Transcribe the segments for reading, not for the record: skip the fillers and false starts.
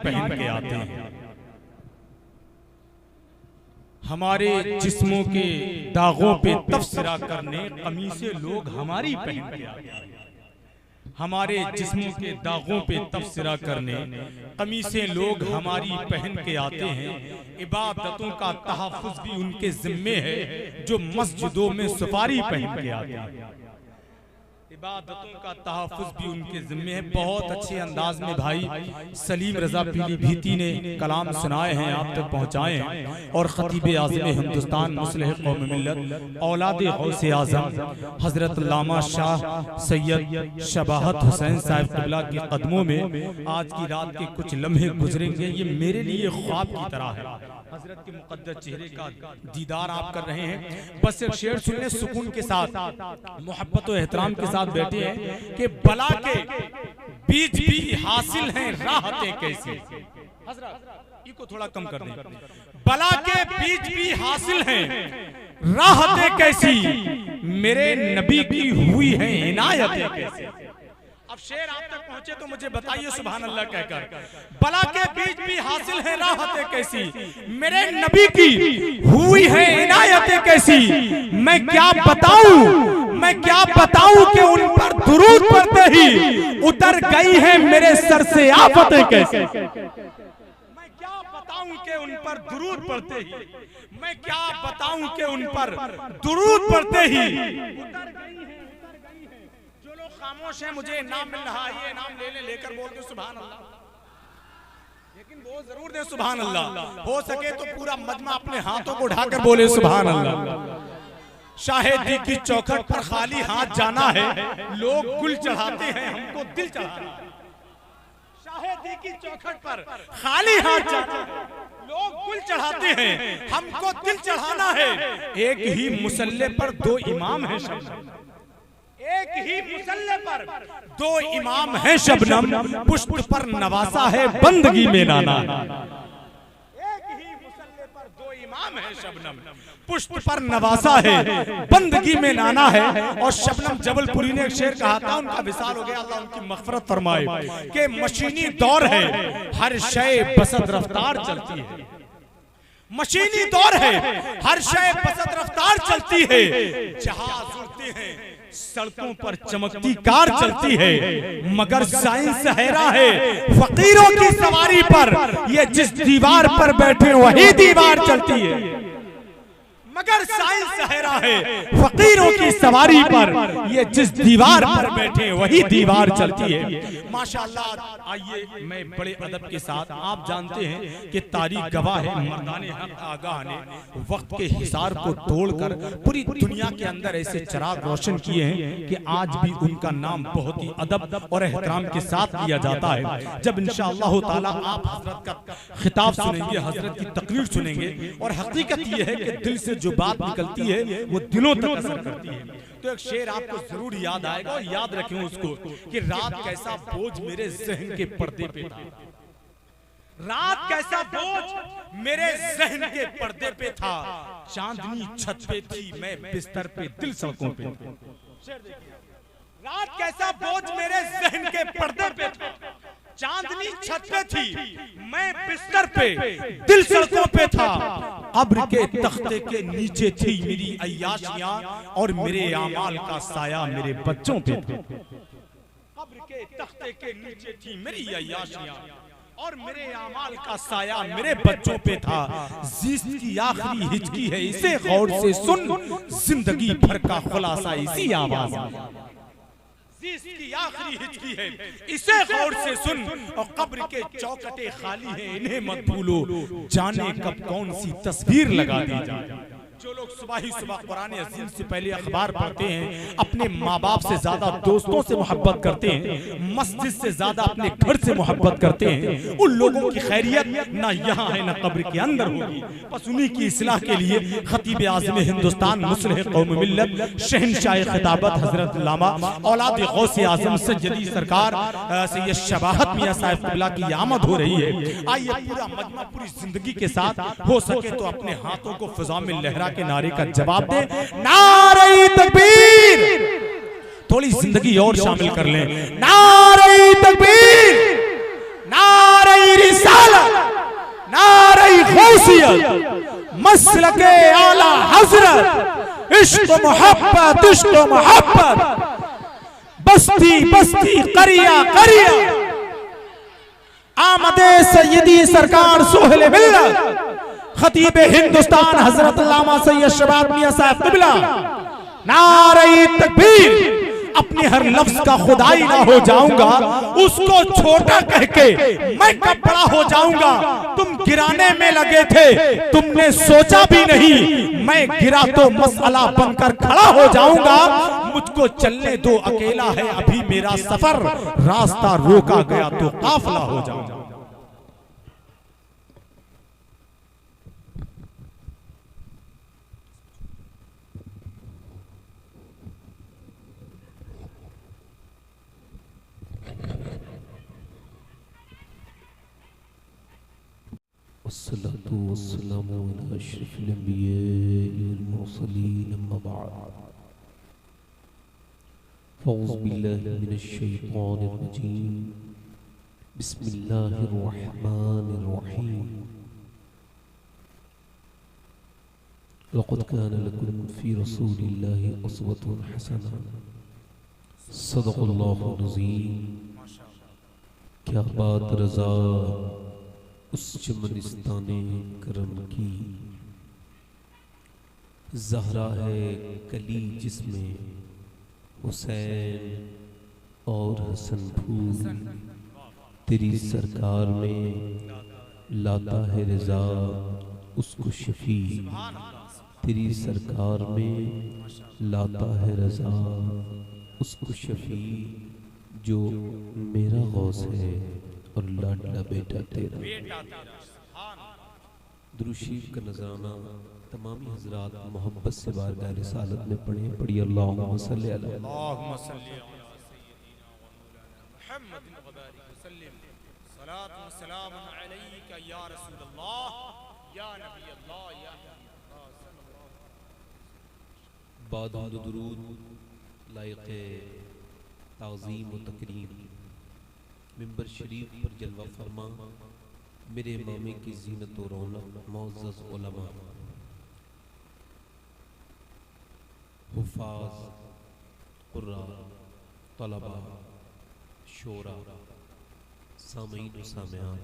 पहन के आते हैं। हमारे जिस्मों के दागों पे तबसरा करने कमीज़े लोग हमारी पहन के आते हैं। हमारे जिस्मों के दागों पे तबसरा करने कमीज़ें लोग हमारी पहन के आते हैं। इबादतों का तहफ़्फ़ुज़ भी उनके ज़िम्मे है जो मस्जिदों में सुपारी पहन के आते हैं। इबादतों का तहफ़्फ़ुज़ भी उनके ज़िम्मे है। बहुत अच्छे अंदाज में भाई सलीम रज़ा पीलीभीती ने कलाम सुनाए हैं, आप तक पहुँचाए हैं। और ख़तीब आज़म हिंदुस्तान मुस्लिह कौम मिल्लत औलाद गौसे आज़म हज़रत अल्लामा शाह सैयद शबाहत हुसैन साहब क़िबला के कदमों में आज की रात के कुछ लम्हे गुजरेंगे। ये मेरे लिए ख्वाब की तरह है। हजरत के मुक़द्दस चेहरे का दीदार आप कर रहे हैं। बस एक शेर सुनने सुकून के साथ, मोहब्बत और एहतराम के साथ बैठे हैं कि बला के बीच भी हासिल हैं राहतें कैसी। हजरत इसको थोड़ा कम कर दें। बला के बीच भी हासिल हैं राहतें कैसी, मेरे नबी की हुई है इनायतें कैसी। अब शेर आप तक पहुंचे तो मुझे बताइए सुभान अल्लाह कहकर। बला के बीच भी हासिल है राहतें कैसी, मेरे नबी की हुई है इनायतें कैसी। मैं क्या बताऊं कि उन पर दुरूद पढ़ते ही उतर गई है मेरे सर से आफतें कैसी। मैं क्या बताऊं कि उन पर दुरूद पढ़ते ही, मैं क्या बताऊं कि उन पर दुरूद पढ़ते ही उतर गई है। खामोश है, मुझे नाम मिल रहा है, ये नाम लेकर बोल दो सुभान अल्लाह, लेकिन वो जरूर दे सुभान अल्लाह। हो सके तो पूरा मजमा अपने हाथों को उठाकर बोले सुभान अल्लाह। शाहिदी की चौखट पर खाली हाथ जाना है, लोग गुल चढ़ाते हैं हमको दिल चढ़ाना है। शाहिदी की चौखट पर खाली हाथ जाना है, लोग गुल चढ़ाते हैं हमको दिल चढ़ाना है। एक ही मुसल्ले पर दो इमाम है शबनम, एक ही मुसल्ले पर दो इमाम है शबनम, पुष्प पर नवासा है बंदगी में नाना। एक ही मुसल्ले पर दो इमाम है शबनम, पुष्प पर नवासा है बंदगी में नाना है। और शबनम जबलपुरी ने एक शेर कहा था, उनका विसाल हो गया, अल्लाह उनकी मग़फ़िरत फरमाए, कि मशीनी दौर है हर शय बसत रफ्तार चलती है। मशीनी दौर है हर शय बसत रफ्तार चलती है। जहाज उड़ते हैं सड़कों पर चमकती कार चलती है, मगर साइंस हैरा है फकीरों की सवारी पर। ये जिस दीवार पर बैठे वही दीवार चलती है, मगर साइंस हैरा है फकीरों की सवारी पर। ये जिस दीवार पर बैठे वही दीवार चलती है। माशाअल्लाह। आइए मैं बड़े अदब के साथ, आप जानते हैं कि तारीख गवाह है, मर्दाने हक आगाह ने वक्त के हिसार को तोड़कर पूरी दुनिया के अंदर ऐसे चिराग रोशन किए हैं कि आज भी उनका नाम बहुत ही अदब और एहतराम के साथ लिया जाता है। जब इंशाअल्लाह ताला आप हजरत का खिताब सुनेंगे, हजरत की तकरीर सुनेंगे, और हकीकत यह है कि दिल से जो बात निकलती है वो दिलों तक असर करती है। तो एक शेर आपको जरूर याद आएगा, और याद रखें उसको कि रात कैसा बोझ मेरे ज़हन के पर्दे पे था। रात कैसा बोझ मेरे ज़हन के पर्दे पे था, चांदनी छत पे थी मैं बिस्तर पे दिल सड़कों पे। रात कैसा बोझ मेरे ज़हन के पर्दे पे था, चांदनी छत पे थी मैं बिस्तर पे दिल सड़कों पे था। कब्र के तख्ते के नीचे थी मेरी अय्याशियां, और मेरे आमाल का साया मेरे बच्चों पे था। कब्र के तख्ते के नीचे थी मेरी अय्याशियां, और मेरे आमाल का साया मेरे बच्चों पे था। जिस्त की आखिरी हिचकी है इसे गौर से सुन, जिंदगी भर का खुलासा इसी आवाज में। जिसकी आखिरी हिचकी है इसे गौर से सुन, और कब्र के चौखटे खाली हैं इन्हें मत भूलो, जाने कब कौन सी तस्वीर लगा दी जाए। जो लोग सुबह ही सुबह कुरान अज़ीम से पहले अखबार पढ़ते हैं, अपने माँ बाप से ज्यादा दोस्तों से मोहब्बत करते हैं, मस्जिद से ज्यादा अपने घर से मोहब्बत करते हैं, उन लोगों की खैरियत ना यहाँ है ना कब्र के अंदर होगी। बस उन्हीं की इस्लाह के लिए खतीब आज़म हिंदुस्तान मुस्लिह कौम मिल्लत शहंशाह खिताबत हजरत अल्लामा औलाद गौसे आज़म सज्जदी सरकार सैयद शबाहत मियां साहब क़िबला की आमद हो रही है। आइए पूरा मजमा पूरी जिंदगी के साथ हो सके तो अपने हाथों को फिजा में लहरा के नारे का जवाब दे, नारे तकबीर। थोड़ी जिंदगी और शामिल कर लें, नारे तकबीर, नारे रिसालत। गौसियत मसलके आला हजरत इश्क मोहब्बत बस्ती बस्ती करिया करिया आमदे सय्यदी सरकार सोहले मिल्लत खतीब हिंदुस्तान हजरत अल्लामा सैयद शबाब मियां साहब क़िबला नारे तकबीर। अपनी हर लफ्ज का खुदाई ना हो जाऊंगा, उसको छोटा कह के मैं कब बड़ा हो जाऊंगा। तुम गिराने में लगे थे, तुमने सोचा भी नहीं मैं गिरा तो मसला बनकर खड़ा हो जाऊंगा। मुझको चलने दो, अकेला है अभी मेरा सफर, रास्ता रोका गया तो काफिला हो जाऊंगा। अस्सलातु वस्सलामु अला अशरफिल अंबियाइल मुरसलीन अम्मा बअद। फ़ौज़ु बिल्लाहि मिनश शैतानिर रजीम। बिस्मिल्लाहिर रहमानिर रहीम। लक़द कान लकुम फ़ी रसूलिल्लाहि उसवतुन हसनह। सदक़ल्लाहुल अज़ीम। क्या बात रज़ा उस चमनिस्ताने करम की, ज़हरा है कली जिसमें हुसैन और हसन फूल। तेरी सरकार में लाता है रज़ा उसको शफी। तेरी सरकार में लाता है रज़ा उसको शफी, जो मेरा गौस है और लाडला बेटा तेरा। दुरूशीफ का नजराना तमामी हजरात मोहब्बत से बारगाह रिसालत में पढ़े। पढ़ी अल्लाहुम्मा सल्ली अला बाद दुरूद लायक़े ताज़ीम व तकरीम मिंबर शरीफ पर जलवा फरमा मेरे मामे की जीनत और रौनक मुअज़्ज़ज़ उलमा, हुफ़ाज़, क़ुर्रा, तलबा, शोरा, सामीन व सामिआत,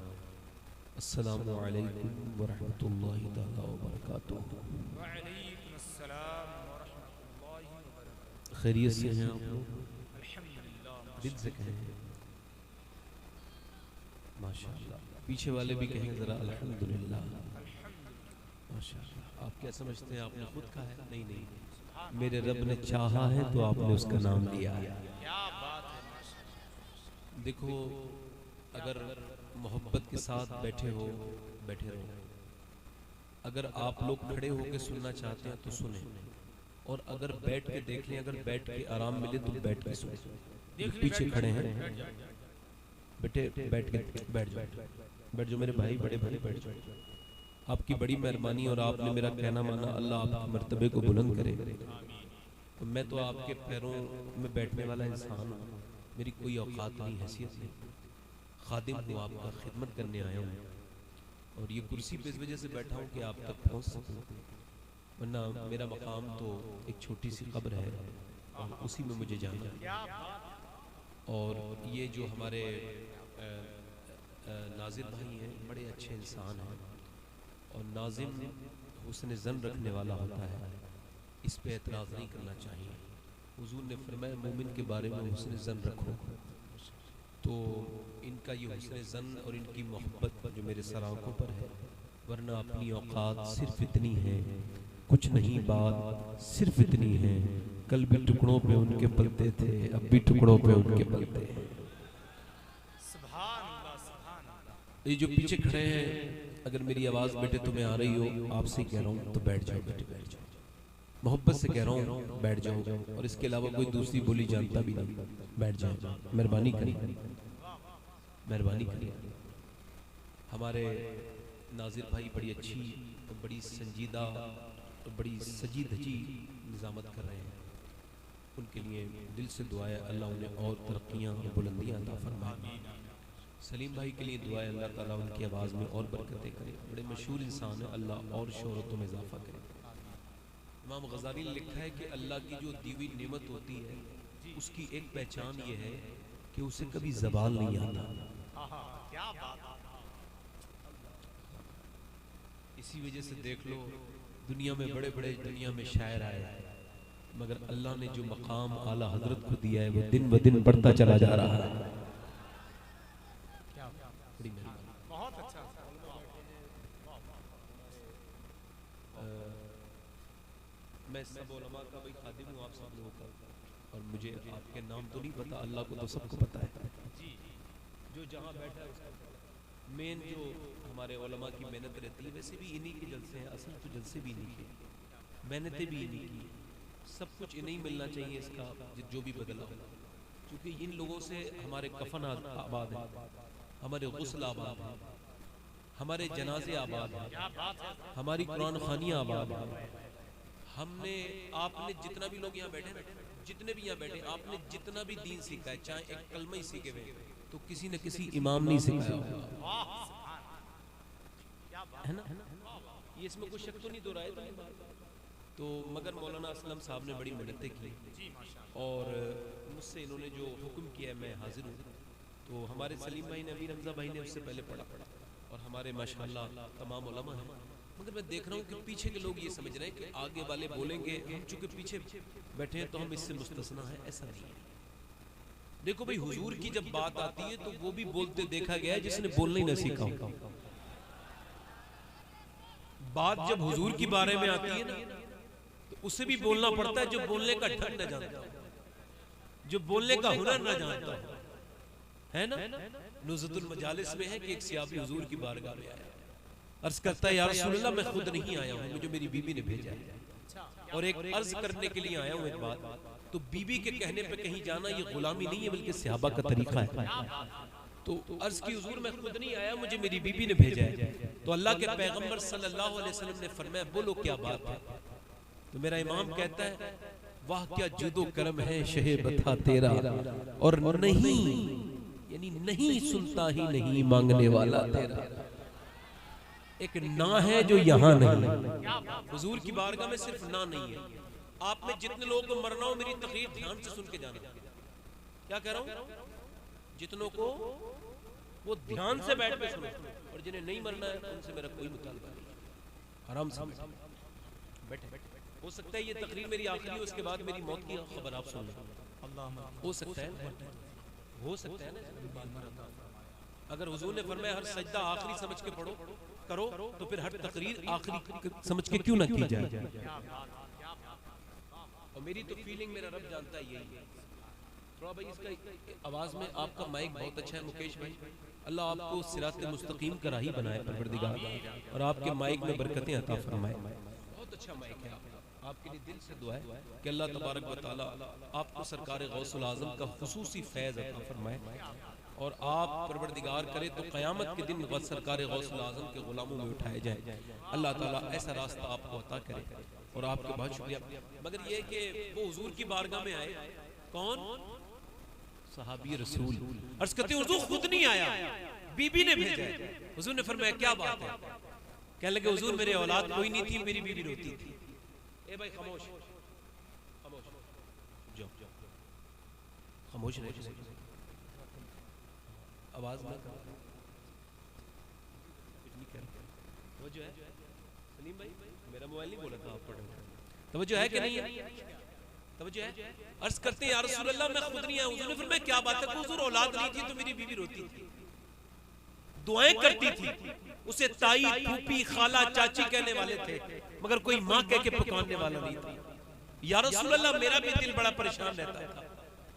अस्सलामु अलैकुम व रहमतुल्लाहि तआला व बरकातुहू। व अलैकुम अस्सलाम व रहमतुल्लाहि व बरकातुहू। खैरियत से हैं आप लोग? अल्हम्दुलिल्लाह। दिल से कहें माशाअल्लाह। पीछे वाले भी कहेंगे जरा अल्हम्दुलिल्लाह। माशाअल्लाह। आप क्या समझते हैं आपने खुद कहा है? नहीं नहीं, मेरे रब ने चाहा है तो आपने उसका नाम लिया है। क्या बात है। देखो, अगर मोहब्बत के साथ बैठे हो, बैठे रहो। अगर आप लोग खड़े होकर सुनना चाहते हैं तो सुने, और अगर बैठ के देख लें, अगर बैठ के आराम मिले तो बैठ के सुने। पीछे खड़े हैं बेटे, बैठ के बैठ जाओ, बैठ जाओ मेरे भाई, बड़े भाई बैठ जाओ। आपकी बड़ी मेहरबानी और आपने मेरा कहना माना। अल्लाह आपके मर्तबे को बुलंद करे। तो मैं तो आपके पैरों में बैठने वाला इंसान हूँ, मेरी कोई औकात नहीं, हैसियत नहीं। खादिम हूँ, आपका खिदमत करने आया हूँ, और ये कुर्सी पे इस वजह से बैठा हूँ कि आप तक पहुँच सकूँ, वरना मेरा मकाम तो एक छोटी सी कब्र है और उसी में मुझे जाना है। और ये जो हमारे नाजिर भाई हैं, बड़े अच्छे इंसान हैं, और नाजिम हुस्न ज़न रखने वाला होता है, इस पे एतराज़ नहीं करना चाहिए। हुजूर ने फरमाया मोमिन के बारे में हुस्न ज़न रखो। तो इनका ये हुस्न ज़न और इनकी मोहब्बत जो मेरे सर आँखों पर है, वरना अपनी औकात सिर्फ इतनी है, कुछ नहीं बात सिर्फ इतनी है। कल भी टुकड़ों पे उनके पलते थे, अब भी टुकड़ों पे उनके पलते हैं। ये जो पीछे खड़े हैं, अगर मेरी आवाज़ बेटे तुम्हें आ रही हो, आपसे कह रहा हूँ तो बैठ जाओ बेटे, बैठ जाओ। मोहब्बत से कह रहा हूँ बैठ जाओ, और इसके अलावा कोई दूसरी बोली जानता भी नहीं, बैठ जाओ। मेहरबानी करिए, मेहरबानी करिए। हमारे नाजिर भाई बड़ी अच्छी और बड़ी संजीदा और बड़ी सजी धजी निज़ामत कर रहे हैं। उनके लिए दिल से दुआ है, अल्लाह उन्हें और तरक्कियाँ और बुलंदियाँ अता फरमाए। सलीम भाई के लिए दुआ है, अल्लाह ताला उनकी आवाज़ में और बरकतें करे। बड़े मशहूर इंसान है, अल्लाह और शोहरतों में इजाफा करे। इमाम गज़ाली ने लिखा है कि अल्लाह की जो दी हुई नेमत होती है उसकी एक पहचान ये है कि उसे कभी ज़वाल नहीं आता। इसी वजह से देख लो दुनिया में बड़े बड़े दुनिया में शायर आए, मगर अल्लाह ने जो मकाम आला हजरत को दिया है वो दिन ब दिन बढ़ता चला जा रहा है। बहुत अच्छा। मैं सब उलमा का भाई खादिम हूँ आप सब लोगों का, और मुझे आपके नाम तो नहीं पता, अल्लाह को तो सबको पता है जी। जो जहाँ बैठा है उसका मेन जो हमारे उलमा की मेहनत रहती है, वैसे भी इन्हीं के जलसे हैं, असल तो जलसे भी इन्हीं के, मेहनतें भी इन्हीं की, सब कुछ इन्हीं मिलना चाहिए इसका जो भी बदला हो, क्योंकि इन लोगों से हमारे कफन आबाद है, हमारे गुस्ल आबाद है, हमारे जनाजे आबाद है, हमारी कुरान खानी आबाद है। हमने आपने जितना भी लोग यहाँ बैठे, जितने भी यहाँ बैठे, आपने जितना भी दीन सीखा है, चाहे एक कलमा ही सीखे हुए तो किसी न किसी इमाम ने सिखाया है ना, ये इसमें कोई शक तो नहीं दो रहा है। तो मगर मौलाना असलम साहब ने बड़ी मेहनतें की और मुझसे इन्होंने जो हुक्म किया है मैं हाजिर हूँ। तो हमारे सलीम भाई ने, अमीर हमजा भाई ने उससे पहले पढ़ा और हमारे माशाल्लाह तमाम उलमा हैं, मगर मैं देख रहा हूँ कि पीछे के लोग ये समझ रहे हैं कि आगे वाले बोलेंगे, हम चूंकि पीछे बैठे हैं तो हम इससे मुस्तस्ना है, ऐसा नहीं है। देखो भाई हुजूर की जब बात आती है तो वो भी बोलते देखा गया है जिसने बोलना ही न सीखा हो। बात जब हुजूर के बारे में आती है ना तो उसे भी बोलना पड़ता है जो बोलने का ढंग न जानता, जो बोलने का हुनर न जानता है ना। नुज़तुल मजालिस में है कि एक सियाबी हुजूर की बारगाह में आया, अर्ज करता है या रसूलल्लाह मैं खुद नहीं आया हूँ, मुझे मेरी बीबी ने भेजा है और एक अर्ज करने के लिए आया हूँ एक बात। तो बीबी के कहने पे कहीं जाना ये गुलामी नहीं है बल्कि सहाबा का तरीका है। तो अर्ज की हुजूर मैं खुद नहीं आया, मुझे मेरी बीबी ने भेजा है। तो अल्लाह के पैगंबर सल्लल्लाहु अलैहि वसल्लम ने फरमाया बोलो क्या बात है। तो मेरा इमाम कहता है वाह क्या जुदो करम है शहे बता तेरा, और नहीं यानी नहीं सुनता ही नहीं मांगने वाला तेरा। एक ना है जो यहाँ नहीं, हुजूर की बारगाह में सिर्फ ना नहीं है। आप में जितने लोगों को मरना हो मेरी तकरीर ध्यान से सुन के जाना। क्या कह रहा हूँ, जितनों को वो ध्यान से बैठ के सुनो, और जिन्हें नहीं मरना है उनसे मेरा कोई मुतालबा नहीं, आराम से बैठे। हो सकता है ये तकरीर मेरी आखिरी हो, उसके बाद मेरी मौत की खबर आप सुन लें, हो सकता है, हो सकता है ना। अगर हुजूर ने फरमाया हर सजदा आखिरी समझ के पढ़ो करो, तो फिर हर तकरीर आखिरी समझ के क्यों ना की जाए। और मेरी तो फीलिंग मेरा रब जानता है यही है। थोड़ा भाई इसका आवाज में आपका माइक बहुत अच्छा है मुकेश भाई, अल्लाह आपको सिरात मुस्तकीम का राही बनाए परवरदिगार, और आपके माइक में बरकतें अता फरमाए। बहुत अच्छा माइक है आपके लिए, दिल से दुआ है कि अल्लाह तबारक व तआला आपको सरकार गौसुल आज़म का खुसूसी फैज़ अता फरमाए, और आप परवरदिगार करे तो क़यामत के दिन सरकार गौसुल आज़म के गुलामों में उठाए जाए। अल्लाह ताला ऐसा रास्ता आपको अता करे, और आपके बहुत शुक्रिया। मगर ये कि वो हुजूर की बारगाह में आए, कौन? सहाबी रसूल। अर्ज़ करते हैं हुजूर खुद नहीं आया, बीबी ने भेजा है। हुजूर ने फरमाया क्या बात है? कहने लगे हुजूर मेरे औलाद कोई नहीं थी, मेरी बीबी रोती थी। ए भाई खामोश खामोश जाओ खामोश रहे, आवाज ना करो, कुछ नहीं कर। वो जो है सलीम भाई मेरा मोबाइल नहीं बोला था, आप पढ़ो। तवज्जो है कि नहीं है? तवज्जो है? अर्ज करते हैं या रसूल अल्लाह मैं खुद नहीं आया। हुजूर ने फरमाया क्या बात है? हुजूर औलाद नहीं थी तो मेरी बीवी रोती थी, दुआएं करती थी, उसे ताई फूफी खाला चाची कहने वाले थे, मगर कोई माँ कह के पुकारने वाला नहीं था। या रसूल अल्लाह मेरा भी दिल बड़ा परेशान रहता था,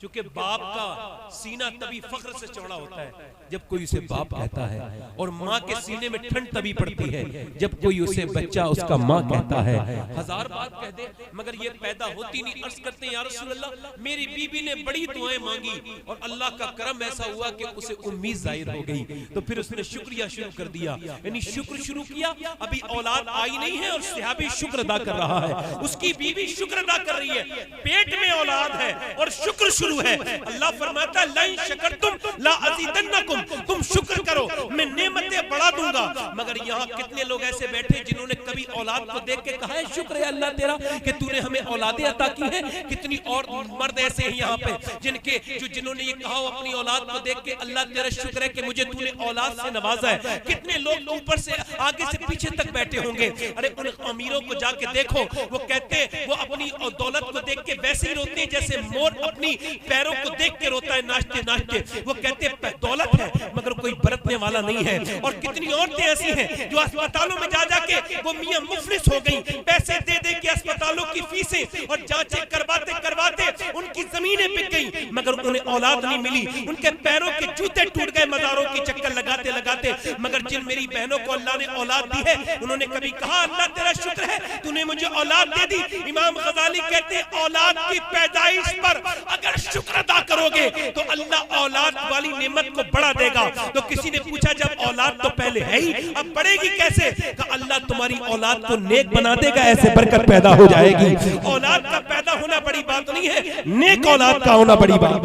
क्योंकि बाप का सीना तभी फख्र से चौड़ा होता है जब कोई उसे बाप कहता है, और माँ के सीने में ठंड तभी पड़ती है जब कोई उसे बच्चा उसका माँ कहता है। हजार बात कह दे मगर ये पैदा होती नहीं। अर्ज करते हैं या रसूल अल्लाह मेरी बीबी ने बड़ी दुआएं मांगी और अल्लाह का करम ऐसा हुआ कि उसे उम्मीद जाहिर हो गई, तो फिर उसने शुक्रिया शुरू कर दिया, यानी शुक्र शुरू किया। अभी औलाद आई नहीं है और सहाबी शुक्र अदा कर रहा है, उसकी बीवी शुक्र अदा कर रही है, पेट में औलाद है और शुक्र शुरू शुरू है। अल्लाह फरमाता है ला इन शकरतुम ला अज़ीदन्नकुम, तुम शुक्र करो मैं नेमतें बढ़ा दूंगा। मगर यहाँ कितने लोग ऐसे बैठे जिन्होंने कभी औलाद को देख के कहा है शुक्र है अल्लाह तेरा कि तूने हमें औलादें अता की है। कितनी और मर्द ऐसे हैं यहाँ पे जिन्होंने ये कहा अपनी औलाद को देख के अल्लाह तेरा शुक्र है कि मुझे तूने औलाद से नवाजा है। कितने लोग ऊपर से आगे से पीछे तक बैठे होंगे। अरे उन अमीरों को जाके देखो, वो कहते वो अपनी दौलत को देख के वैसे ही रोते हैं जैसे मोर अपनी पैरों को देख के रोता है नाचते नाचते। वो कहते दौलत है मगर कोई बरतने वाला नहीं है। और कितनी औरतें ऐसी हैं जो अस्पतालों में जा जाके वो मियां मुफलिस हो गई, पैसे दे दे के अस्पतालों की फीसें और जांचें करवाते करवाते उनकी जमीनें बिक गई मगर उन्हें औलाद नहीं मिली। उनके पैरों के जूते टूट गए मज़ारों के चक्कर लगाते लगाते। मगर जिन मेरी बहनों को अल्लाह ने औलाद दी है उन्होंने कभी कहा अल्लाह तेरा शुक्र है तूने मुझे औलाद दे दी। इमाम गजाली कहते हैं औलाद की पैदाइश पर अगर शुक्र अदा करोगे तो अल्लाह औलाद वाली नेमत को बढ़ा देगा। तो किसी ने पूछा जब औलाद तो पहले है ही अब बढ़ेगी कैसे? कहा अल्लाह तुम्हारी औलाद को नेक बना देगा, ऐसे बरकत पैदा हो जाएगी। औलाद का पैदा होना बड़ी बात नहीं है, नेक औलाद का होना बड़ी बात।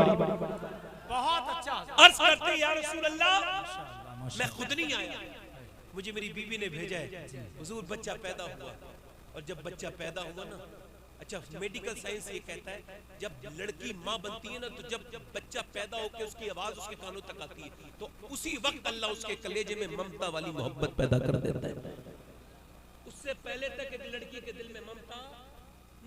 बहुत अच्छा। अर्ज करते हैं या रसूल अल्लाह मैं खुद नहीं आया, मुझे मेरी बीवी ने भेजा है। हुजूर बच्चा पैदा हुआ और जब बच्चा पैदा हुआ ना, अच्छा मेडिकल साइंस ये कहता है जब लड़की माँ बनती है ना तो जब बच्चा पैदा होकर उसकी आवाज उसके कानों तक आती है तो उसी वक्त अल्लाह उसके कलेजे में ममता वाली मोहब्बत पैदा कर देता है। उससे पहले तक लड़की के दिल में ममता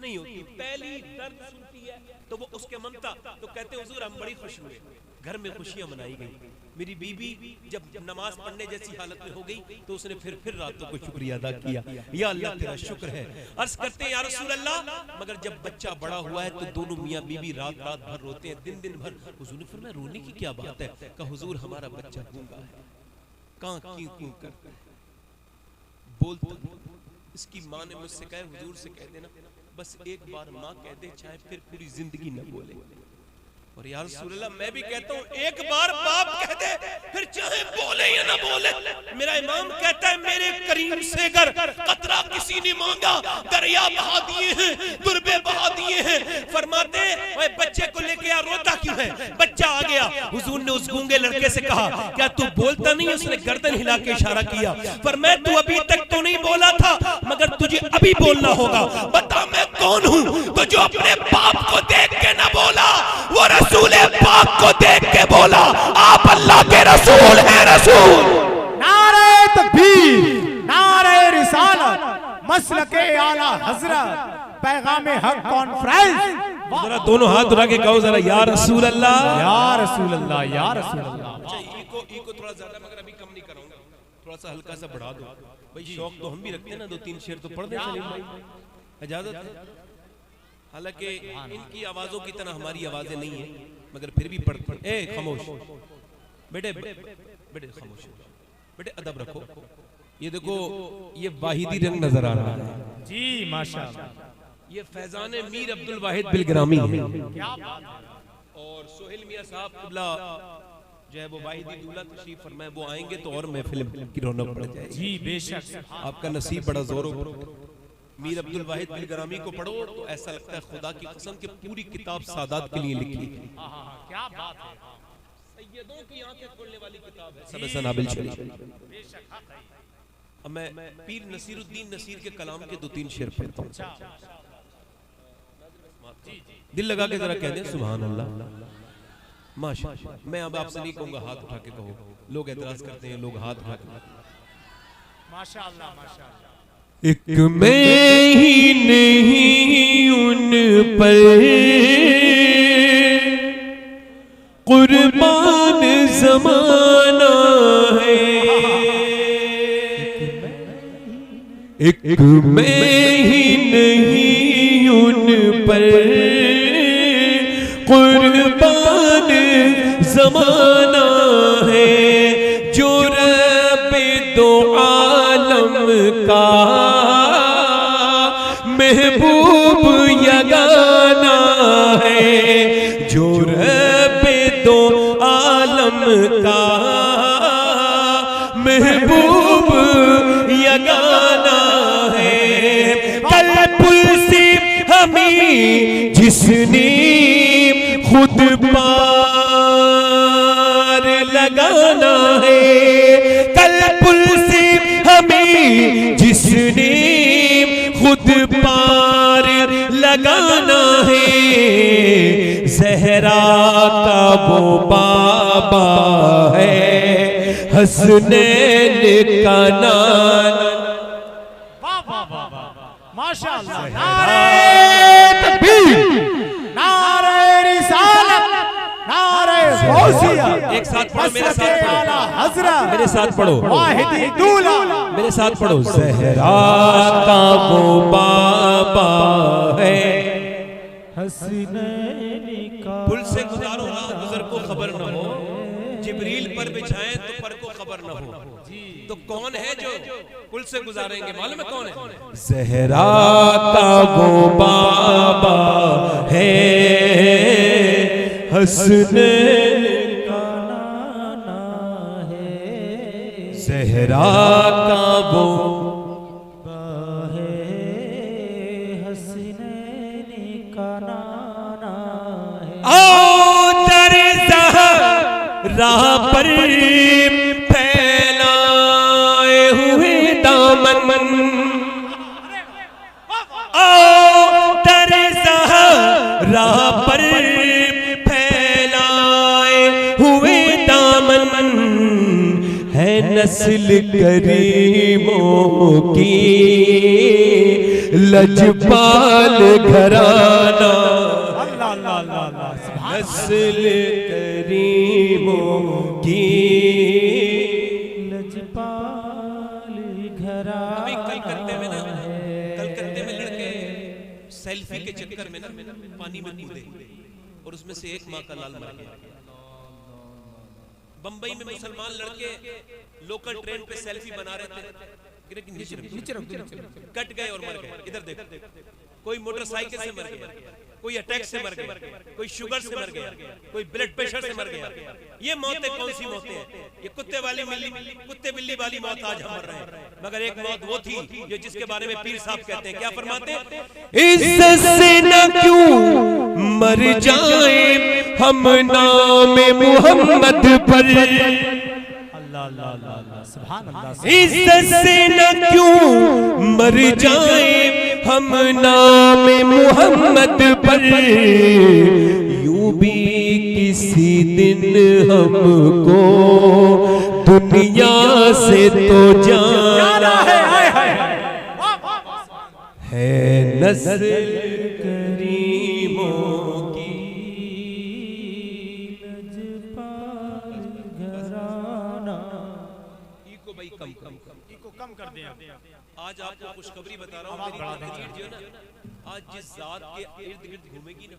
नहीं होती, पहली दर्द सुनती है तो वो उसके ममता। तो कहते हैं हुजूर हम बड़ी खुश हुए, घर में खुशियां मनाई गई। मेरी बीबी जब नमाज पढ़ने जैसी हालत में हो गई तो उसने फिर रातों को शुक्रिया अदा किया, या अल्लाह तेरा शुक्र है। अर्ज करते हैं या रसूल अल्लाह मगर जब बच्चा बड़ा हुआ है तो दोनों मियाँ बीबी रात रात भर रोते हैं, दिन भर। हुजूर ने फरमाया रोने की क्या बात है? कहा हुजूर हमारा बच्चा गूंगा है, कहाँ क्यों करता है बोलता। इसकी माँ ने मुझसे कहा हुजूर से कह देना बस एक बार माँ कह दे चाहे फिर पूरी जिंदगी न बोले। और यार रसूल अल्लाह मैं भी कहता हूँ एक बार बाप कह दे फिर चाहे बोले या ना बोले। मेरा इमाम कहता है मेरे करीम से अगर कतरा किसी ने मांगा दरिया बहा दिए हैं, दुर्बे बहा दिए हैं। फरमाते ओए बच्चे को लेके यार रोता क्यों है? बच्चा आ गया, हुजूर ने उस गूंगे लड़के से कहा क्या तू बोलता नहीं? उसने गर्दन हिला के इशारा किया। फरमाया तू अभी तक तो नहीं बोला था मगर तुझे अभी बोलना होगा। बता मैं कौन हूँ? तो जो अपने बाप को देख के ना बोला वो रसूल पाक को देख के बोला आप अल्लाह के रसूल हैं। रसूल नारे तकबीर, नारे रिसालत, मसलके आला हजरत, पैगामे हक कॉन्फ्रेंस। जरा दोनों हाथ उठा के कहो जरा या रसूल अल्लाह, या रसूल अल्लाह, या रसूल अल्लाह। इको थोड़ा ज्यादा मगर अभी कम नहीं करूंगा, थोड़ा सा हल्का सा बढ़ा दो भाई। शौक तो हम भी रखते हैं ना, 2-3 शेर तो पढ़ दे सलीम भाई, इजाजत है। हालांकि इनकी आवाजों की तरह हमारी आवाजें नहीं है मगर फिर भी पढ़ते। ए खामोश बेटे, बेटे खामोश बेटे, अदब रखो। ये देखो ये वाहिदी रंग नजर आ रहा है जी माशाअल्लाह। ये फैजान मीर अब्दुल वाहिद बिलग्रामी है और सोहेल मियां साहब किबला जो है वो वाहिदी दूल्हा तशरीफ फरमाए, वो आएंगे तो और महफिल की रौनक बढ़ जाएगी जी बेशक। आपका नसीब बड़ा जोरों। मीर अब्दुल वाहिद बिलग्रामी को पढ़ो तो ऐसा लगता है खुदा की कसम कि पूरी किताब सादात के लिए लिखी है। क्या बात है, सैयदों की आंखें खोलने वाली किताब है। सब सनाबिल शरीफ। अब मैं पीर नसीरुद्दीन नसीर के कलाम के 2-3 शेर पढ़ता हूँ, दिल लगा के जरा कह दें सुभान अल्लाह माशाअल्लाह। मैं अब आपसे नहीं कहूंगा हाथ उठा के कहो, लोग एतराज करते हैं, लोग हाथ उठा के। माशाअल्लाह माशाअल्लाह। एक मैं ही नहीं उन पर कुर्बान ज़माना है, एक मैं ही नहीं उन पर कुर्बान ज़माना है, जो रब्बे दो आलम का महबूब यगाना है, जो रब्बे दो आलम का महबूब यगाना है। कल पुल से हमें जिसने खुद जहरा का वो बाबा है, हसनैन का नाना। माशाअल्लाह। नारे तकबीर, नारे रिसालत, नारे गौसिया। एक साथ पढ़ो, मेरे साथ पढ़ो, हजरत मेरे साथ पढ़ो, वाहिदी दूल्हा, मेरे साथ पढ़ो। ज़हरा का वो बाबा है, हसनैन का। पुल से गुजारो राह गुजर को खबर न हो, जिब्रील पर बिछाएं तो पर को खबर न हो। तो कौन है जो पुल से गुजारेंगे? मालूम है कौन है? ज़हरा का वो बाबा है, हसनैन का नाना है। ज़हरा का वो है, हसनैन का नाना है। आओ दर ज़हरा पर फैलाए हुए दामन, आओ दर ज़हरा पर फैलाए हुए दामन, है नस्ल करीमों की लजपाल घराना। नस्ल करीमों की लजपाल घराना। अभी कलकत्ते में ना, कलकत्ते में लड़के सेल्फी के चक्कर में ना पानी में कूदे और उसमें से एक माँ का लाल मर गया। बंबई में मुसलमान लड़के लोकल ट्रेन पे सेल्फी बना रहे थे, नीचे रख कट गए और मर गए। इधर देखो, कोई मोटरसाइकिल से मर गया, कोई अटैक से मर गया, कोई शुगर से मर गया, कोई ब्लड प्रेशर से मर गया। ये मौतें कौन सी मौतें हैं? ये कुत्ते बिल्ली वाली मौत आज हम मर रहे हैं। मगर एक मौत वो थी जो जिसके बारे में पीर साहब कहते हैं, क्या फरमाते हैं? इज्जत से न क्यों मर जाए हम नाम मोहम्मद पर, इज्जत से न क्यों मर जाए हम नाम मोहम्मद पर, यूं भी किसी दिन हमको दुनिया से तो जाना है नस्ल करीमों की लजपाल घराना। इको भाई कम कर दें। आज आपको खुशखबरी बता रहा हूँ, मेरी तकरीर जो है ना, आज जिस जात के इर्द गिर्द घूमेगी ना,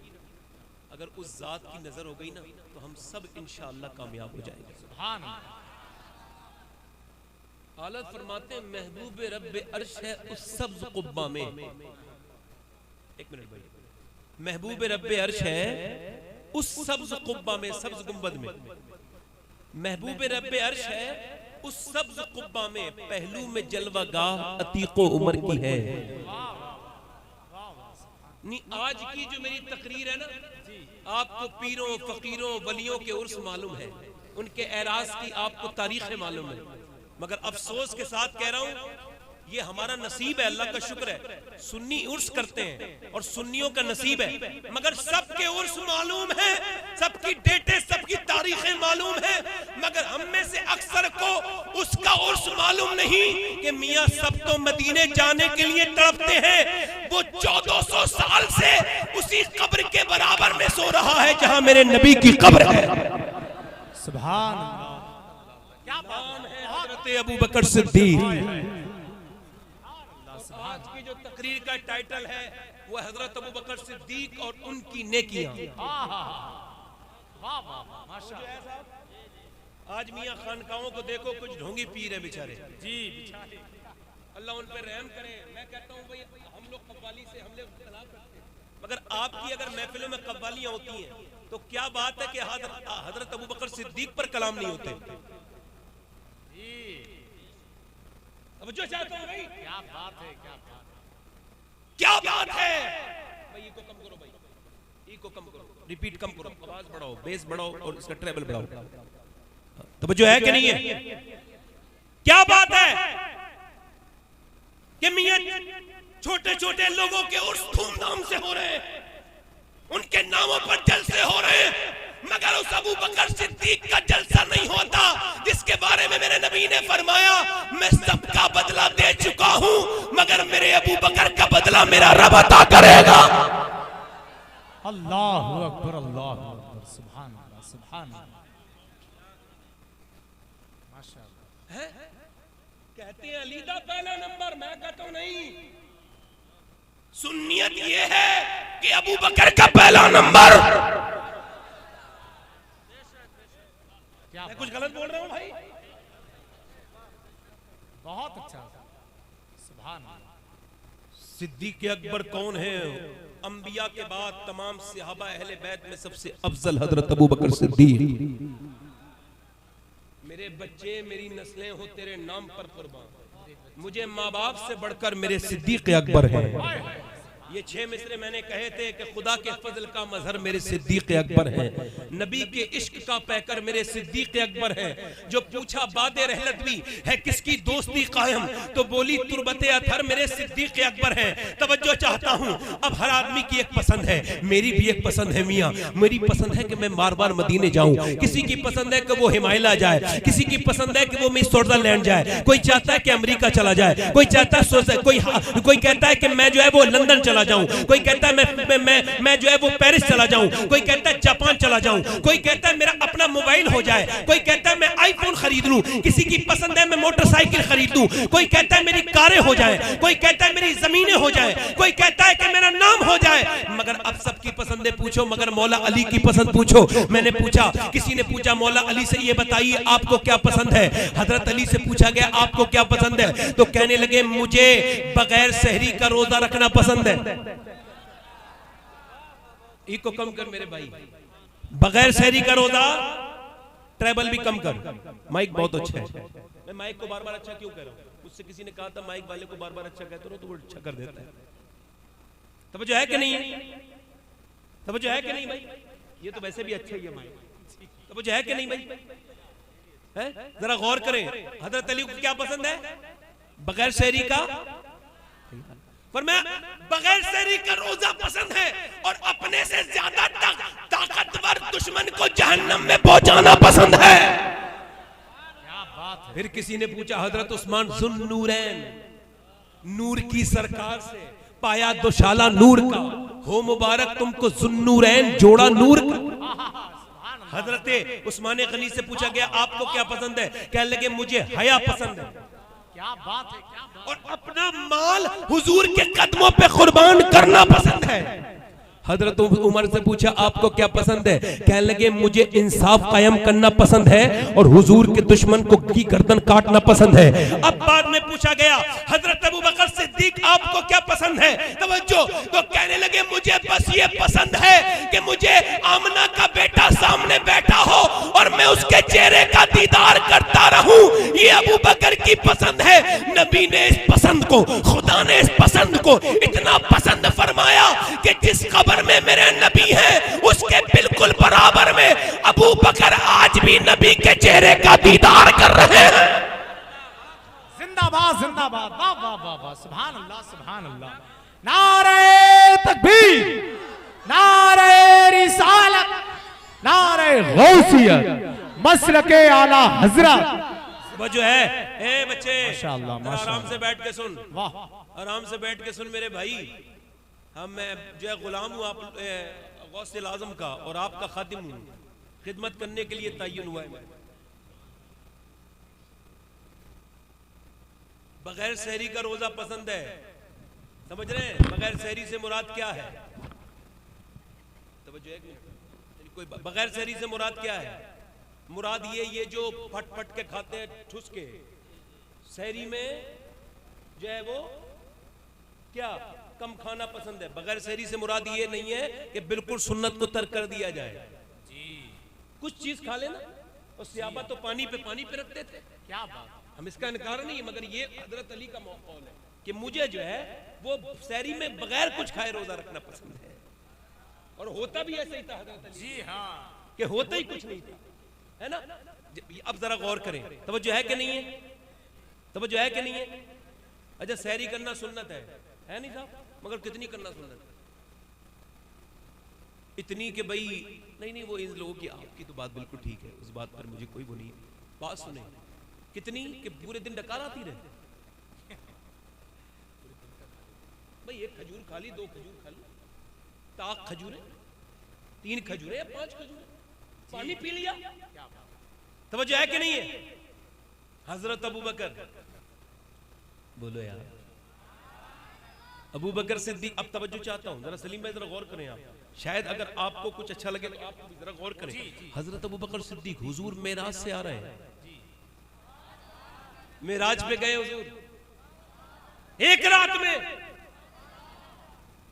अगर उस जात की नजर हो गई ना तो हम सब इंशाअल्लाह कामयाब हो जाएंगे। सुभान अल्लाह। आलत फरमाते हैं महबूब रब्बे अर्श है उस सब्ज कुब्बा में। एक मिनट भाई, महबूब रब्बे अर्श है उस सब्ज कुब्बा में, सब्ज गुंबद में। महबूब रब्बे अर्श है उस सब्ज कुब्बा में, पहलू में जलवा गाह अतीको उमर की है। आज की जो मेरी तकरीर है ना, आपको पीरों फकीरों वलियों के उर्स मालूम है, उनके एराज की आपको तारीखें मालूम है, मगर अफसोस के साथ कह रहा हूं ये हमारा नसीब है, अल्लाह का शुक्र है। सुन्नी उर्स करते हैं और सुन्नियों का नसीब है, मगर सबके उर्स मालूम है, सबकी डेटे सबकी तारीखें मालूम है, मगर हम में से अक्सर को उसका उर्स मालूम नहीं कि मियां सब तो मदीने जाने के लिए तड़पते हैं, वो 1400 साल से उसी कब्र के बराबर में सो रहा है जहां मेरे नबी की कब्र है। सुभान अल्लाह। क्या बात है हज़रत अबू बकर सिद्दीक। आज की जो तकरीर का टाइटल है वो हजरत अबू बकर सिद्दीक और उनकी नेकियां। आज मियां खानकाहों को देखो, कुछ ढोंगी पीर है बेचारे जी, अल्लाह उन पर रहम करे। मैं कहता हूं भाई हम लोग कव्वाली से हम लोग इख्तिलाफ करते हैं, मगर आपकी अगर महफिलों में कव्वालियां होती हैं तो क्या बात है कि हजरत अबू बकर सिद्दीक पर कलाम नहीं होते। अब जो चाहता हूं भाई, क्या बात है, क्या बात है भाई। इको कम करो भाई, इको कम करो, रिपीट कम करो, आवाज बढ़ाओ, बेस बढ़ाओ और इसका ट्रेबल बढ़ाओ। तो जो है कि नहीं है? क्या बात है कि मियां छोटे छोटे लोगों के उर्स धूमधाम से हो रहे हैं, उनके नामों पर जलसे हो रहे हैं, मगर उस अबू बकर सिद्दीक का जलसा नहीं होता जिसके बारे में मेरे नबी ने फरमाया मैं सबका बदला दे चुका हूं, मगर मेरे अबू बकर का बदला मेरा रब अता करेगा। अल्लाहु अकबर, अल्लाहु अकबर, सुभान अल्लाह, सुभान अल्लाह, माशाअल्लाह। कहते हैं अली दा पहला नंबर, मैं कहता हूं नहीं, सुन्नियत ये है कि अबू बकर का पहला नंबर। मैं कुछ गलत बोल रहा हूं भाई? बहुत अच्छा, सुभान अल्लाह। सिद्दीक अकबर कौन है? अंबिया के बाद तमाम सहाबा अहले बैत में सबसे अफजल हजरत अबू बकर सिद्दीक। मेरे बच्चे मेरी नस्लें हो तेरे नाम पर कुर्बान, मुझे माँ बाप से बढ़कर मेरे सिद्दीक अकबर है। ये 6 मिसरे मैंने कहे थे कि खुदा के फजल का मजहर मेरे सिद्दीक अकबर है, नबी के इश्क का पैकर मेरे सिद्दीक अकबर है। जो पूछा बादे रहलत भी है किसकी दोस्ती कायम, तो बोली तुरबते अथर मेरे सिद्दीक अकबर है। तवज्जो चाहता हूँ, अब हर आदमी की एक पसंद है, मेरी भी एक पसंद है मियाँ। मेरी पसंद है कि मैं बार बार मदीने जाऊँ, किसी की पसंद है कि वो हिमालय जाए, किसी की पसंद है कि वो मिस स्विट्जरलैंड जाए, कोई चाहता है कि अमेरिका चला जाए, कोई चाहता है कोई कहता है कि मैं जो है वो लंदन चला जाऊं, कोई कहता है मैं जो है वो पेरिस चला जाऊं, कोई कहता है जापान चला जाऊं, कोई कहता है मेरा अपना मोबाइल हो जाए, कोई कहता है मैं आईफोन खरीद लूं, किसी की पसंद है मैं मोटरसाइकिल खरीद लूं, कोई कहता है मेरी कारें हो जाए, कोई कहता है मेरी जमीनें हो जाए, कोई कहता है कि मेरा नाम हो जाए। मगर अब सबकी पसंदें पूछो, मगर मौला अली की पसंद पूछो। मैंने पूछा, किसी ने पूछा मौला अली से ये बताइए आपको क्या पसंद है? हजरत अली से पूछा गया आपको क्या पसंद है? तो कहने लगे मुझे बगैर सहरी का रोजा रखना पसंद है। को कम कर मेरे भाई, बगैर सहरी का रोजा, ट्रैवल भी कम कर। माइक बहुत अच्छा है, मैं माइक को बार बार अच्छा क्यों कह रहा हूं? मुझसे किसी ने कहा था माइक वाले को बार बार अच्छा कहते रहो तो वो अच्छा कर देता है। तवज्जो है कि नहीं है? तवज्जो है कि नहीं भाई? ये तो वैसे भी अच्छा ही है माइक। तवज्जो है कि नहीं भाई? है? जरा गौर करें, हजरत अली को क्या पसंद है? बगैर सहरी का, पर मैं बगैर सहरी का रोजा पसंद है और अपने से ज्यादा ताकतवर दुश्मन को जहन्नम में पहुंचाना पसंद है। क्या बात है। फिर किसी ने पूछा हजरत उस्मान ज़ुन्नूरैन, नूर की सरकार से पाया दुशाला नूर का, हो मुबारक तुमको ज़ुन्नूरैन जोड़ा नूर का। हजरत उस्मान गनी से पूछा गया आपको क्या पसंद है? कहने लगे मुझे हया पसंद है। क्या बात है, क्या बात। और अपना माल हुजूर के कदमों पे कुर्बान करना पसंद है। हजरत उमर से पूछा आपको क्या पसंद है? कहने लगे मुझे इंसाफ कायम करना पसंद है और हुजूर के दुश्मन को की गर्दन काटना पसंद है। अब बाद में पूछा गया हजरत अबू बकर सिद्दीक आपको क्या पसंद है? तवज्जो, तो कहने लगे मुझे बस ये पसंद है कि मुझे आमना का बेटा सामने बैठा हो और मैं उसके चेहरे का दीदार करता रहूं, ये अबू बकर की पसंद है। नबी ने इस पसंद को, खुदा ने इस पसंद को इतना पसंद फरमाया कि जिस कब्र में मेरे नबी हैं उसके बिल्कुल बराबर में अबू बकर आज भी नबी के चेहरे का दीदार कर रहे हैं। जिंदाबाद, जिंदाबाद, वाह वाह वाह वाह, सुभान अल्लाह, सुभान अल्लाह। नारे तकबीर, नारे रिसालत, नारे गौसियत, मसलके आला हजरत। वो जो है ए बच्चे माशाअल्लाह, माशाअल्लाह, आराम से बैठ के सुन, वाह, आराम से बैठ के सुन मेरे भाई। मैं जो है गुलाम हूँ आप गौसे आजम का और आपका खादिम हूँ, खिदमत करने के लिए तय्युन हुआ है। बगैर सहरी का रोजा पसंद है, समझ रहे हैं? बगैर सहरी से मुराद क्या है? तवज्जो है कि नहीं? कोई बगैर सहरी से मुराद क्या है? मुराद ये जो फट फट के खाते हैं ठुस के, सहरी में जो है वो क्या कम खाना पसंद है। बगैर सहरी से मुराद ये नहीं है कि बिल्कुल सुन्नत को तर्क कर दिया जाए जी, कुछ चीज खा लेना। और सहाबा तो पानी पे रखते थे, क्या बात, हम इसका इनकार नहीं, मगर ये हजरत अली का मौक़िफ़ है कि मुझे जो है वो सहरी में बगैर कुछ खाए रोजा रखना पसंद है। और होता भी ऐसा ही था हजरत अली, जी हाँ, कि होता ही कुछ नहीं था, है ना? अब जरा गौर करें, तवज्जो है कि नहीं है? तवज्जो है कि नहीं है? अच्छा, सहरी करना सुन्नत है नहीं साहब, मगर कितनी करना सुन्नत है? इतनी कि भाई नहीं वो इन लोगों की, आपकी तो बात बिल्कुल ठीक है, उस बात पर मुझे कोई वो नहीं। बात सुने, कितनी कि पूरे दिन डकार आती रहे। भाई एक खजूर खा ली, 2 खजूर खा ली, ताक खजूर है, 3 खजूर या 5 खजूर, पानी पी लिया, तवज्जो है कि नहीं है? हजरत अबू बकर, बोलो यार, अबू बकर सिद्दीक। अब तवज्जो चाहता हूं, जरा सलीम भाई जरा गौर करें आप, शायद अगर आपको कुछ अच्छा लगे तो आप जरा गौर करें। हजरत अबू बकर सिद्दीक हुजूर मेराज से आ रहे हैं, मेराज पे गए हुजूर, एक रात में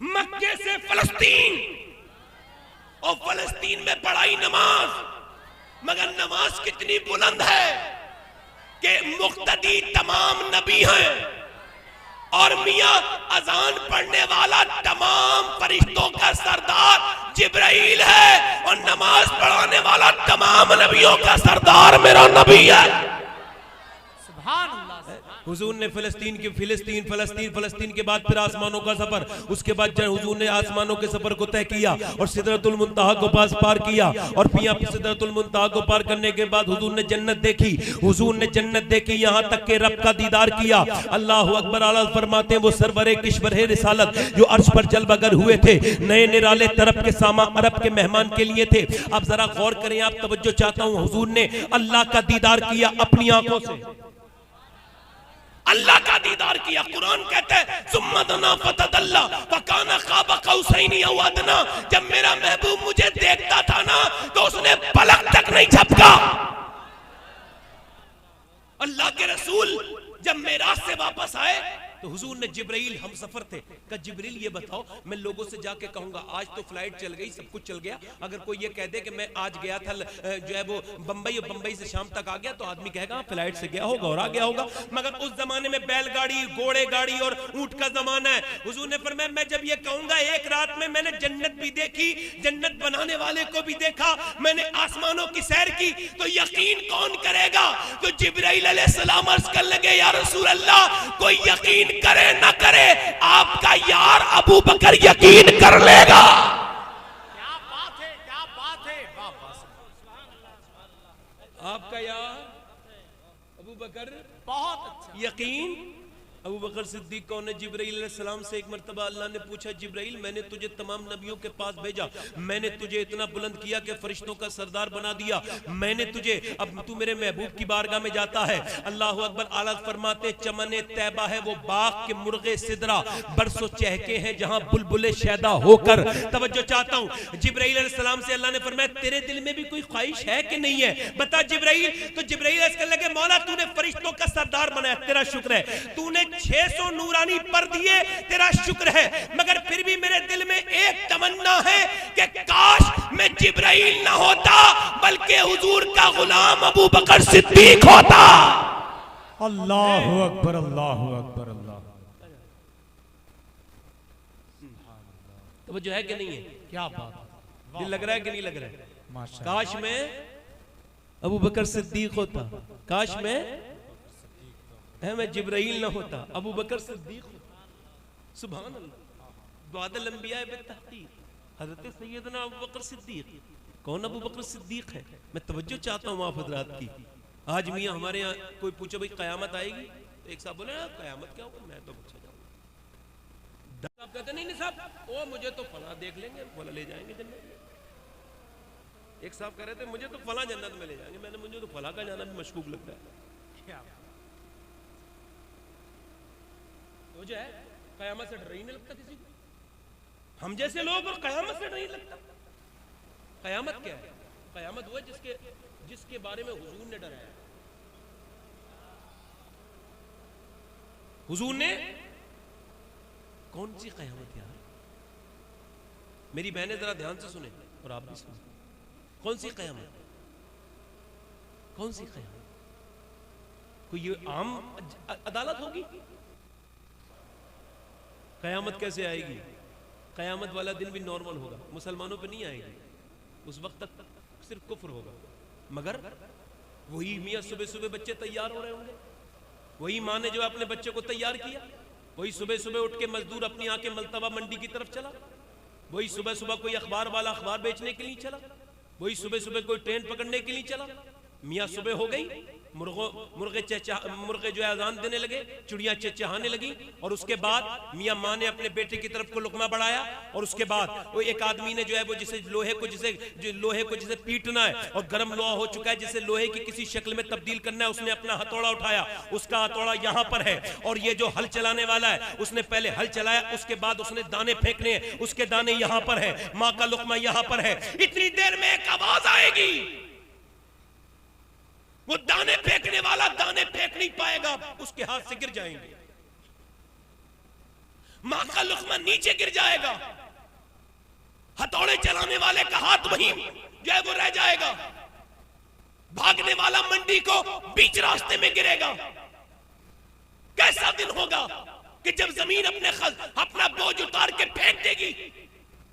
मक्के से फलस्तीन, और फलस्तीन में पढ़ाई नमाज, मगर नमाज कितनी बुलंद है कि मुक्तदी तमाम नबी हैं, और मियां अजान पढ़ने वाला तमाम फरिश्तों का सरदार जिब्राइल है, और नमाज पढ़ाने वाला तमाम नबियों का सरदार मेरा नबी है। सुभान अल्लाह। हुजूर ने फिलिस्तीन के बाद फिर आसमानों का सफर, उसके बाद हुजूर ने आसमानों के सफर को तय किया और सिदरतुल मुंतहा को पार किया, और सिदरतुल मुंतहा को पार करने के बाद हुजूर ने जन्नत देखी, यहाँ तक के रब का दीदार किया। अल्लाह अकबर। आला फरमाते हैं वो सरवरे किश्वरे रिसालत जो अर्श पर जलवगर हुए थे, नए निराले तरफ के सामा अरब के मेहमान के लिए थे। अब जरा गौर करें आप, तवज्जो चाहता हूं, हुजूर ने अल्लाह का दीदार किया अपनी आंखों से, अल्लाह का दीदार किया। कुरान कहता है सुम्मदना फतदल्ला फकाना क़ाब क़ौसैनि औ अदना, जब मेरा महबूब मुझे देखता था ना तो उसने पलक तक नहीं झपका। अल्लाह के रसूल जब मेराज से वापस आए तो हुजूर ने, जिब्राइल हम सफर थे, कहा जिब्राइल ये बताओ, मैं लोगों से जाके कहूंगा आज तो फ्लाइट चल गई, सब कुछ चल गया, अगर कोई ये कह दे कि मैं आज गया था जो है वो बंबई, और बंबई से शाम तक आ गया, तो आदमी कहेगा फ्लाइट से गया होगा और आ गया होगा। मगर उस जमाने में बैलगाड़ी, घोड़े गाड़ी और ऊंट का जमाना है। हुजूर ने फरमाया मैं जब ये कहूंगा, एक रात में मैंने जन्नत भी देखी, जन्नत बनाने वाले को भी देखा, मैंने आसमानों की सैर की, तो यकीन कौन करेगा? तो जिब्राइल अलैहिस्सलाम अर्ज कर लगे या रसूल अल्लाह, कोई यकीन करे ना करे, आपका यार अबू बकर यकीन कर लेगा। क्या बात है, क्या बात है, आपका यार अबू बकर बहुत अच्छा यकीन। अबू बकर सिद्दीक कौन है? जिब्राइल अलैहिस्सलाम से एक मर्तबा अल्लाह ने पूछा, जिब्राइल मैंने तुझे तमाम नबियों के पास भेजा, मैंने तुझे इतना बुलंद किया कि फरिश्तों का सरदार बना दिया, मैंने तुझे, अब तू मेरे महबूब की बारगाह में जाता है। अल्लाह अकबर। आला फरमाते चमने तैबा है वो बाग के मुर्गे सिदरा, बरसों चहके हैं जहां बुलबुले शैदा होकर। तवज्जो चाहता हूं, जिब्राइल अलैहिस्सलाम से अल्लाह ने फरमाया तेरे दिल में भी कोई ख्वाहिश है कि नहीं है, बता जिब्राइल। तो जिब्राइल अर्ज करने लगे मौला तूने फरिश्तों का सरदार बनाया, तेरा शुक्र है, तूने 600 नूरानी पर दिए, तेरा शुक्र है, मगर फिर भी मेरे दिल में एक तमन्ना है कि काश मैं जिब्राइल ना होता बल्कि हुजूर का गुलाम अबू बकर सिद्दीक होता। अल्लाहु अकबर, अल्लाहु अकबर, अल्लाह। तो वो जो है कि नहीं है? क्या बात, दिल लग रहा है कि नहीं लग रहा है? काश मैं अबू बकर सिद्दीक होता, काश मैं जिब्राइल ना होता, अबू बकर सिद्दीक होता। सुभान अल्लाह। बादल अंबिया बितहकीक हजरत सैयदना अबू बकर सिद्दीक। कौन अबू बकर सिद्दीक है? मैं तवज्जो चाहता हूँ आप हजरात की। आज मियाँ हमारे यहाँ कोई पूछे भाई कयामत आएगी, तो एक साहब बोले कयामत क्या होगा, मैं तो पूछा जाऊंगा, आप कहते नहीं साहब ओ मुझे तो फला देख लेंगे, फला ले जाएंगे जन्नत में। एक साहब कह रहे थे मुझे तो फला जन्नत में ले जाएंगे, मैंने मुझे तो फला का जाना भी मशकूक लगता है। जो है कयामत से डर ही नहीं लगता किसी को, हम जैसे लोग, और कयामत से डर नहीं लगता। कयामत क्या है? कयामत वो है जिसके बारे में हुजूर ने डराया। हुजूर ने कौन सी कयामत यार, मेरी बहनें जरा ध्यान से सुने और आप भी सुने, कौन सी कयामत? कौन सी कयामत? कोई ये आम अदालत होगी? कयामत कैसे आएगी? कयामत वाला दिन भी नॉर्मल होगा, मुसलमानों पे नहीं आएगी, उस वक्त तक सिर्फ कुफ्र होगा। मगर वही मियाँ सुबह सुबह बच्चे तैयार हो रहे होंगे, वही माँ ने जो अपने बच्चे को तैयार किया, वही सुबह सुबह उठ के मजदूर अपनी आंखें मलतवा मंडी की तरफ चला, वही सुबह सुबह कोई अखबार वाला अखबार बेचने के लिए चला, वही सुबह सुबह कोई ट्रेन पकड़ने के लिए चला। मियाँ सुबह हो गई, मुर्गे जो है अजान देने लगे, चिड़िया चहचहाने लगी, और उसके बाद मियाँ माँ ने अपने बेटे की तरफ को लुकमा बढ़ाया, और उसके बाद वो एक आदमी ने जो है वो जिसे लोहे को जिसे पीटना है और गर्म लोहा हो चुका है, जिसे लोहे की किसी शक्ल में तब्दील करना है, उसने अपना हथौड़ा उठाया, उसका हथौड़ा यहाँ पर है, और ये जो हल चलाने वाला है उसने पहले हल चलाया, उसके बाद उसने दाने फेंकने हैं, उसके दाने यहाँ पर है, माँ का लुकमा यहाँ पर है। इतनी देर में एक आवाज आएगी, वो दाने फेंकने वाला दाने फेंक नहीं पाएगा, उसके हाथ से गिर जाएंगे, मां का लुकमा नीचे गिर जाएगा, हथौड़े चलाने वाले का हाथ वहीं जो है वो रह जाएगा, भागने वाला मंडी को बीच रास्ते में गिरेगा। कैसा दिन होगा कि जब जमीन अपना बोझ उतार के फेंक देगी,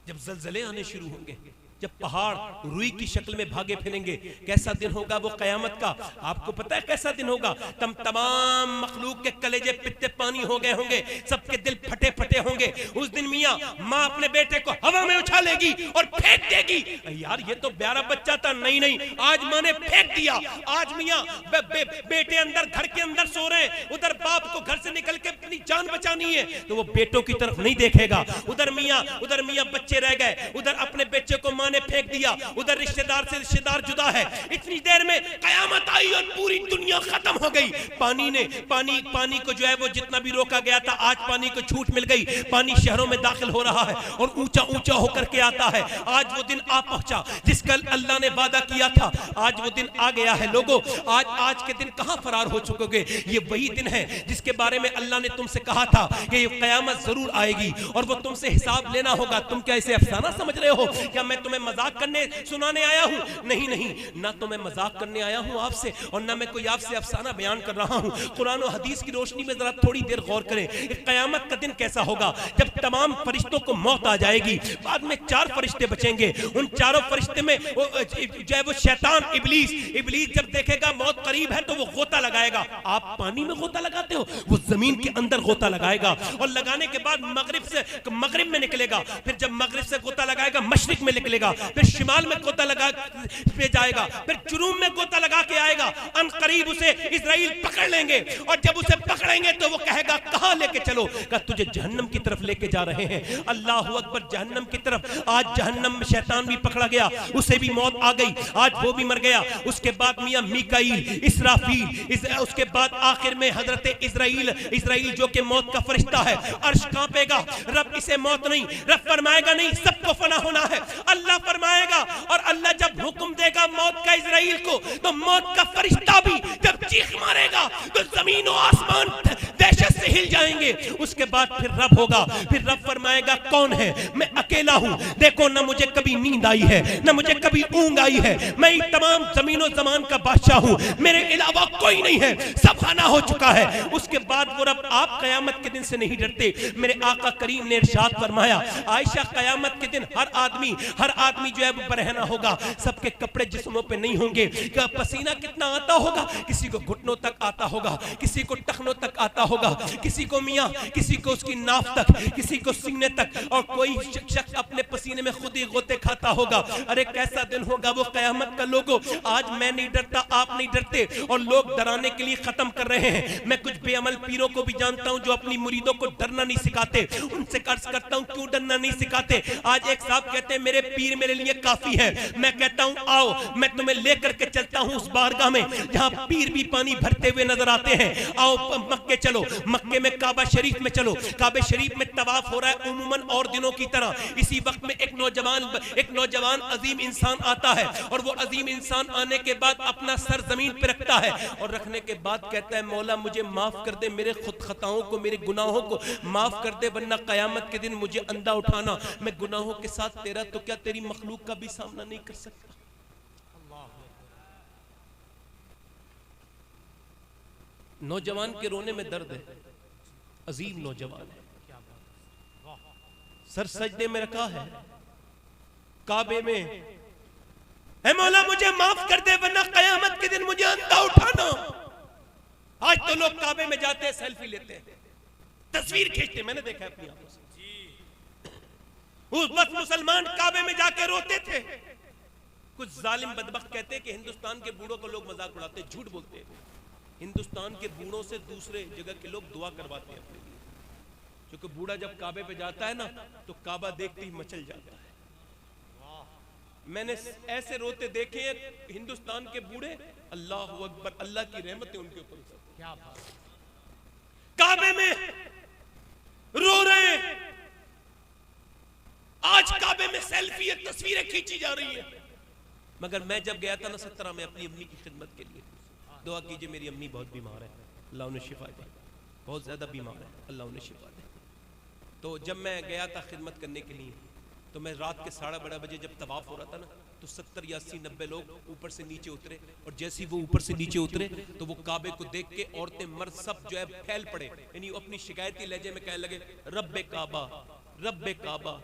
जब जलजले आने शुरू होंगे, जब पहाड़ रुई की शक्ल में भागे फिरेंगे। कैसा दिन होगा वो कयामत का, आपको पता है कैसा दिन होगा? तमाम मखलूक के कलेजे पित्ते पानी हो गए होंगे, सबके दिल फटे फटे होंगे। उस दिन मियाँ माँ अपने बेटे को हवा में उछालेगी और फेंक देगी। यार ये तो प्यारा बच्चा था, नहीं आज माँ ने फेंक दिया। आज मियाँ बेटे अंदर घर के अंदर सो रहे हैं, उधर बाप को घर से निकल के अपनी जान बचानी है, तो वो बेटों की तरफ नहीं देखेगा। उधर मियाँ बच्चे रह गए, उधर अपने बच्चे को ने फेंक दिया, उधर रिश्तेदार से रिश्तेदार जुदा है। इतनी देर में कयामत आई और पूरी दुनिया खत्म हो गई। पानी को जो है वो जितना भी रोका गया था, आज पानी को छूट मिल गई। पानी शहरों में दाखिल हो रहा है और ऊंचा ऊंचा होकर के आता है। आज वो दिन आ पहुंचा जिसका अल्लाह ने वादा किया था, आज वो दिन आ गया है। लोगों, आज के दिन कहां फरार हो चुकोगे? ये वही दिन है जिसके बारे में अल्लाह ने तुमसे कहा था कि ये कयामत जरूर आएगी और वो तुमसे हिसाब लेना होगा। तुम क्या इसे अफसाना समझ रहे हो? क्या मैं तुम्हें मजाक करने सुनाने आया हूं? नहीं, ना तो मैं मजाक करने आया हूं आपसे और ना मैं कोई आपसे अफसाना बयान कर रहा हूं। कुरान और हदीस की रोशनी में जरा थोड़ी देर गौर करें। क़यामत का दिन कैसा होगा? जब तमाम फरिश्तों को मौत आ जाएगी, बाद में 4 फरिश्ते बचेंगे। उन चारों फरिश्ते में जो है वो शैतान इब्लीस जब देखेगा मौत करीब है तो वो गोता लगाएगा। आप पानी में गोता लगाते हो, वो जमीन के अंदर गोता लगाएगा और लगाने के बाद मगरिब में निकलेगा। फिर जब मगरिब से गोता लगाएगा मशरिक में निकलेगा, फिर शिमाल में गोता लगा पे जाएगा, फिर जुनूब में गोता लगा के आएगा। अन करीब उसे इजराइल पकड़ लेंगे और जब उसे पकड़ेंगे तो वो कहेगा कहां लेके चलो? कहा तुझे जहन्नम की तरफ लेके जा रहे हैं। अल्लाह अकबर, जहन्नम की तरफ। आज जहन्नम में शैतान भी पकड़ा गया, उसे भी मौत आ गई, आज वो भी मर गया। उसके बाद मियां मीकाईल, इसराफील, उसके बाद आखिर में हजरत इजराइल जो कि मौत का फरिश्ता है। अर्श कांपेगा, रब इसे मौत नहीं, रब फरमाएगा नहीं सबको फना होना है। अल्लाह फरमाएगा और अल्लाह जब हुक्म देगा मौत का इजराइल को, तो मौत का फरिश्ता भी जब चीख मारेगा तो जमीन और आसमान दहशत से हिल जाएंगे। उसके बाद फिर रब होगा, फिर रब फरमाएगा कौन है? मैं अकेला हूं। देखो ना मुझे कभी नींद आई है, ना मुझे कभी ऊंघ आई है। मैं तमाम जमीनों जमान का बादशाह हूं, मेरे अलावा कोई नहीं है, सब खाना हो चुका है। उसके बाद वो रब, आप कयामत के दिन से नहीं डरते? मेरे आका करीम ने इरशाद फरमाया, आयशा कयामत के दिन हर आदमी जो है वो बरहना होगा, सबके कपड़े जिस्मों पे नहीं होंगे। पसीना कितना आता होगा? किसी को घुटनों तक आता होगा, किसी को टखनों तक आता होगा, किसी को मियाँ, किसी को उसकी नाफ तक, किसी को सीने तक, और कोई शख्स अपने पसीने में खुद ही गोते खाता होगा। अरे कैसा दिन होगा वो कयामत का। लोगों, आज मैं नहीं डरता, आप नहीं डरते और लोग डराने के लिए खत्म कर रहे हैं। मैं कुछ बेअमल पीरों को भी जानता हूं जो अपनी मुरीदों को डरना नहीं सिखाते। उनसे अर्ज करता हूं क्यों डरना नहीं सिखाते? आज एक साहब कहते हैं मेरे पीर मेरे लिए काफी है। मैं कहता हूं आओ, मैं तुम्हें लेकर के चलता हूं उस बारगाह में जहां पीर भी पानी भरते हुए नजर आते हैं। आओ मक्के चलो, मक्के में काबा शरीफ में चलो। काबे शरीफ में तवाफ हो रहा है उम्मन और दिनों की तरह। इसी वक्त में एक नौजवान अजीम इंसान आता है और वो अजीम इंसान आने के बाद अपना सर जमीन पे रखता है और रखने के बाद कहता है मौला मुझे माफ कर दे, मेरे खुद खताओं को, मेरे गुनाहों को माफ कर दे, वरना कयामत के दिन मुझे अंधा उठाना। मैं गुनाहों के साथ तेरा तो क्या तेरी मखलूक का भी सामना नहीं कर सकता। नौजवान के रोने में दर्द है, अजीम नौजवान है, सर सजदे में रखा है काबे में, है मौला मुझे माफ कर दे वरना कयामत के दिन मुझे अंधा उठाना। आज तो लोग काबे में जाते हैं, सेल्फी लेते हैं, तस्वीर खींचते हैं, मैंने देखा है अपनी आंखों से। उस वक्त मुसलमान काबे में जाके रोते थे। कुछ जालिम बदबख्त कहते हैं कि हिंदुस्तान के बूढ़ों को लोग मजाक उड़ाते, झूठ बोलते हैं। हिंदुस्तान के बूढ़ों से दूसरे जगह के लोग दुआ करवाते हैं अपने लिए, क्योंकि बूढ़ा जब काबे पे जाता है ना तो काबा देखते ही मचल जाता है। मैंने ऐसे रोते देखे हैं हिंदुस्तान के बूढ़े, अल्लाह अकबर, अल्लाह की रहमत है उनके ऊपर। क्या बात, काबे में रो रहे हैं। आज काबे में सेल्फी तस्वीरें खींची जा रही हैं। मगर मैं जब गया था ना 17 में अपनी अम्मी की खिदमत के लिए, दुआ कीजिए मेरी अम्मी बहुत बीमार है, अल्लाह उन्हें शिफा दे, बहुत ज्यादा बीमार है, अल्लाह उन्हें शिफा दे। तो जब मैं गया था खिदमत करने के लिए, तो मैं रात के 12:30 बजे जब तवाफ हो रहा था ना, तो 70 या 80 90 लोग ऊपर से नीचे उतरे, और जैसे ही वो ऊपर से नीचे उतरे तो वो काबे को देख के औरतें मर्द सब जो है फैल पड़े, यानी अपनी शिकायती लहजे में कहने लगे रब्बे काबा, रब्बे काबा,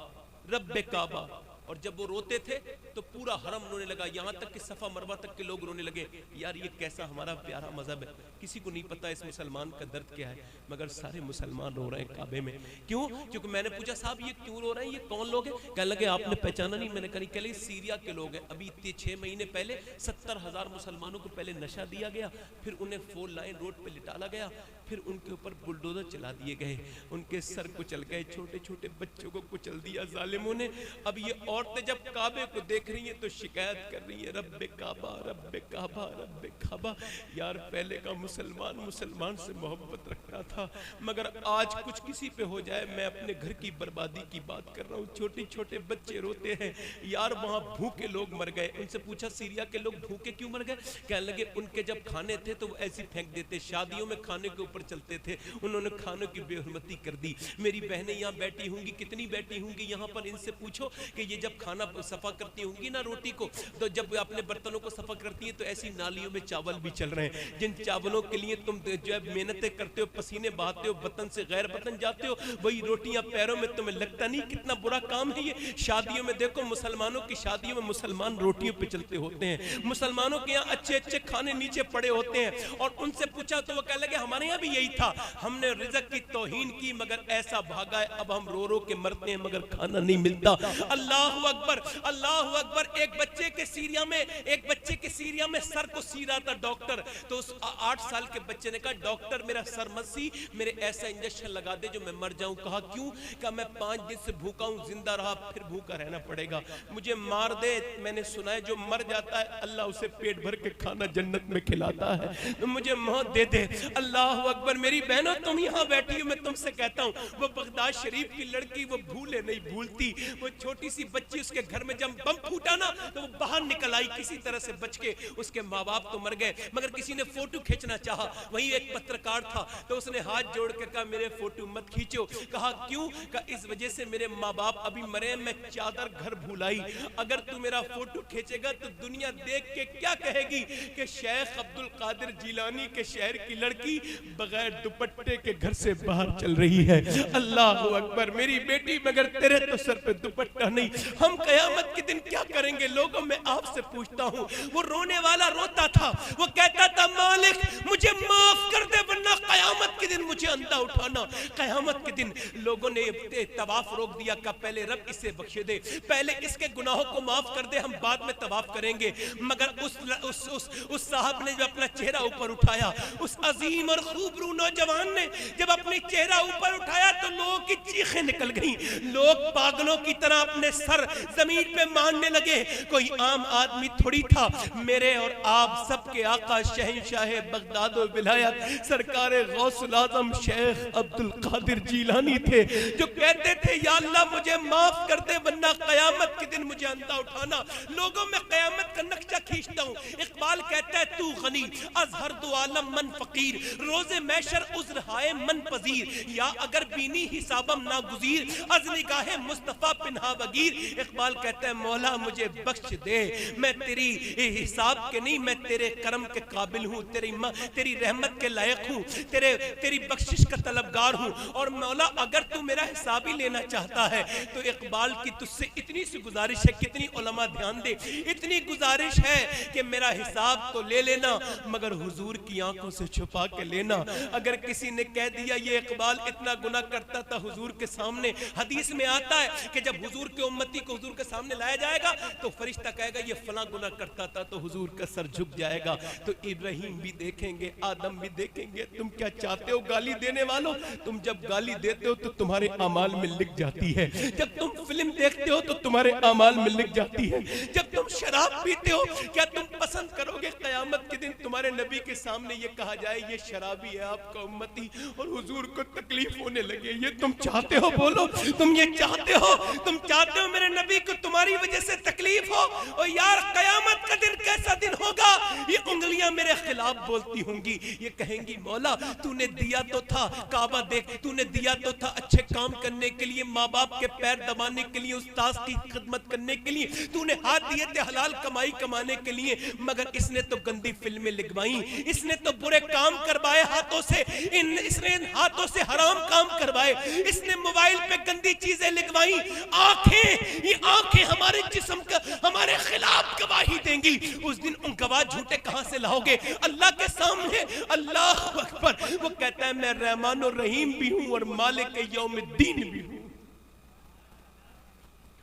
रब्बे काबा। और जब वो रोते थे तो पूरा हरम रोने लगा, यहाँ तक कि सफा मरवा तक के लोग रोने लगे। यार ये कैसा हमारा प्यारा मजहब है, किसी को नहीं पता इस मुसलमान का दर्द क्या है, मगर सारे मुसलमान रो रहे हैं काबे में। क्यों? क्योंकि मैंने पूछा साहब ये क्यों रो रहे हैं, ये कौन लोग हैं? कहने लगे आपने पहचाना नहीं? मैंने कहा नहीं, सीरिया के लोग हैं। अभी 6 महीने पहले 70,000 मुसलमानों को पहले नशा दिया गया, फिर उन्हें 4 लाइन रोड पे लिटाला गया, फिर उनके ऊपर बुलडोजर चला दिए गए, उनके सर कुचल गए, छोटे छोटे बच्चों को कुचल दिया जालिमों ने। अब ये औरतें जब काबे को देख रही हैं तो शिकायत कर रही है रब्बे काबा, रब्बे काबा, रब्बे काबा। यार पहले का मुसलमान मुसलमान से मोहब्बत रखता था, मगर आज कुछ किसी पे हो जाए, मैं अपने घर की बर्बादी की बात कर रहा हूँ। छोटे छोटे बच्चे रोते हैं। यार वहाँ भूखे लोग मर गए। उनसे पूछा सीरिया के लोग भूखे क्यों मर गए? कहने लगे उनके जब खाने थे तो वो ऐसे फेंक देते, शादियों में खाने के ऊपर चलते थे, उन्होंने खानों की बेहुरमती कर दी। मेरी बहनें यहाँ बैठी होंगी, कितनी बैठी होंगी यहाँ पर, इनसे पूछो कि ये जब खाना सफा करती होंगी ना रोटी को, तो जब अपने बर्तनों को सफा करती है तो ऐसी नालियों में चावल भी चल रहे हैं, जिन चावलों के लिए तुम जो है मेहनतें करते हो, पसीने बहाते हो, वतन से गैर वतन जाते हो, वही रोटियां पैरों में, तुम्हें लगता नहीं कितना बुरा काम है ये? शादियों में देखो, मुसलमानों की शादियों में मुसलमान रोटियों पे चलते होते हैं, मुसलमानों के यहाँ अच्छे अच्छे खाने नीचे पड़े होते हैं। और उनसे पूछा तो वो कहने लगे हमारे यहाँ भी यही था, हमने रिज़्क़ की तौहीन की मगर ऐसा भागा है, अब हम रो रो के मरते हैं मगर खाना नहीं मिलता। अल्लाह अकबर, अल्लाह अकबर। एक बच्चे के सीरिया में सर को सी रहा था डॉक्टर, तो उस 8 साल के बच्चे ने कहा डॉक्टर मेरा सर मत सी, मेरे ऐसा इंजेक्शन लगा दे जो मैं मर जाऊं। कहा क्यों? कहा मैं 5 दिन से भूखा हूं, जिंदा रहा फिर भूखा रहना पड़ेगा, मुझे मार दे। मैंने सुना है जो मर जाता है अल्लाह उसे पेट भर के खाना जन्नत में खिलाता है, तो मुझे मौत दे दे। अल्लाह अकबर। मेरी बहनों तुम यहाँ बैठी हो, मैं तुमसे कहता हूँ वो बगदाद शरीफ की लड़की वो भूले नहीं भूलती, वो छोटी सी बच्ची उसके घर में जब बम फूटा ना तो वो बाहर निकल आई किसी तरह से बच के। उसके माँ बाप तो मर गए मगर किसी ने फोटो खींचना चाहा, वही एक पत्रकार था तो उसने हाथ जोड़ के कहा मेरे फोटो मत खींचो। कहा क्यों? कहा इस वजह से मेरे माँ बाप अभी मरे, मैं चादर घर भुलाई, अगर तू मेरा फोटो खींचेगा तो दुनिया देख के क्या कहेगी कि शेख अब्दुल कादिर जिलानी के शहर की लड़की बगैर दुपट्टे के घर से बाहर चल रही है। अल्लाह अकबर। मेरी बेटी मगर तेरे तो सर पे दुपट्टा नहीं, हम कयामत के दिन क्या करेंगे? लोगों मैं आपसे पूछता हूँ। वो रोने वाला रोता था, वो कहता था मालिक मुझे माफ कर दे वरना कयामत के दिन मुझे अंधा उठाना। कयामत के दिन लोगों ने तवाफ रोक दिया, का पहले रब इसे बख्शे दे, पहले इसके गुनाहों को माफ कर दे, हम बाद में तवाफ करेंगे। मगर उस साहब ने जब अपना चेहरा ऊपर उठाया, उस अजीम और खूबरू नौजवान ने जब अपनी चेहरा ऊपर उठाया तो लोगों की चीखें निकल गईं, लोग पागलों की तरह अपने सर जमीन पे मारने लगे। कोई आम आदमी थोड़ी था, मेरे और आप सबके आका शहंशाह बगदाद और विलायत सरकार गौसुल आज़म शेख अब्दुल कादिर जिलानी थे, जो कहते थे या अल्लाह मुझे माफ कर दे वरना कयामत के दिन मुझे अंधा उठाना। लोगों में कयामत का नक्शा खींचता हूँ। इकबाल कहता है तू गनी अजहर दो आलम मन फकीर, रोजे मैशर उज्र हाय मन पजीर, या अगर बीनी हिसाबम ना गुजीर अज निगाहे मुस्तफा पिन्हा बगीर। इकबाल कहता है मौला मुझे बख्श दे, मैं तेरी हिसाब के नहीं, मैं तेरे करम के काबिल हूँ, तेरी रहमत के लायक हूँ, तेरी बख्शिश का तलबगार हूँ। और मौला अगर तू मेरा हिसाब ही लेना चाहता है तो इकबाल की तुझसे इतनी सी गुजारिश है, कितनी उलमा ध्यान दे, इतनी गुजारिश है कि मेरा हिसाब तो ले लेना मगर हुजूर की आंखों से छुपा के लेना। अगर किसी ने कह दिया ये इकबाल इतना गुनाह करता था हुजूर के सामने, हदीस में आता है कि जब हुजूर के उम्मती को हुजूर के सामने लाया जाएगा तो फरिश्ता कहेगा ये फला गुनाह करता था, तो हुजूर का सर झुक जाएगा। तो इब्राहिम भी देखेंगे, आदम भी देखेंगे। तुम क्या चाहते हो गाली देने वालों? तुम जब गाली देते हो तो तुम्हारे अमाल में लिख जाती है, जब तुम फिल्म देखते हो तो तुम्हारे अमाल में लिख जाती है, जब तुम शराब पीते हो क्या तुम पसंद करोगे कयामत के दिन तुम्हारे नबी के सामने ये कहा जाए ये शराबी है आपका उम्मती और हुजूर को तकलीफ होने लगे? ये तुम चाहते हो? बोलो, तुम ये चाहते हो? तुम चाहते हो मेरे नबी को तुम्हारी वजह से तकलीफ हो? और यार कयामत का दिन कैसा दिन होगा, ये उंगलियां मेरे खिलाफ बोलती होंगी, ये कहेंगी मौला तूने दिया तो था काबा देख, तूने दिया तो था अच्छे काम करने के लिए, माँ बाप के पैर दबाने के लिए, उस्ताद की खिदमत करने के लिए, तूने हाथ दिए थे हलाल कमाई कमाने के लिए, मगर इसने तो गंदी फिल्में लिखवाई, इसने तो बुरे काम करवाए हाथों से, इसने इन हाथों से हराम काम करवाए, इसने मोबाइल पे गंदी चीजें लिखवाई। आंखें, ये आंखें हमारे जिस्म का हमारे खिलाफ गवाही देंगी। उस दिन उन गवाह झूठे कहां से लाओगे? अल्लाह के सामने। अल्लाह अकबर। वो कहता है मैं रहमान और रहीम भी हूं और मालिक यौमुद्दीन भी हूं,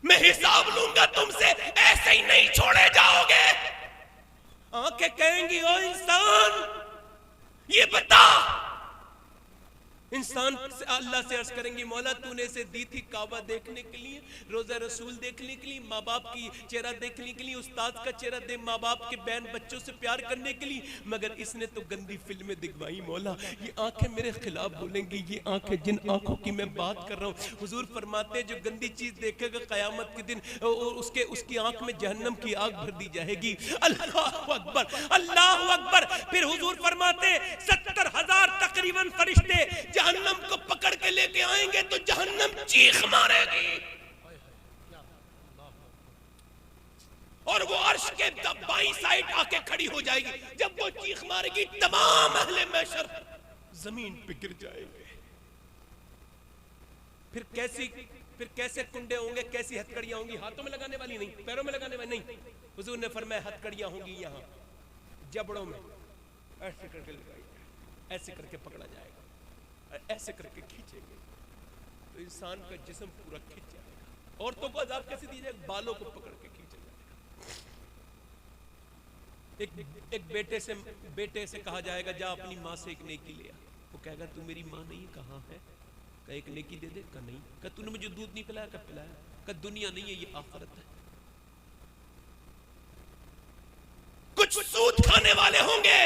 मैं हिसाब लूंगा तुमसे, ऐसे ही नहीं छोड़े जाओगे। आंखें कहेंगी ओ इंसान ये बता, इंसान से अल्लाह से अर्ज करेंगी मौला तूने इसे दी थी काबा देखने के लिए, रोजा रसूल देखने के लिए, माँ बाप की चेहरा देखने के लिए, उस्ताद का चेहरा दे, माँ बाप के बहन बच्चों से प्यार करने के लिए, मगर इसने तो गंदी फिल्में दिखवाई। मौला ये आंखें मेरे खिलाफ बोलेंगी, ये आंखें जिन आंखों की मैं बात कर रहा हूँ। हुजूर फरमाते जो गंदी चीज देखेगा कयामत के दिन उसकी आंख में जहन्नम की आग भर दी जाएगी। अल्लाह अकबर, अल्लाह अकबर। फिर हुजूर फरमाते 70,000 तकरीबन फरिश्ते जहन्नम को पकड़ के लेके आएंगे तो जहन्नम चीख मारेगी और वो अर्श के बाईं साइड आके खड़ी हो जाएगी। जब वो चीख मारेगी तमाम अहले महशर जमीन पे गिर जाएंगे। फिर कैसे कुंडे होंगे, कैसी हथकड़ियां होंगी? हाथों में लगाने वाली नहीं, पैरों में लगाने वाली नहीं। हुजूर ने फरमाया हथकड़ियां होंगी यहाँ जबड़ों में, ऐसे करके लगाएंगे, ऐसे करके पकड़ा जाएगा, ऐसे करके खींचेंगे तो इंसान का जिस्म पूरा खींच जाएगा। औरतों को अजाब कैसे दिया जाएगा? बालों को पकड़ के खींचा जाएगा। एक बेटे से कहा जाएगा जा अपनी माँ से एक नेकी ले आ। वो कहेगा तू मेरी माँ नहीं, कहाँ है? कहा एक नेकी दे दे। कहा नहीं। कहा तूने मुझे दूध नहीं पिलाया? कब पिलाया? कहा दुनिया नहीं है ये आखिरत है। कुछ सूद खाने वाले होंगे,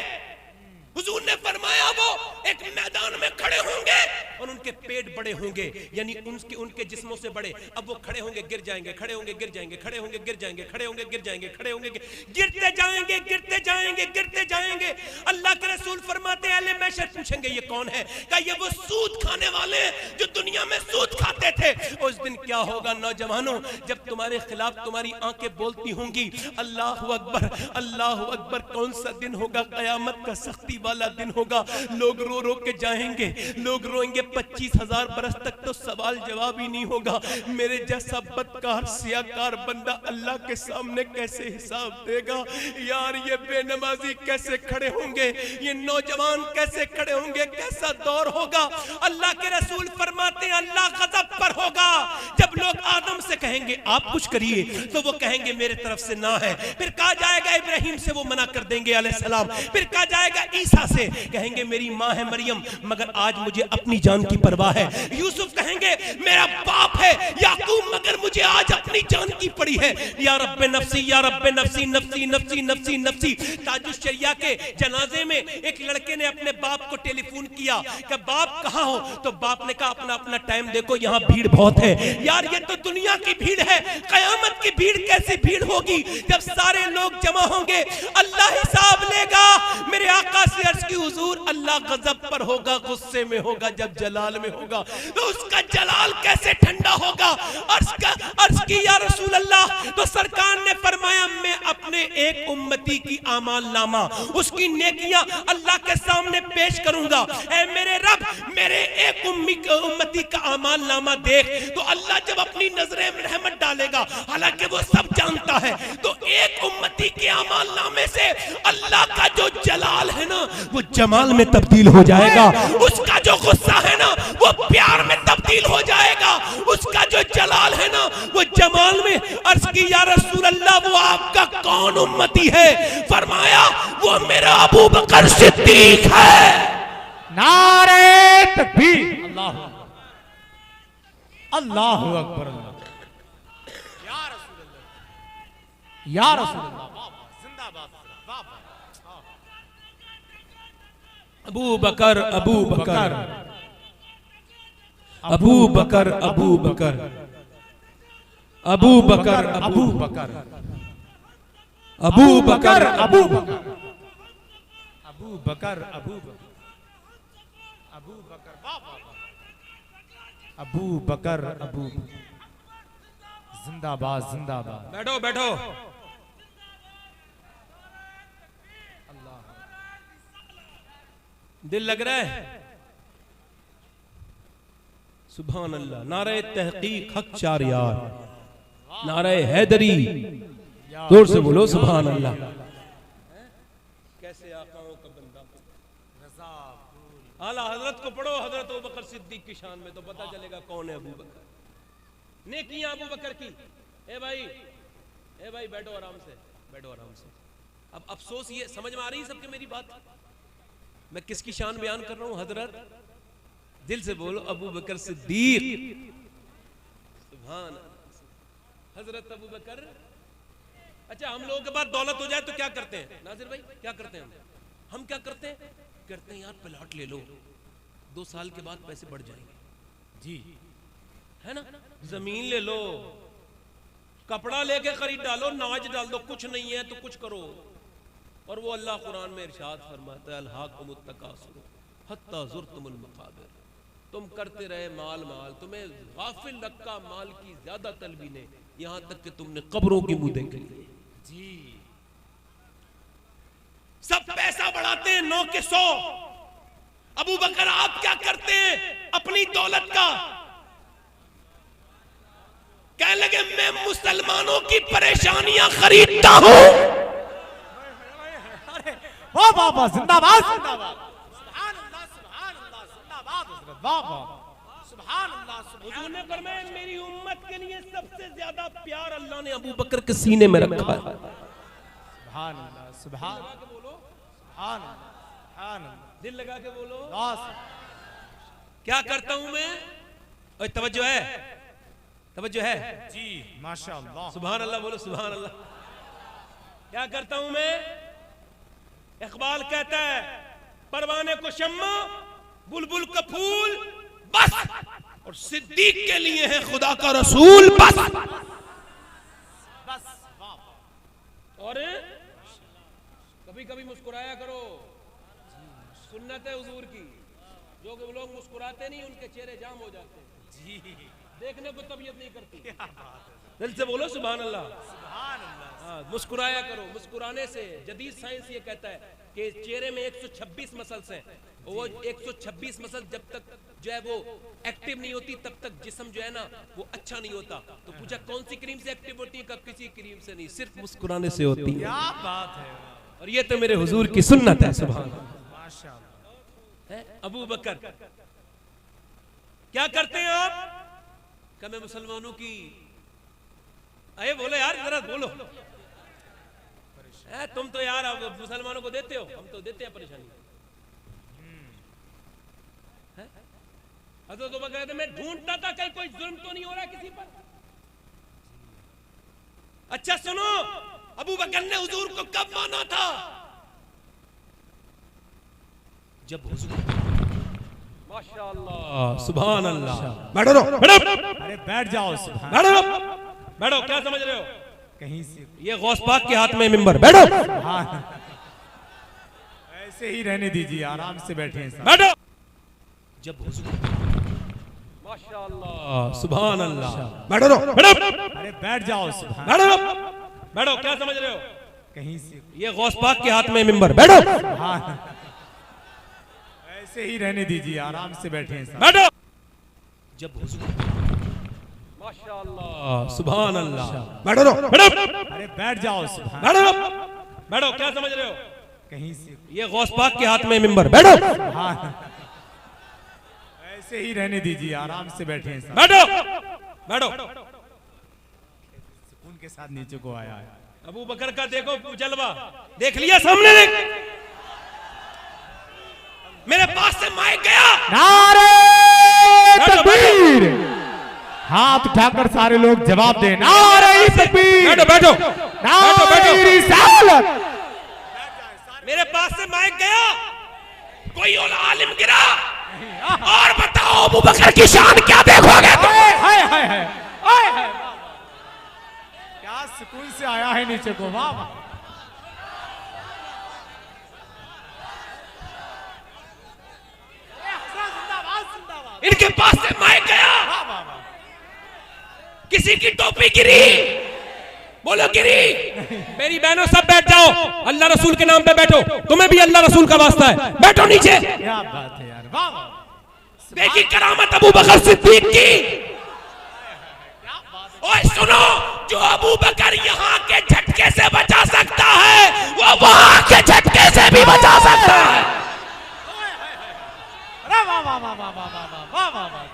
हुजूर ने फरमाया वो एक मैदान में खड़े होंगे और उनके पेट बड़े होंगे, यानी उनके जिस्मों से बड़े। अब वो खड़े होंगे गिर जाएंगे, खड़े होंगे गिर जाएंगे, खड़े होंगे गिर जाएंगे, खड़े होंगे गिर जाएंगे, खड़े होंगे गिरते जाएंगे, गिरते जाएंगे, गिरते जाएंगे। अल्लाह के रसूल फरमाते हैं अहले महशर पूछेंगे ये कौन है? क्या ये वो सूद खाने वाले हैं जो दुनिया में सूद खाते थे? उस दिन क्या होगा नौजवानों, जब तुम्हारे खिलाफ तुम्हारी आंखें बोलती होंगी। अल्लाह अकबर, अल्लाह अकबर। कौन सा दिन होगा? कयामत का सख्ती वाला दिन होगा। लोग रो रो के जाएंगे, लोग रोएंगे 25,000 बरस तक तो सवाल जवाब ही नहीं होगा। मेरे जैसा बदकार सियाकार बंदा अल्लाह के सामने कैसे हिसाब देगा? यार ये बेनमाजी कैसे खड़े होंगे, ये नौजवान कैसे खड़े होंगे, कैसा दौर होगा? अल्लाह के रसूल फरमाते हैं अल्लाह गज़ब पर होगा। जब लोग आदम से कहेंगे आप कुछ करिए तो वो कहेंगे मेरे तरफ से ना है। फिर कहा जाएगा इब्राहिम से, वो मना कर देंगे अलैहिस्सलाम। फिर कहा जाएगा ईसा से, कहेंगे मेरी माँ है मरियम मगर आज मुझे अपनी जान की परवाह है। यूसुफ कहेंगे मेरा बाप है याकूब मगर मुझे आज अपनी जान की पड़ी है। या रब्बे नफ्सी, या रब्बे नफ्सी, नफ्सी नफ्सी नफ्सी नफ्सी। ताजुश शरिया के जनाजे में एक लड़के ने अपने बाप को टेलीफोन किया कि बाप कहाँ हो? तो बाप ने कहा अपना अपना टाइम देखो, यहाँ भीड़ बहुत है। यार ये तो दुनिया की भीड़ है, कयामत की भीड़ कैसी भीड़ होगी जब सारे लोग जमा होंगे। अल्लाह अल्लाह हिसाब लेगा। मेरे आका से अर्ज की हुजूर अल्लाह गजब पर होगा, गुस्से में होगा, जब जलाल में होगा तो उसका जलाल कैसे ठंडा होगा। अर्ज की या रसूल अल्लाह, तो सरकार ने फरमाया मैं अपने एक उम्मती की आमाल नामा, उसकी नेकियां अल्लाह के सामने पेश करूंगा। ऐ मेरे रब, मेरे एक उम्मती का आमाल नामा देख। तो अल्लाह जब अपनी नजरे में रहमत डालेगा, हालांकि वो सब जानता है, तो एक उम्मती के आमाल नामे से अल्लाह का जो जलाल है ना वो जमाल में तब्दील हो जाएगा, उसका जो गुस्सा है ना वो प्यार में तब्दील हो जाएगा, उसका जो जलाल है ना वो जमाल में। अर्ज की या रसूल अल्लाह, वो आपका कौन उम्मती है? फरमाया वो मेरा अबू बकर सिद्दीक है। नारे तकबीर, अल्लाह अल्लाहु अकबर, या रसूल अल्लाह, या रसूल अल्लाह, जिंदाबाद। अबू बकर अबू बकर अबू बकर अबू बकर अबू बकर अबू बकर अबू बकर अबू बकर अबू बकर अबू बकर अबू बकर अबू, जिंदाबाद जिंदाबाद। बैठो बैठो। दिल लग रहा है? सुभान अल्लाह। नारे तहकीक हक चार यार, नारे हैदरी, जोर से बोलो सुभान अल्लाह। कैसे आकाओं का बंदा। आला हजरत को पढ़ो, हजरत अबू बकर सिद्दीक की शान में, तो पता चलेगा कौन है अबू बकर। नेकियां अबू बकर की। ए भाई बैठो आराम से, बैठो आराम से। अब अफसोस ये समझ में आ रही है सबके मेरी बात? मैं किसकी शान बयान कर रहा हूं? हजरत, दिल से बोलो, अबू बकर सिद्दीक। सुभान हजरत अबू बकर। अच्छा, हम लोगों के पास दौलत हो जाए तो क्या करते हैं नाजिर भाई? क्या करते हैं हम क्या करते हैं? कहते हैं यार प्लॉट ले लो, 2 साल के बाद पैसे बढ़ जाएंगे जी, है ना। जमीन ले लो, कपड़ा लेके खरीद डालो, नाज डाल दो, कुछ नहीं है तो कुछ करो। और वो अल्लाह कुरान में इरशाद फरमाता है, अल्हाकुमुत तकासुर हत्ता ज़ुरतुमुल मक़ाबिर। तुम करते रहे माल माल, तुम्हें गाफिल रखा माल की ज्यादा तलबी ने, यहां तक कि तुमने कब्रों की मुंह देख ली जी। सब पैसा बढ़ाते हैं 9 के 100। अबू बकर आप क्या करते हैं अपनी दौलत का? कहने लगे मैं मुसलमानों की परेशानियां खरीदता हूं। वाह वाह वाह, जिंदाबाद जिंदाबाद, सुभान अल्लाह सुभान अल्लाह, जिंदाबाद हजरत, वाह वाह, सुभान अल्लाह सुभान। ने फरमाया मेरी उम्मत के लिए सबसे ज्यादा प्यार अल्लाह ने अबू बकर के सीने में रखा है। सुभान अल्लाह सुभान, बोलो सुभान अल्लाह, दिल लगा के बोलो। क्या करता हूं मैं? और तवज्जो है, तवज्जो है जी, माशाअल्लाह, सुभान अल्लाह, बोलो सुभान अल्लाह। क्या करता हूं मैं? इकबाल कहता है, परवाने को शम्मा, बुलबुल का फूल बस, और सिद्दीक के लिए है खुदा का रसूल बस। और कभी कभी मुस्कुराया करो, सुन्नत है हुजूर की। जो लोग मुस्कुराते नहीं उनके चेहरे जाम हो जाते हैं जी, देखने को तबीयत नहीं करती। दिल से बोलो सुभान अल्लाह, सुभान अल्लाह। हाँ, मुस्कुराया करो। मुस्कुराने से जदीद साइंस ये कहता है कि चेहरे में 126 मसल्स हैं, वो 126 मसल जब तक जो है वो एक्टिव नहीं होती तब तक जिस्म जो है ना वो अच्छा नहीं होता। तो पूछा कौन सी क्रीम से एक्टिव होती है? कब किसी क्रीम से नहीं, सिर्फ मुस्कुराने से होती है। क्या बात है। और ये तो मेरे हुजूर की सुन्नत है, सुभान अल्लाह। अबू बकर क्या करते हैं आप? क्या मैं मुसलमानों की, अरे बोलो यार जरा बोलो। तुम तो यार अब मुसलमानों को देते हो, हम तो देते हैं परेशानी। हज़रत अबू बकर कहते मैं ढूंढता था कहीं कोई जुल्म तो नहीं हो रहा किसी पर। अच्छा सुनो, अबू बकर ने हुजूर को कब माना था? जब हुजूर, माशाअल्लाह सुभान अल्लाह। बैठो बैठो, अरे बैठ जाओ, बैठो बैठो। क्या समझ रहे हो? कहीं से ये गौस पाक के हाथ में मिंबर, बैठो। ऐसे ही रहने दीजिए, आराम से बैठे बैठो। जब हुजूर माशाअल्लाह सुभान अल्लाह बैठो बैठो। अरे बैठ जाओ, सुभान बैठो बैठो। क्या समझ रहे हो? कहीं से ये गौस पाक के हाथ में मिंबर। बैठो ऐसे ही रहने दीजिए, आराम से बैठे बैठो। जब हुजूर माशाअल्लाह सुभान अल्लाह बैठो बैठो। अरे बैठ जाओ, सुभान बैठो बैठो। क्या समझ रहे हो? कहीं से ये गौस पाक के हाथ में मिंबर। बैठो ऐसे ही रहने दीजिए, आराम से बैठे बैठो बैठो। सुकून के साथ नीचे को आया है। अबू बकर का देखो जलवा, देख लिया सामने। देख मेरे पास से माइक गया। नारे तकबीर, हाथ उठाकर सारे लोग जवाब दें। नारे तकबीर। बैठो बैठो नारे रिसालत। मेरे पास से माइक गया, कोई और आलिम गिरा और बताओ अबू बकर की शान क्या देखोगे तुम? हाय हाय हाय हाय, क्या सुकून से आया है नीचे को। वाह वाह, इनके पास से माइक गया, किसी की टोपी गिरी, बोलो गिरी। मेरी बहनों सब बैठ जाओ, अल्लाह रसूल के नाम पे बैठो। तुम्हें भी अल्लाह रसूल का वास्ता है, बैठो नीचे। क्या बात है यार, वाह वाह। देखी करामत अबू बकर सिद्दीक की। ओए सुनो, जो अबू बकर यहाँ के झटके से बचा सकता है, वो वहां के झटके से भी बचा सकता है। वाह वाह वाह वाह वाह वाह वाह वाह वाह।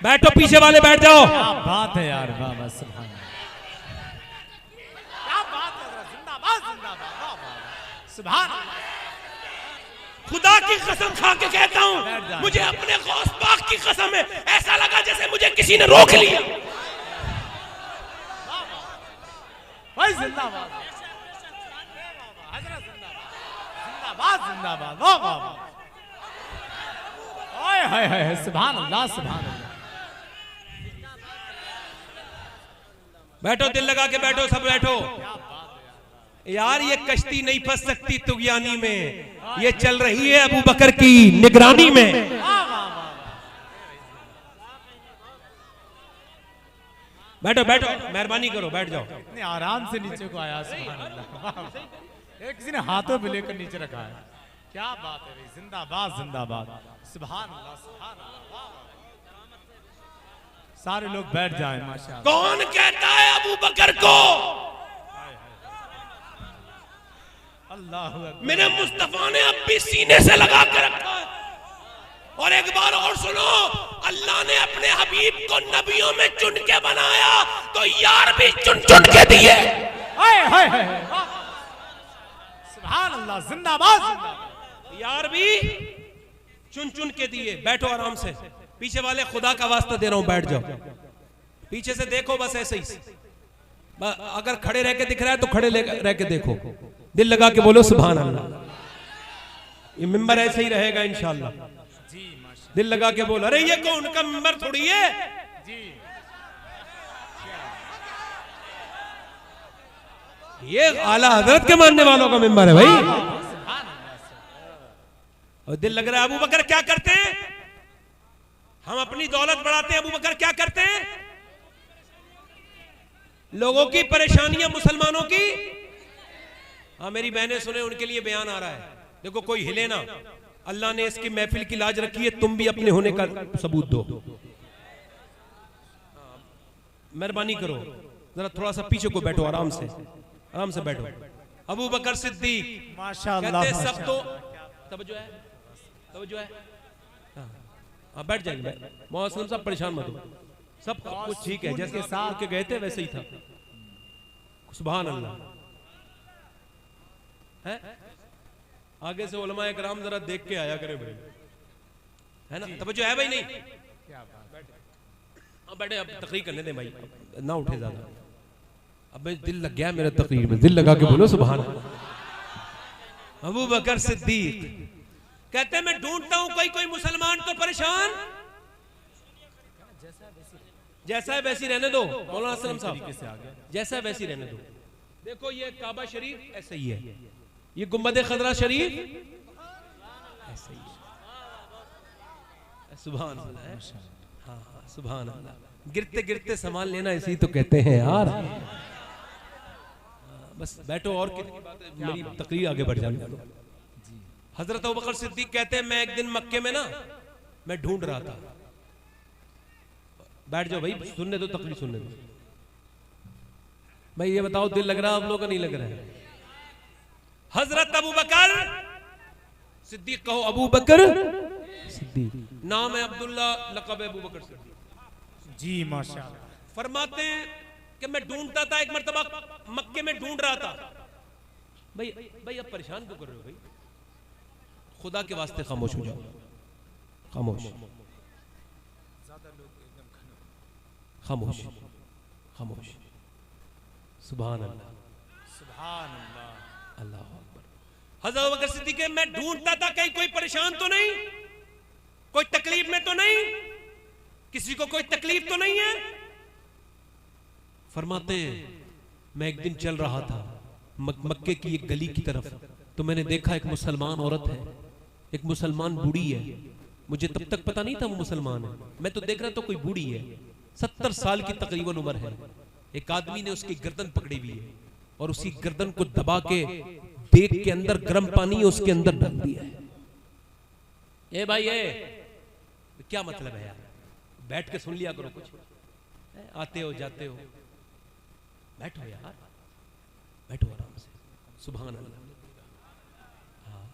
बैठो, पीछे वाले बैठ जाओ। क्या बात है यार, वाह वाह, सुभान अल्लाह। क्या बात है, जिंदाबाद जिंदाबाद, वाह वाह, सुभान अल्लाह। खुदा की कसम खा के कहता हूँ, मुझे अपने गौस पाक की कसम है, ऐसा लगा जैसे मुझे किसी ने रोक लिया। भाई जिंदाबाद, हजरत जिंदाबाद जिंदाबाद, वाह वाह वाह। हाय हाय हाय, सुभान अल्लाह सुभान अल्लाह। बैठो, दिल लगा के बैठो, सब बैठो। यार ये कश्ती नहीं फंस सकती तुगयानी में, ये चल रही है अबू बकर की निगरानी में। बैठो बैठो, मेहरबानी करो, बैठ जाओ। इतने आराम से नीचे को आया, सुभान अल्लाह। एक किसी ने हाथों पे लेकर नीचे रखा है। क्या बात है भाई, जिंदाबाद जिंदाबाद, सुभान अल्लाह सुभान अल्लाह। सारे लोग बैठ जाएं, माशाअल्लाह। कौन कहता है अबू बकर को? अल्लाह अकबर। मेरे मुस्तफा ने अब भी सीने से लगा के रखा है। और एक बार और सुनो, अल्लाह ने अपने हबीब को नबियों में चुन के बनाया, तो यार भी चुन चुन के दिए। हाय हाय हाय, सुभान अल्लाह, जिंदाबाद जिंदाबाद। यार भी चुन चुन के दिए। बैठो आराम से, पीछे वाले खुदा का वास्ता दे रहा हूं, बैठ जाओ। पीछे से देखो बस ऐसे ही, अगर खड़े रह के दिख रहा है तो खड़े रह के देखो, दिल लगा के बोलो सुभान अल्लाह। ये मिंबर ऐसे ही रहेगा इंशाअल्लाह। दिल लगा के बोल, अरे ये कौन का मिंबर थोड़ी है जी। ये आला हजरत के मानने वालों का मिंबर है भाई। और दिल लग रहा है, अबू बकर क्या करते हैं? हम अपनी दौलत बढ़ाते हैं, अबू बकर क्या करते हैं? लोगों की परेशानियां मुसलमानों की। हाँ मेरी बहनें सुने, उनके लिए बयान आ रहा है। देखो कोई हिले ना, अल्लाह ने इसकी महफिल की लाज रखी है, तुम भी अपने होने का सबूत दो। मेहरबानी करो, जरा थोड़ा सा पीछे को बैठो, आराम से बैठो। अबू बकर सिद्दीक माशाअल्लाह, कहते सब तो तवज्जो है। हाँ बैठ जाएंगे, मौसम सब परेशान मत हो, सब कुछ ठीक है, जैसे साथ के गए थे वैसे ही था। सुभान अल्लाह है। आगे से उलमा इकराम जरा देख के आया करे भाई, है ना? तवज्जो है भाई? नहीं अब बैठे, अब तकरीर करने दें भाई, ना उठे ज्यादा। अब दिल लग गया मेरे तकरीर में, दिल लगा के बोलो सुभान अल्लाह। अबू बकर सिद्दीक कहते मैं ढूंढता हूं कोई मुसलमान तो परेशान, जैसा है वैसी रहने दो। मौलाना असलम साहब, जैसा है वैसी रहने दो। देखो ये काबा शरीफ ऐसा ही है, ये गुंबद खजरा शरीफ ऐसा ही है। सुभान अल्लाह है। हाँ हाँ सुभान अल्लाह। गिरते गिरते सामान लेना इसी तो कहते हैं यार। बस बैठो और कितनी बातें, मेरी तकरीर आगे बढ़ जाने दो। हजरत अबू बकर सिद्दीक कहते हैं मैं एक दिन मक्के में ना मैं ढूंढ रहा था। बैठ जाओ भाई, सुनने दो, तकरीर सुनने दो भाई। ये बताओ दिल लग रहा है आप लोगों का, नहीं लग रहा है? हजरत अबू बकर सिद्दीक, कहो अबू बकर सिद्दीक, नाम है अब्दुल्ला, लक़ब है अबू बकर सिद्दीक जी माशाअल्लाह। फरमाते हैं कि मैं ढूंढता था, एक मर्तबा मक्के में ढूंढ रहा था। भाई भाई अब परेशान क्यों कर रहे हो भाई? खुदा के वास्ते खामोश हो जाओ, खामोश खामोश खामोश। सुभान अल्लाह, सुभान अल्लाह, अल्लाह अकबर। हज़रत अबू बकर सिद्दीक, मैं ढूंढता था कहीं कोई परेशान तो नहीं, कोई तकलीफ में तो नहीं, किसी को कोई तकलीफ तो नहीं है। फरमाते हैं मैं एक दिन चल रहा था मक्के की एक गली की तरफ, तो मैंने देखा एक मुसलमान औरत है, एक मुसलमान बूढ़ी है। मुझे तब तक पता नहीं था वो मुसलमान है, मैं तो देख रहा था कोई बूढ़ी है, 70 साल की तकरीबन उम्र है। एक आदमी ने उसकी गर्दन पकड़ी हुई है और उसी गर्दन को दबा के देख के अंदर गर्म पानी उसके अंदर डाल दिया है। ए भाई ए, क्या मतलब है यार? बैठ के सुन लिया करो कुछ, आते हो जाते हो, बैठो यार, बैठो आराम से। सुभान अल्लाह। हाँ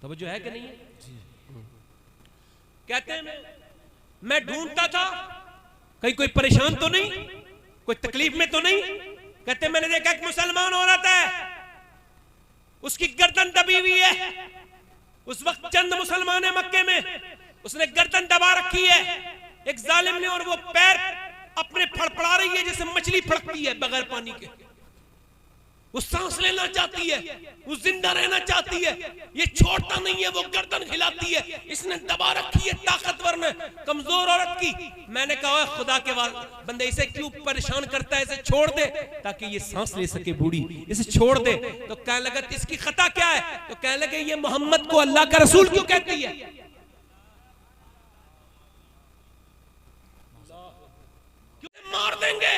तवज्जो है कि नहीं है? कहते हैं मैं ढूंढता था कहीं कोई परेशान तो नहीं, कोई तकलीफ में तो नहीं। कहते मैंने देखा एक मुसलमान औरत है, उसकी गर्दन दबी हुई है। उस वक्त चंद मुसलमान है मक्के में, उसने गर्दन दबा रखी है एक जालिम ने, और वो पैर अपने फड़फड़ा रही है जैसे मछली फड़कती है बगैर पानी के। वो सांस लेना चाहती है, वो जिंदा रहना चाहती है, ये छोड़ता नहीं है, वो गर्दन हिलाती है। इसने दबा रखी है, ताकतवर ने, कमजोर औरत की। मैंने कहा खुदा के बंदे, इसे क्यों परेशान करता है, इसे छोड़ दे ताकि ये सांस ले सके बूढ़ी, इसे छोड़ दे। तो कहने लगा इसकी खता क्या है? तो कहने लगे ये मोहम्मद को अल्लाह का रसूल क्यों कहती है? क्यों मार देंगे?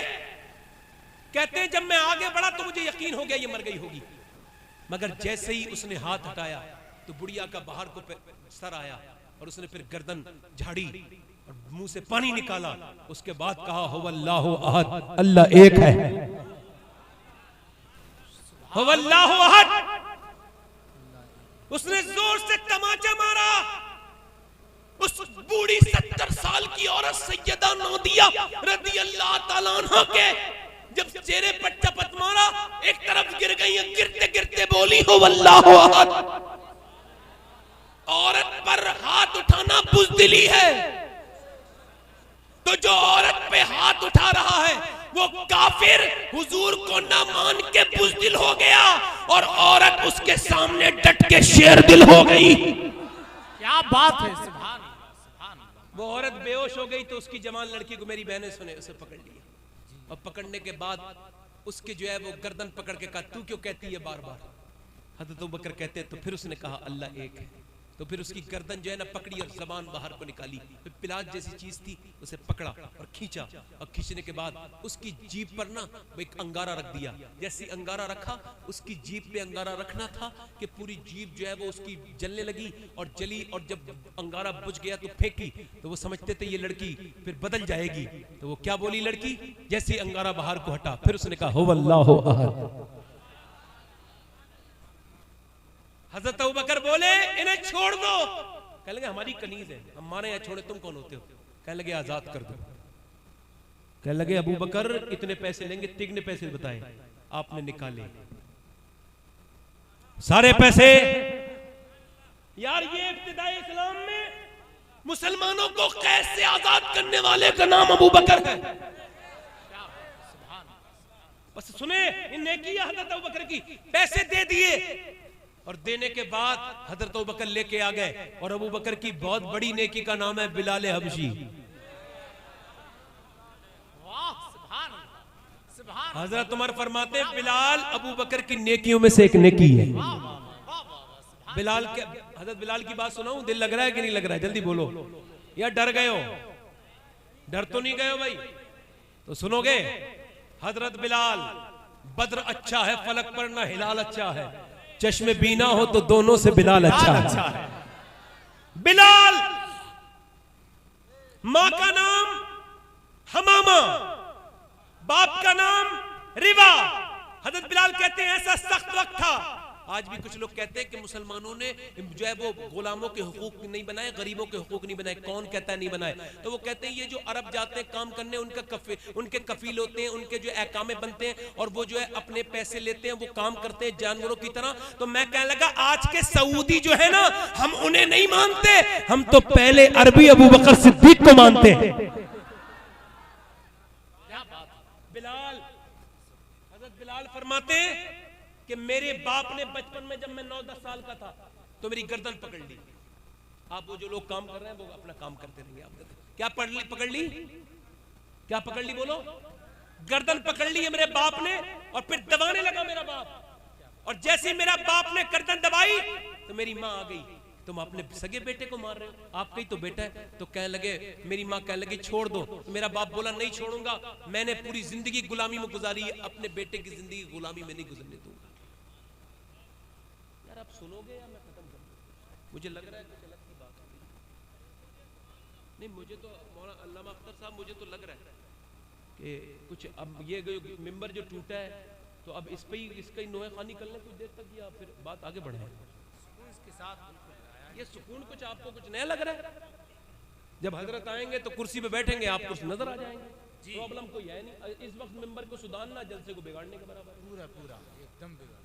कहते हैं जब मैं आगे बढ़ा तो मुझे यकीन हो गया ये मर गई होगी, मगर जैसे ही उसने हाथ हटाया तो बुढ़िया का बाहर को सर आया और उसने फिर गर्दन झाड़ी और मुंह से पानी निकाला। उसके बाद कहा हुवल्लाहु अहद, अल्लाह एक है, हुवल्लाहु अहद। उसने जोर से तमाचा मारा। उस बूढ़ी 70 साल की औरत सैयदा नादिया रज़ी अल्लाह ताला अन्हा के जब चेहरे पर चपत मारा, एक तरफ गिर गई, गिरते गिरते बोली हुवल्लाहु अहद। औरत पर हाथ उठाना बुज़दिली है, तो जो औरत पे हाथ उठा रहा है वो काफिर हुजूर को ना मान के बुज़दिल हो गया, और औरत उसके सामने डट के शेर दिल हो गई। क्या बात है, सुभान अल्लाह। वो औरत बेहोश हो गई तो उसकी जवान लड़की को मेरी बहनें सुने, उसे पकड़ लिया और पकड़ने के बाद उसके जो है वो गर्दन पकड़ के कहा तू क्यों कहती है बार बार? हज़रत अबू बकर कहते तो फिर उसने कहा अल्लाह एक है। तो फिर उसकी गर्दन जो है ना पकड़ी और जबान बाहर को निकाली, फिर पिलाज जैसी चीज थी उसे पकड़ा और खींचा, और खींचने के बाद उसकी जीभ पर ना वो एक अंगारा रख दिया। जैसे अंगारा रखा, उसकी जीभ पे अंगारा रखना था कि पूरी जीभ जो है वो उसकी जलने लगी और जली, और जब अंगारा बुझ गया तो फेंकी। तो वो समझते थे ये लड़की फिर बदल जाएगी। तो वो क्या बोली लड़की, जैसे ही अंगारा बाहर को हटा फिर उसने कहा हुवल्लाहु अहद। हज़रत अबू बकर बोले इन्हें छोड़ दो। कहने लगे हमारी कनीज है, हम मारे या छोड़े, तुम कौन होते हो? कहने लगे आजाद कर दो। कहने लगे अबू बकर इतने पैसे लेंगे, तिगने पैसे बताए, आपने निकाले सारे पैसे। यार ये इब्तिदाई इस्लाम में मुसलमानों को कैसे आजाद करने वाले का नाम अबू बकर है। बस सुने इन नेकी हज़रत अबू बकर की, पैसे दे दिए और देने के बाद हज़रत अबू बकर लेके आ गए। और अबू बकर की बहुत बड़ी नेकी का नाम है बिलाल हबशी। हजरत उमर फरमाते बिलाल अबू बकर की नेकियों में से एक नेकी है। बिलाल के हजरत बिलाल की बात सुनाऊं, दिल लग रहा है कि नहीं लग रहा है? जल्दी बोलो, या डर गए हो? डर तो नहीं गए हो भाई? तो सुनोगे, हजरत बिलाल, बद्र अच्छा है, फलक पर ना हिलाल अच्छा है, चश्मे बीना हो तो दोनों से बिलाल अच्छा है। बिलाल, मां का नाम हमामा, बाप का नाम रिवा। हजरत बिलाल कहते हैं ऐसा सख्त वक्त था। आज भी कुछ लोग कहते हैं कि मुसलमानों ने जो है वो गुलामों के हुकूक नहीं बनाए, गरीबों के हुकूक नहीं बनाए। कौन कहता है नहीं बनाए? तो वो कहते हैं ये जो अरब जाते हैं काम करने, उनके कफील होते हैं, उनके जो एकामे बनते हैं और वो जो है अपने पैसे लेते हैं, वो काम करते हैं जानवरों की तरह। तो मैं कहने लगा आज के सऊदी जो है ना, हम उन्हें नहीं मानते, हम तो पहले अरबी अबू बकर सिद्दीक को मानते हैं। बिलाल, हजरत बिलाल फरमाते कि मेरे बाप ने बचपन में जब मैं 9-10 साल का था तो मेरी गर्दन पकड़ ली। आप वो जो लोग काम कर रहे हैं वो अपना काम करते रहेंगे। आप क्या पकड़ ली? क्या पकड़ ली? बोलो। गर्दन पकड़ ली है मेरे बाप ने और फिर दबाने लगा मेरा बाप। और जैसे मेरा बाप ने गर्दन दबाई तो मेरी मां आ गई, तुम अपने सगे बेटे को मार रहे हो, आपका ही तो बेटा है। तो कहने लगे, मेरी मां कहने लगी छोड़ दो। तो मेरा बाप बोला नहीं छोड़ूंगा, मैंने पूरी जिंदगी गुलामी में गुजारी है, अपने बेटे की जिंदगी गुलामी में नहीं गुजरने दूंगा। यार आप सुनोगे या मैं खत्म कर दूं? मुझे लग रहा है कुछ अलग की बात नहीं। मुझे तो मौलाना अल्लामा अख्तर साहब, मुझे तो लग रहा है कि कुछ अब ये मिंबर जो टूटा है तो अब इस पे ही इसका ही नोए खानी कर लें कुछ देर तक, या फिर बात आगे बढ़ाएं? इसके साथ ये सुकून कुछ आपको कुछ नया लग रहा है? जब हजरत आएंगे तो कुर्सी पे बैठेंगे, आपको नजर आ जाएंगे। प्रॉब्लम कोई है नहीं। इस वक्त मिंबर को सुधारना जलसे को बिगाड़ने के बराबर पूरा एकदम बिगाड़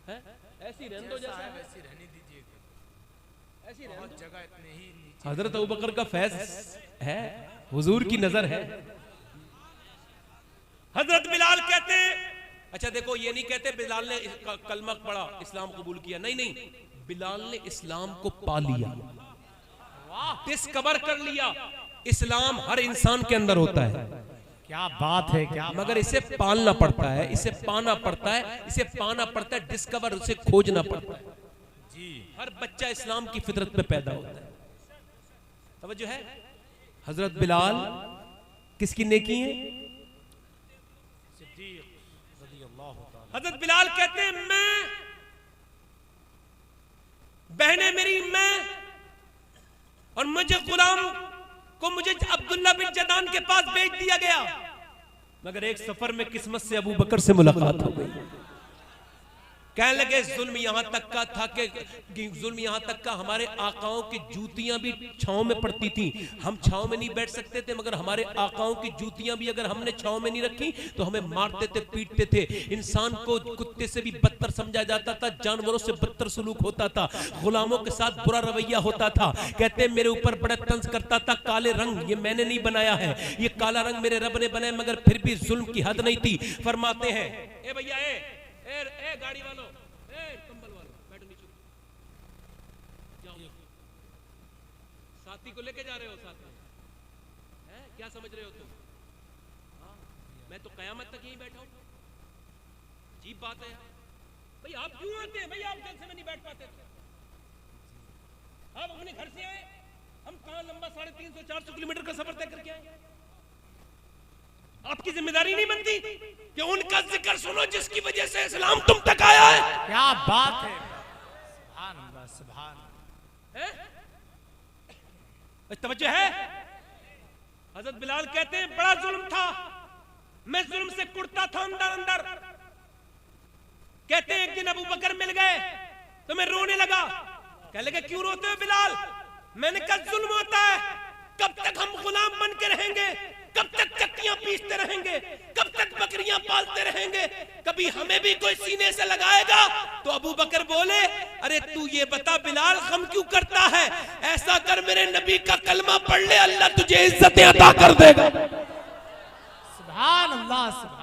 है। ऐसी रहने दो जैसा है, ऐसी रहने दीजिए। ऐसी रहने दो। जगह इतने ही नीचे। हजरत अबू बकर का फैज है, हुजूर की नजर है। हजरत बिलाल कहते हैं, अच्छा देखो ये नहीं कहते बिलाल ने कलमा पढ़ा इस्लाम कबूल किया, नहीं, बिलाल ने इस्लाम को पा लिया, डिस्कवर कर लिया। इस्लाम हर इंसान के अंदर होता है, क्या बात है, क्या मगर इसे पालना पड़ता है, इसे पाना पड़ता है, इसे पाना पड़ता है, डिस्कवर, उसे खोजना पड़ता है जी। हर बच्चा इस्लाम की फितरत में पैदा होता है। तवज्जो है? हजरत बिलाल किसकी नेकी है? हजरत बिलाल कहते हैं मैं, बहने मेरी मैं, और मुझे गुलाम को मुझे अब्दुल्ला बिन जदान के पास भेज दिया गया, मगर एक सफर में किस्मत से अबू बकर से मुलाकात हो गई। कहने लगे जुल्म यहां तक का था कि जुल्म यहां तक का हमारे आकाओं की जूतियां भी छांव में पड़ती थी, हम छांव में नहीं बैठ सकते थे, मगर हमारे आकाओं की जूतियां भी अगर हमने छांव में नहीं रखी तो हमें मारते थे, पीटते थे। इंसान को कुत्ते से भी बदतर समझा जाता था, जानवरों से बदतर सुलूक होता था, गुलामों के साथ बुरा रवैया होता था। कहते मेरे ऊपर बड़ा तंज करता था। काले रंग ये मैंने नहीं बनाया है, ये काला रंग मेरे रब ने बनाया, मगर फिर भी जुल्म की हद नहीं थी। फरमाते हैं ए भैया ए गाड़ी वालों, कंबल वालों, बैठो नीचे, जाओ। साथी को लेके जा रहे हो साथ में, हैं? क्या समझ रहे हो तुम? हाँ, मैं तो कयामत तक यहीं बैठा हूं। अजीब बात है भाई, आप क्यों आते हैं भाई? आप जलसे में नहीं बैठ पाते थे, आप अपने घर से आए, हम कहां लंबा 350-400 किलोमीटर का सफर तय करके आए। आपकी जिम्मेदारी नहीं बनती कि उनका जिक्र सुनो जिसकी वजह से इस्लाम तुम तक आया है? क्या बात है, सुभान अल्लाह, सुभान है? तवज्जो है? हजरत बिलाल कहते हैं बड़ा जुल्म था, मैं जुल्म से कुड़ता था अंदर अंदर। कहते हैं एक दिन अबू बकर मिल गए तो मैं रोने लगा। कहने लगे क्यों रोते हो बिलाल? मैंने कहा जुल्म होता है, कब तक हम गुलाम बन के रहेंगे, कब तक चक्कियां पीसते रहेंगे, कब तक बकरियां पालते रहेंगे, कभी हमें भी कोई सीने से लगाएगा? तो अबू बकर बोले अरे तू ये बता बिलाल गम क्यों करता है? ऐसा कर मेरे नबी का कलमा पढ़ ले, अल्लाह तुझे इज्जतें अता कर देगा। सुभान अल्लाह, सुभान।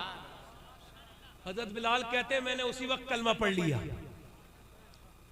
हजरत बिलाल कहते हैं मैंने उसी वक्त कलमा पढ़ लिया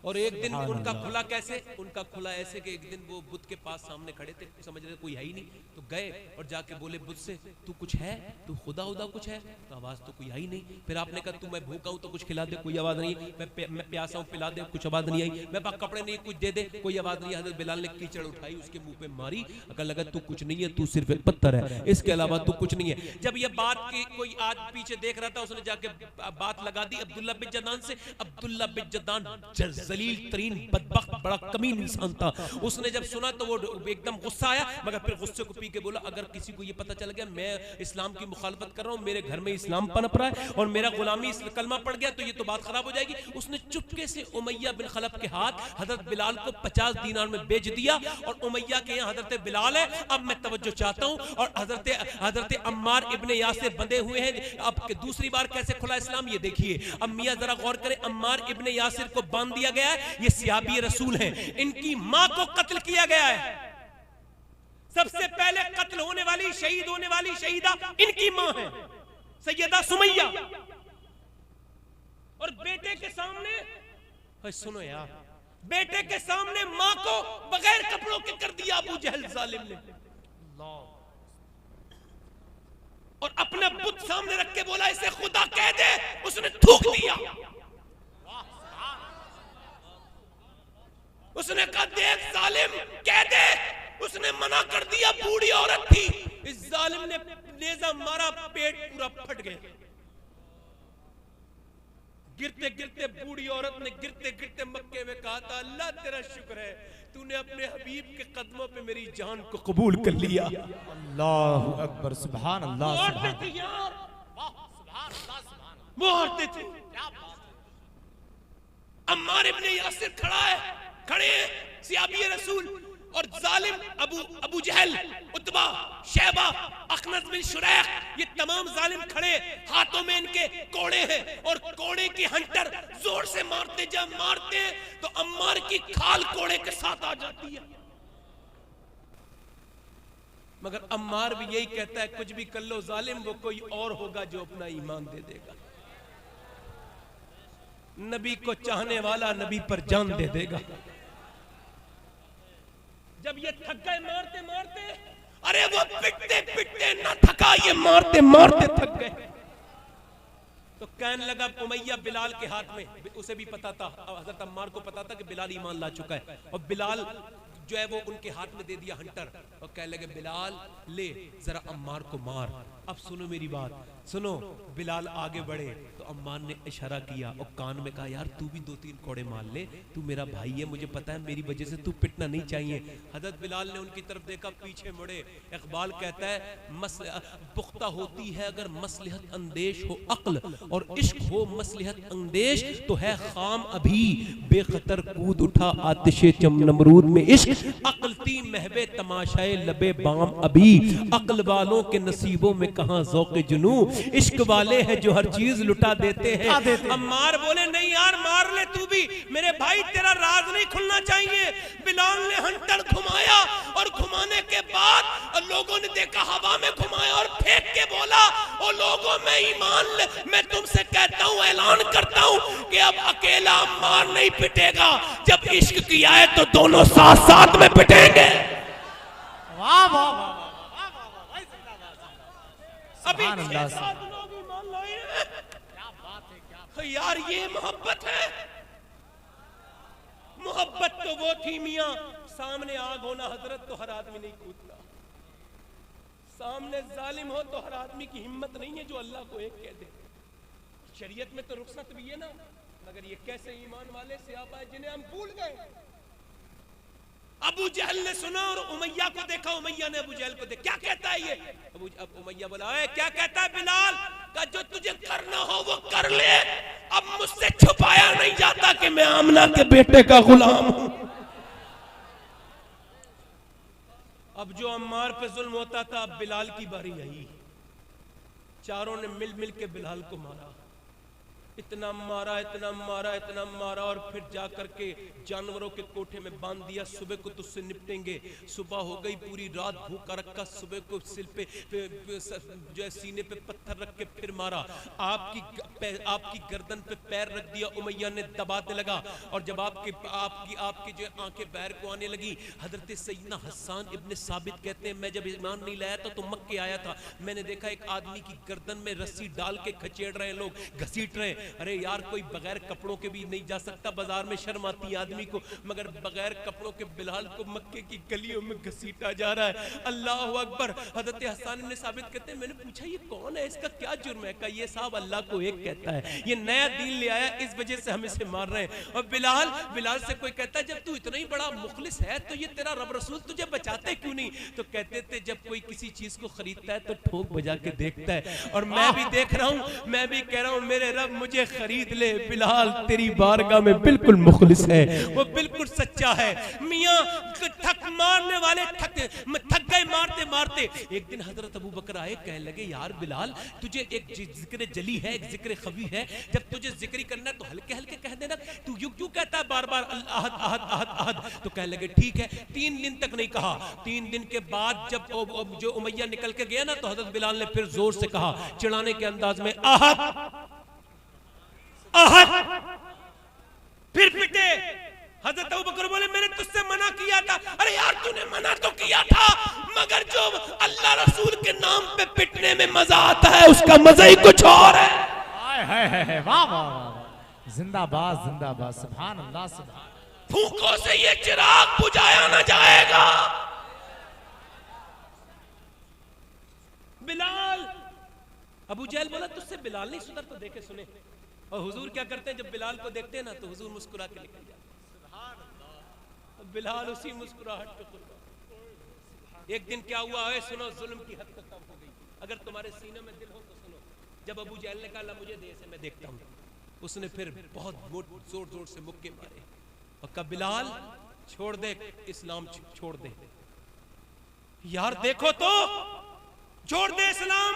और एक दिन उनका खुला कैसे, उनका खुला ऐसे कि एक दिन वो बुद्ध के पास सामने खड़े थे, समझ रहे कोई है ही नहीं, तो गए और जाके बोले बुद्ध से, तू कुछ है, तू खुदा उदा कुछ है? तो आवाज तो कोई आई नहीं। फिर आपने कहा तू मैं भूखा हूं तो कुछ खिला दे, कोई आवाज नहीं। मैं प्यासा हूं पिला दे, कुछ आवाज नहीं आई। मैं पास कपड़े नहीं, कुछ दे दे, कोई आवाज नहीं। हजरत बिलाल ने कीचड़ उठाई, उसके मुंह पे मारी, अगर लगा तू कुछ नहीं है, तू सिर्फ एक पत्थर है, इसके अलावा तू कुछ नहीं है। जब ये बात की कोई आज पीछे देख रहा था, उसने जाके बात लगा दी अब्दुल्ला बिन जदान से। अब्दुल्ला बिन जदान जलील तरीन बदबख्त बड़ा कमीन इंसान था। उसने जब सुना तो वो एकदम गुस्सा आया, मगर फिर गुस्से को पी के बोला, अगर किसी को ये पता चल गया मैं इस्लाम की मुखालफत कर रहा हूं, मेरे घर में इस्लाम पनप रहा है और मेरा गुलामी कलमा पड़ गया, तो ये तो बात खराब हो जाएगी। उसने चुपके से उमैया बिन खलफ के हाथ हजरत बिलाल को 50 दीनार में बेच दिया। और उमैया के यहाँ हजरत बिलाल है। अब मैं तवज्जो चाहता हूँ, और हजरत अम्मार इब्ने यासिर बंधे हुए हैं। अब दूसरी बार कैसे खुला इस्लाम ये देखिए। अब मियां जरा गौर करें, अम्मार इब्ने यासिर को बांध दिया गया है, ये सिहाबी रसूल हैं, इनकी मां को कत्ल किया गया है। सबसे पहले कत्ल होने वाली, शहीद होने वाली शहीदा इनकी मां है, सैयदा सुमैया। और बेटे के सामने, सुनो यार, बेटे के सामने मां को बगैर कपड़ों के कर दिया अबू जहल जालिम ने। और अपना बुत सामने रख के बोला इसे खुदा कह दे, उसने थूक दिया। उसने कहा देख जालिम कह दे, उसने मना कर दिया, बूढ़ी औरत थी। इस जालिम ने नेजा मारा, पेट पूरा फट गया। गिरते गिरते बूढ़ी औरत ने गिरते गिरते मक्के में कहा था, अल्लाह तेरा शुक्र है, तूने अपने हबीब के कदमों पे मेरी जान को कबूल कर लिया। अल्लाहु अकबर, सुभान अल्लाह, वो औरतें थी। अम्मार इब्ने यासिर खड़ा है, खड़े हैं सियाबी रसूल, और जालिम अबू जहल, उतबा, शैबा, अखनस बिन शुरैख, ये तमाम जालिम खड़े, हाथों में इनके कोड़े हैं। और कोड़े की हंटर जोर से मारते, जब मारते हैं तो अम्मार की खाल कोड़े के साथ आ जाती है। मगर अम्मार भी यही कहता है, कुछ भी कर लो जालिम, वो कोई और होगा जो अपना ईमान दे देगा। नबी को चाहने वाला नबी पर जान दे देगा। जब ये थक गए मारते मारते, अरे वो पिटते पिटते ना थका, ये मारते मारते थक गए। तो कहने लगा उमैया बिलाल के हाथ में, उसे भी पता था, हजरत अम्मार को पता था कि बिलाल ईमान ला चुका है, और बिलाल जो है वो उनके हाथ में दे दिया हंटर, और कहने लगे बिलाल ले जरा अम्मार को मार। अब सुनो मेरी बात, सुनो। बिलाल आगे बढ़े तो अम्मार ने इशारा किया और कान में कहा, यार तू भी 2-3 कोड़े मार ले, तू मेरा भाई है, मुझे पता है मेरी वजह से तू पिटना नहीं चाहिए। हजरत बिलाल ने उनकी तरफ देखा, पीछे मुड़े। इकबाल कहता है पुख्ता होती है अगर मसलहत अंदेश हो अक्ल, और इश्क हो मसलहत अंदेश तो है खाम अभी, बेखतर कूद उठा आतिशे चम नमरूद में इश्क, अक्ल ती महबे तमाशाए लबे बाम अभी, अक्ल वालों के नसीबों में कहां ज़ौक़े जुनू, इश्क वाले हैं जो हर चीज लुटा देते हैं। अम्मार बोले नहीं यार मार ले तू भी, मेरे भाई तेरा राज नहीं खुलना चाहिए। बिलाल ने हंटर घुमाया, और घुमाने के बाद लोगों ने देखा, हवा में घुमाया और फेंक के बोला, ओ लोगों में ईमान ले, मैं तुमसे कहता हूं, ऐलान करता हूं कि अब अकेला अम्मार नहीं पिटेगा, जब इश्क किया है तो दोनों साथ साथ में पिटेंगे। वाह वाह वाह, अभी 6-7 लोग ईमान लाए हैं। क्या बात है, क्या यार ये मोहब्बत है। मोहब्बत तो वो थी मियां, सामने आग होना हजरत तो हर आदमी नहीं कूदता, सामने जालिम हो तो हर आदमी की हिम्मत नहीं है जो अल्लाह को एक कह दे। शरीयत में तो रुखसत भी है ना, मगर ये कैसे ईमान वाले सहाबा है जिन्हें हम भूल गए। अबू जहल ने सुना और उमैया को देखा, उमैया ने अबू जहल को देखा, क्या कहता है ये? अब उमैया बोला, क्या कहता है बिलाल? का जो तुझे करना हो वो कर ले, अब मुझसे छुपाया नहीं जाता कि मैं आमना के बेटे का गुलाम हूं। अब जो अम्मार पे जुल्म होता था, अब बिलाल की बारी आई। चारों ने मिल मिल के बिलाल को मारा। इतना मारा इतना मारा इतना मारा, और फिर जा करके जानवरों के कोठे में बांध दिया, सुबह को तुझसे निपटेंगे। सुबह हो गई, पूरी रात भूखा रखा, सुबह को सिर पे जो है सीने पे पत्थर रख के फिर मारा, आपकी गर्दन पे पैर रख दिया, उमैया ने दबाने लगा। और जब आपकी जो आंखें बाहर को आने लगी, हजरत सैयदना हसन इब्ने साबित कहते हैं, मैं जब ईमान नहीं लाया था तो मक्के आया था, मैंने देखा एक आदमी की गर्दन में रस्सी डाल के खचेड़ रहे हैं लोग, घसीट रहे हैं। अरे यार, कोई बगैर कपड़ों के भी नहीं जा सकता, बाजार में शर्म आती है आदमी को, मगर बगैर कपड़ों के बिलाल को मक्के की गलियों में घसीटा जा रहा है। अल्लाह अकबर। हजरत हसन इब्ने साबित कहते हैं, मैंने पूछा ये कौन है, इसका क्या जुर्म है? कहा ये साहब अल्लाह को एक कहता है, ये नया दीन ले आया, इस वजह से हम इसे मार रहे हैं। और बिलाल से कोई कहता है, जब तू इतना ही बड़ा मुखलिस है तो ये तेरा रब रसूल तुझे बचाते क्यों नहीं? तो कहते थे, जब कोई किसी चीज को खरीदता है तो ठोक बजा के देखता है, और मैं भी देख रहा हूं, मैं भी कह रहा हूं, मेरे रब मुझे खरीद ले। बिलाल तेरी बारगाह में बिल्कुल मुखलिस है, वो बिल्कुल सच्चा है। मियां थक मारने वाले थक गए मारते मारते। एक दिन हजरत अबू बकर आए, कहने लगे, यार बिलाल, तुझे एक जिक्र जली है, एक जिक्र खफी है, जब तुझे जिक्र करना है तो हल्के हल्के कह देना, तू क्यों कहता है बार बार अहद अहद अहद अहद? तो कहने लगे ठीक है। 3 दिन तक नहीं कहा। 3 दिन के बाद जब जो उमैया निकल के गया ना, तो हजरत बिलाल ने फिर जोर से कहा, चिढ़ाने के अंदाज में, अहद अहद। फिर पिटे। हजरत अबू बकर बोले, मैंने तुझसे मना किया था। अरे यार, तूने मना तो किया था, मगर जो अल्लाह रसूल के नाम पे पिटने में मजा आता है, उसका मजा ही कुछ और है। वाह वाह वाह, जिंदाबाद जिंदाबाद, सुभान अल्लाह सुभान। फूकों से ये चिराग बुझाया ना जाएगा। बिलाल, अबू जहल बोला, तुझसे बिलाल नहीं सुधर, तो देखे सुने। और हुजूर क्या करते हैं, जब बिलाल को देखते हैं ना, तो हुजूर मुस्कुरा के निकल जाते हैं। बिलाल उसी मुस्कुराहट पे कुर्बान। एक दिन क्या हुआ है, सुनो, जुल्म की हद तक हो गई। अगर तुम्हारे सीने में दिल हो तो सुनो। जब अबू जहल ने कहा, मुझे दे से मैं देखता हूँ, उसने फिर बहुत जोर जोर से मुक्के मारे और कहा, बिलाल छोड़ दे, इस्लाम छोड़ दे। यार देखो तो, छोड़ दे इस्लाम।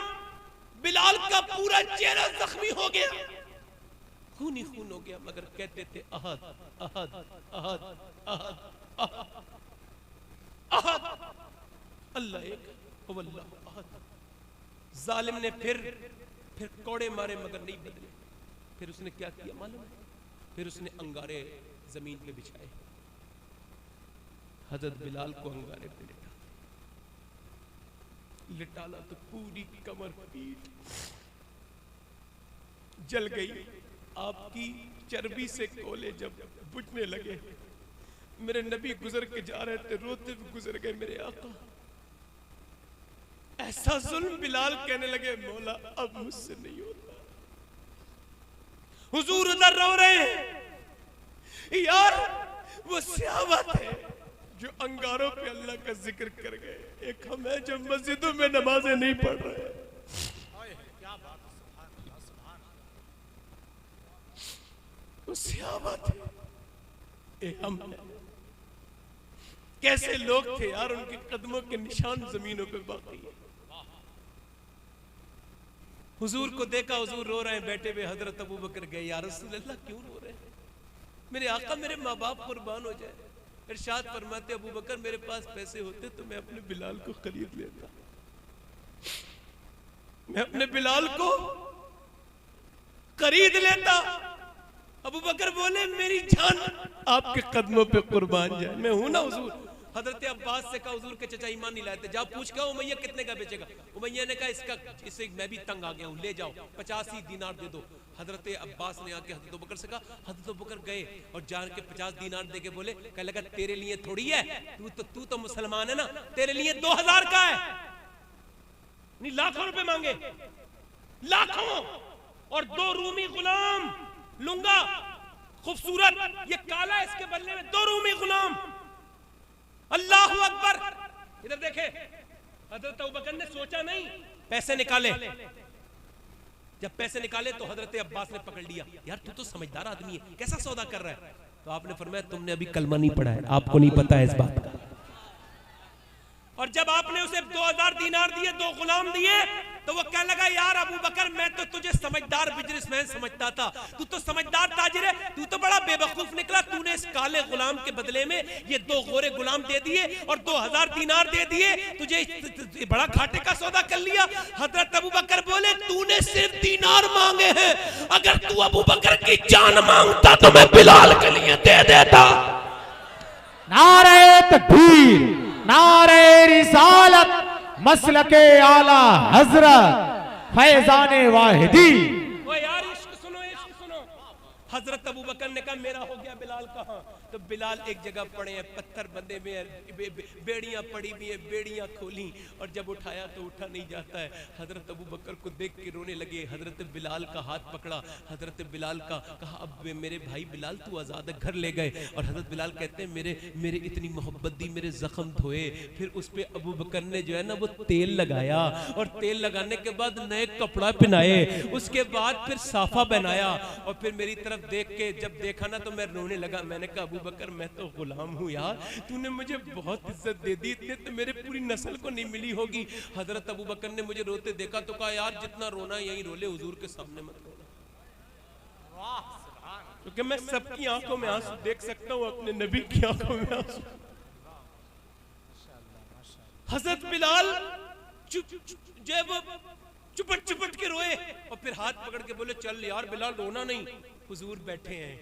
बिलाल का पूरा चेहरा जख्मी हो गया, खून ही खून हो गया, मगर कहते थे, अहद अहद अहद अहद अहद, अल्लाह एक, अल्लाह अहद। जालिम ने फिर कोड़े मारे, मगर नहीं बदले। फिर उसने क्या किया मालूम है? फिर उसने अंगारे जमीन पे बिछाए, हजरत बिलाल को अंगारे पे लिटाला, तो पूरी कमर पीठ जल गई। आपकी चर्बी से कोले जब बुझने लगे, मेरे नबी गुजर के जा रहे थे, रोते हुए गुजर गए मेरे आका। ऐसा जुल्म। बिलाल कहने लगे, मौला अब मुझसे नहीं होता। हुजूर उधर रो रहे हैं। यार, वो सहाबा थे जो अंगारों पे अल्लाह का जिक्र कर गए, एक हम है जो मस्जिदों में नमाजें नहीं पढ़ रहे। क्या बात, सुभान अल्लाह सुभान। वो सहाबा थे, एक हम है। कैसे लोग थे यार, उनके कदमों के निशान जमीनों पे बाकी है। हुजूर को देखा, हुजूर रो रहे हैं बैठे हुए। हजरत अबू बकर गए, या रसूल अल्लाह क्यों रो रहे हैं? मेरे आका, मेरे माँ बाप कुर्बान हो जाए। इरशाद फरमाते, अबू बकर, मेरे पास पैसे होते तो मैं अपने बिलाल को खरीद लेता, मैं अपने बिलाल को खरीद लेता। अबू बकर बोले, मेरी जान आपके कदमों पे कुर्बान जाए, मैं हूं ना हुजूर। हजरत अब्बास से कहा, हुजूर के चचा ईमान नहीं लाए थे, जाओ पूछ के उमैया कितने का बेचेगा। उमैया ने कहा, इससे मैं भी तंग आ गया हूं, ले जाओ 85 दीनार दे दो। हजरत अब्बास ने आके हजरत बकर से कहा, हजरत बकर गए और जान के 50 दीनार दे के बोले, कह लगा तेरे लिए थोड़ी है, तू तो मुसलमान है ना, तेरे लिए 2000 का है। नहीं, लाखों रुपए मांगे, लाखों। और 2 रूमी गुलाम लूंगा, खूबसूरत, ये काला, इसके बदले में 2 रूमी गुलाम। अल्लाह अकबर। इधर देखे, हजरत अबू बकर ने सोचा नहीं, पैसे निकाले। जब पैसे निकाले तो हजरत अब्बास ने पकड़ लिया, यार तू तो समझदार आदमी है, कैसा सौदा कर रहा है? तो आपने फरमाया, तुमने अभी कलमा नहीं पढ़ा है, आपको नहीं पता है इस बात का। और जब आपने उसे 2000 दीनार दिए, 2 गुलाम दिए, तो वो कहने लगा यार अबू बकर मैं तो तुझे समझदार बिजनेसमैन समझता था, तू तो समझदार ताजिर है, तू तो बड़ा बेवकूफ निकला। तूने इस काले गुलाम के बदले में ये 2 गोरे गुलाम दे दिए और 2000 दीनार दे दिए, तुझे बड़ा घाटे का सौदा कर लिया। हजरत अबू बकर बोले तूने सिर्फ दीनार मांगे हैं, अगर तू अबू बकर की जान मांगता तो मैं बिलाल के लिए दे देता। नारे तकबीर, नारे रिसालत, मसलके आला हजरत फैजाने वाहिदी। ओ यार इश्क सुनो, इश्क सुनो। हजरत अबू बकर ने कहा मेरा हो गया, बिलाल कहाँ? तो बिलाल एक जगह पड़े हैं, पत्थर बंदे में बेड़ियां पड़ी हुई है, बेड़ियां खोली और जब उठाया तो उठा नहीं जाता है। हजरत अबू बकर को देख के रोने लगे। हजरत बिलाल का हाथ पकड़ा, हजरत बिलाल का कहा अब मेरे भाई बिलाल तू आजाद है, घर ले गए। और हजरत बिलाल कहते हैं मेरे इतनी मोहब्बत दी, मेरे जख्म धोए। फिर उस पे अबू बकर ने जो है ना वो तेल लगाया और तेल लगाने के बाद नए कपड़ा पहनाए, उसके बाद फिर साफा पहनाया और फिर मेरी तरफ देख के जब देखा ना तो मैं रोने लगा। मैंने कहा अबू बकर मैं तो गुलाम हूँ यार, तूने मुझे बहुत इज्जत दे दी, इतने तो मेरे पूरी नस्ल को नहीं मिली होगी। हजरत अबू बकर ने मुझे रोते देखा तो कहा यार जितना रोना यहीं रो ले, हुजूर के सामने मत रोना। क्योंकि मैं सबकी आंखों में आंसू देख सकता हूँ, अपने नबी की आंखों में आंसू। हजरत बिलाल चुपट चुपट के रोए और फिर हाथ पकड़ के बोले चल यार बिलाल रोना नहीं, हुजूर बैठे हैं।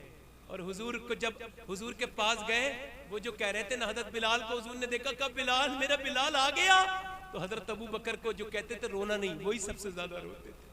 और हुजूर को जब हुजूर के पास गए, वो जो कह रहे थे ना हजरत बिलाल को, हुजूर ने देखा कब बिलाल, मेरा बिलाल आ गया। तो हजरत अबू बकर को जो कहते थे रोना नहीं, वही सबसे ज्यादा रोते थे।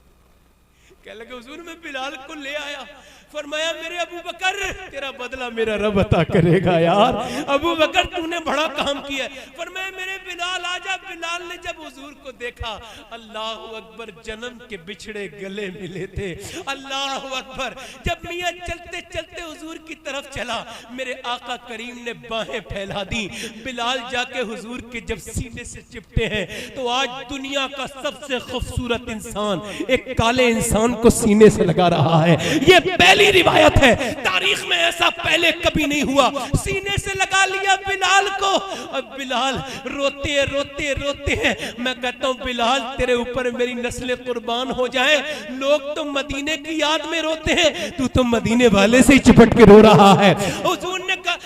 कहने लगे हुजूर मैं बिलाल को ले आया। फरमाया मेरे अबू बकर तेरा बदला मेरा रब अता करेगा यार, अबू बकर तूने बड़ा काम किया। फरमाया मेरे बिलाल आजा। बिलाल ने जब हुजूर को देखा, अल्लाह अकबर, जन्म के बिछड़े गले मिले थे। अल्लाह अकबर। जब मियां चलते चलते हुजूर की तरफ चला, मेरे आका करीम ने बाहें फैला दी। बिलाल जाके हुजूर के जब सीने से चिपटे हैं तो आज दुनिया का सबसे खूबसूरत इंसान एक काले इंसान को सीने से लगा रहा है। ये पहली रिवायत है, तारीख में ऐसा पहले कभी नहीं हुआ। सीने से लगा लिया बिलाल को। अब बिलाल रोते रोते रोते हैं। मैं कहता हूं बिलाल तेरे ऊपर मेरी नस्लें कुर्बान हो जाए। लोग तो मदीने की याद में रोते हैं, तू तो मदीने वाले से ही चिपट के रो रहा है।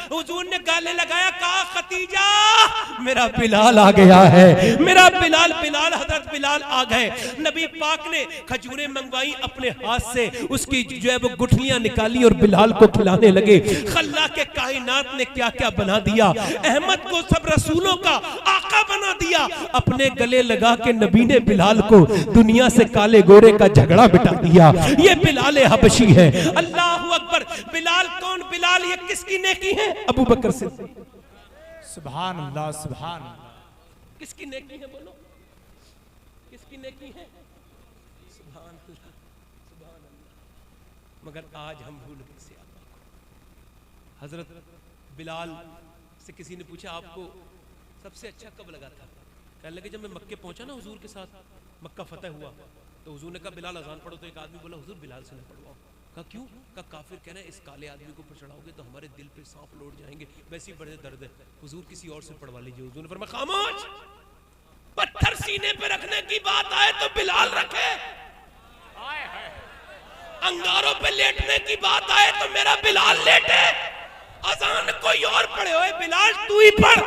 हुजूर ने गाले लगाया, कहा खतीजा मेरा बिलाल आ गया है, मेरा बिलाल। बिलाल हजरत बिलाल आ गए। नबी पाक ने खजूरें मंगवाई अपने हाथ से, उसकी जो है वो गुठलियां निकाली और बिलाल को खिलाने लगे। खल्ला के कायनात ने क्या क्या बना दिया। अहमद को सब रसूलों का आका बना दिया। अपने गले लगा के नबी ने बिलाल को दुनिया से काले गोरे का झगड़ा बिठा दिया। ये बिलाल हबशी है। अल्लाह अकबर। बिलाल कौन? बिलाल ये किसकी नेकी है? अबू बकर से। सुभान अल्लाह, सुभान अल्लाह। किसकी नेकी है? बोलो किसकी नेकी है? सुभान अल्लाह, सुभान अल्लाह। मगर आज हम भूल गए से अल्लाह को। हजरत बिलाल से किसी ने पूछा आपको सबसे अच्छा कब लगा था? कहने लगे जब मैं मक्के पहुंचा ना हुजूर के साथ, मक्का फतेह हुआ तो हुजूर ने कहा बिलाल अजान पढ़ो। तो एक आदमी बोला हुजूर बिलाल से न पढ़वाओ। कहा क्यों? कहा काफिर कहना इस काले आदमी को चढ़ाओगे तो हमारे दिल पे सांप लौट जाएंगे, वैसे ही बड़े दर्द है, हुजूर किसी और से पढ़वा लीजिए। हुजूर ने फरमाया खामोश, पत्थर सीने पे रखने की बात आए तो बिलाल रखे, अंगारों पे लेटने की बात आए तो मेरा बिलाल लेटे, अजान कोई और पढ़े हुए बिलाल तू ही पढ़।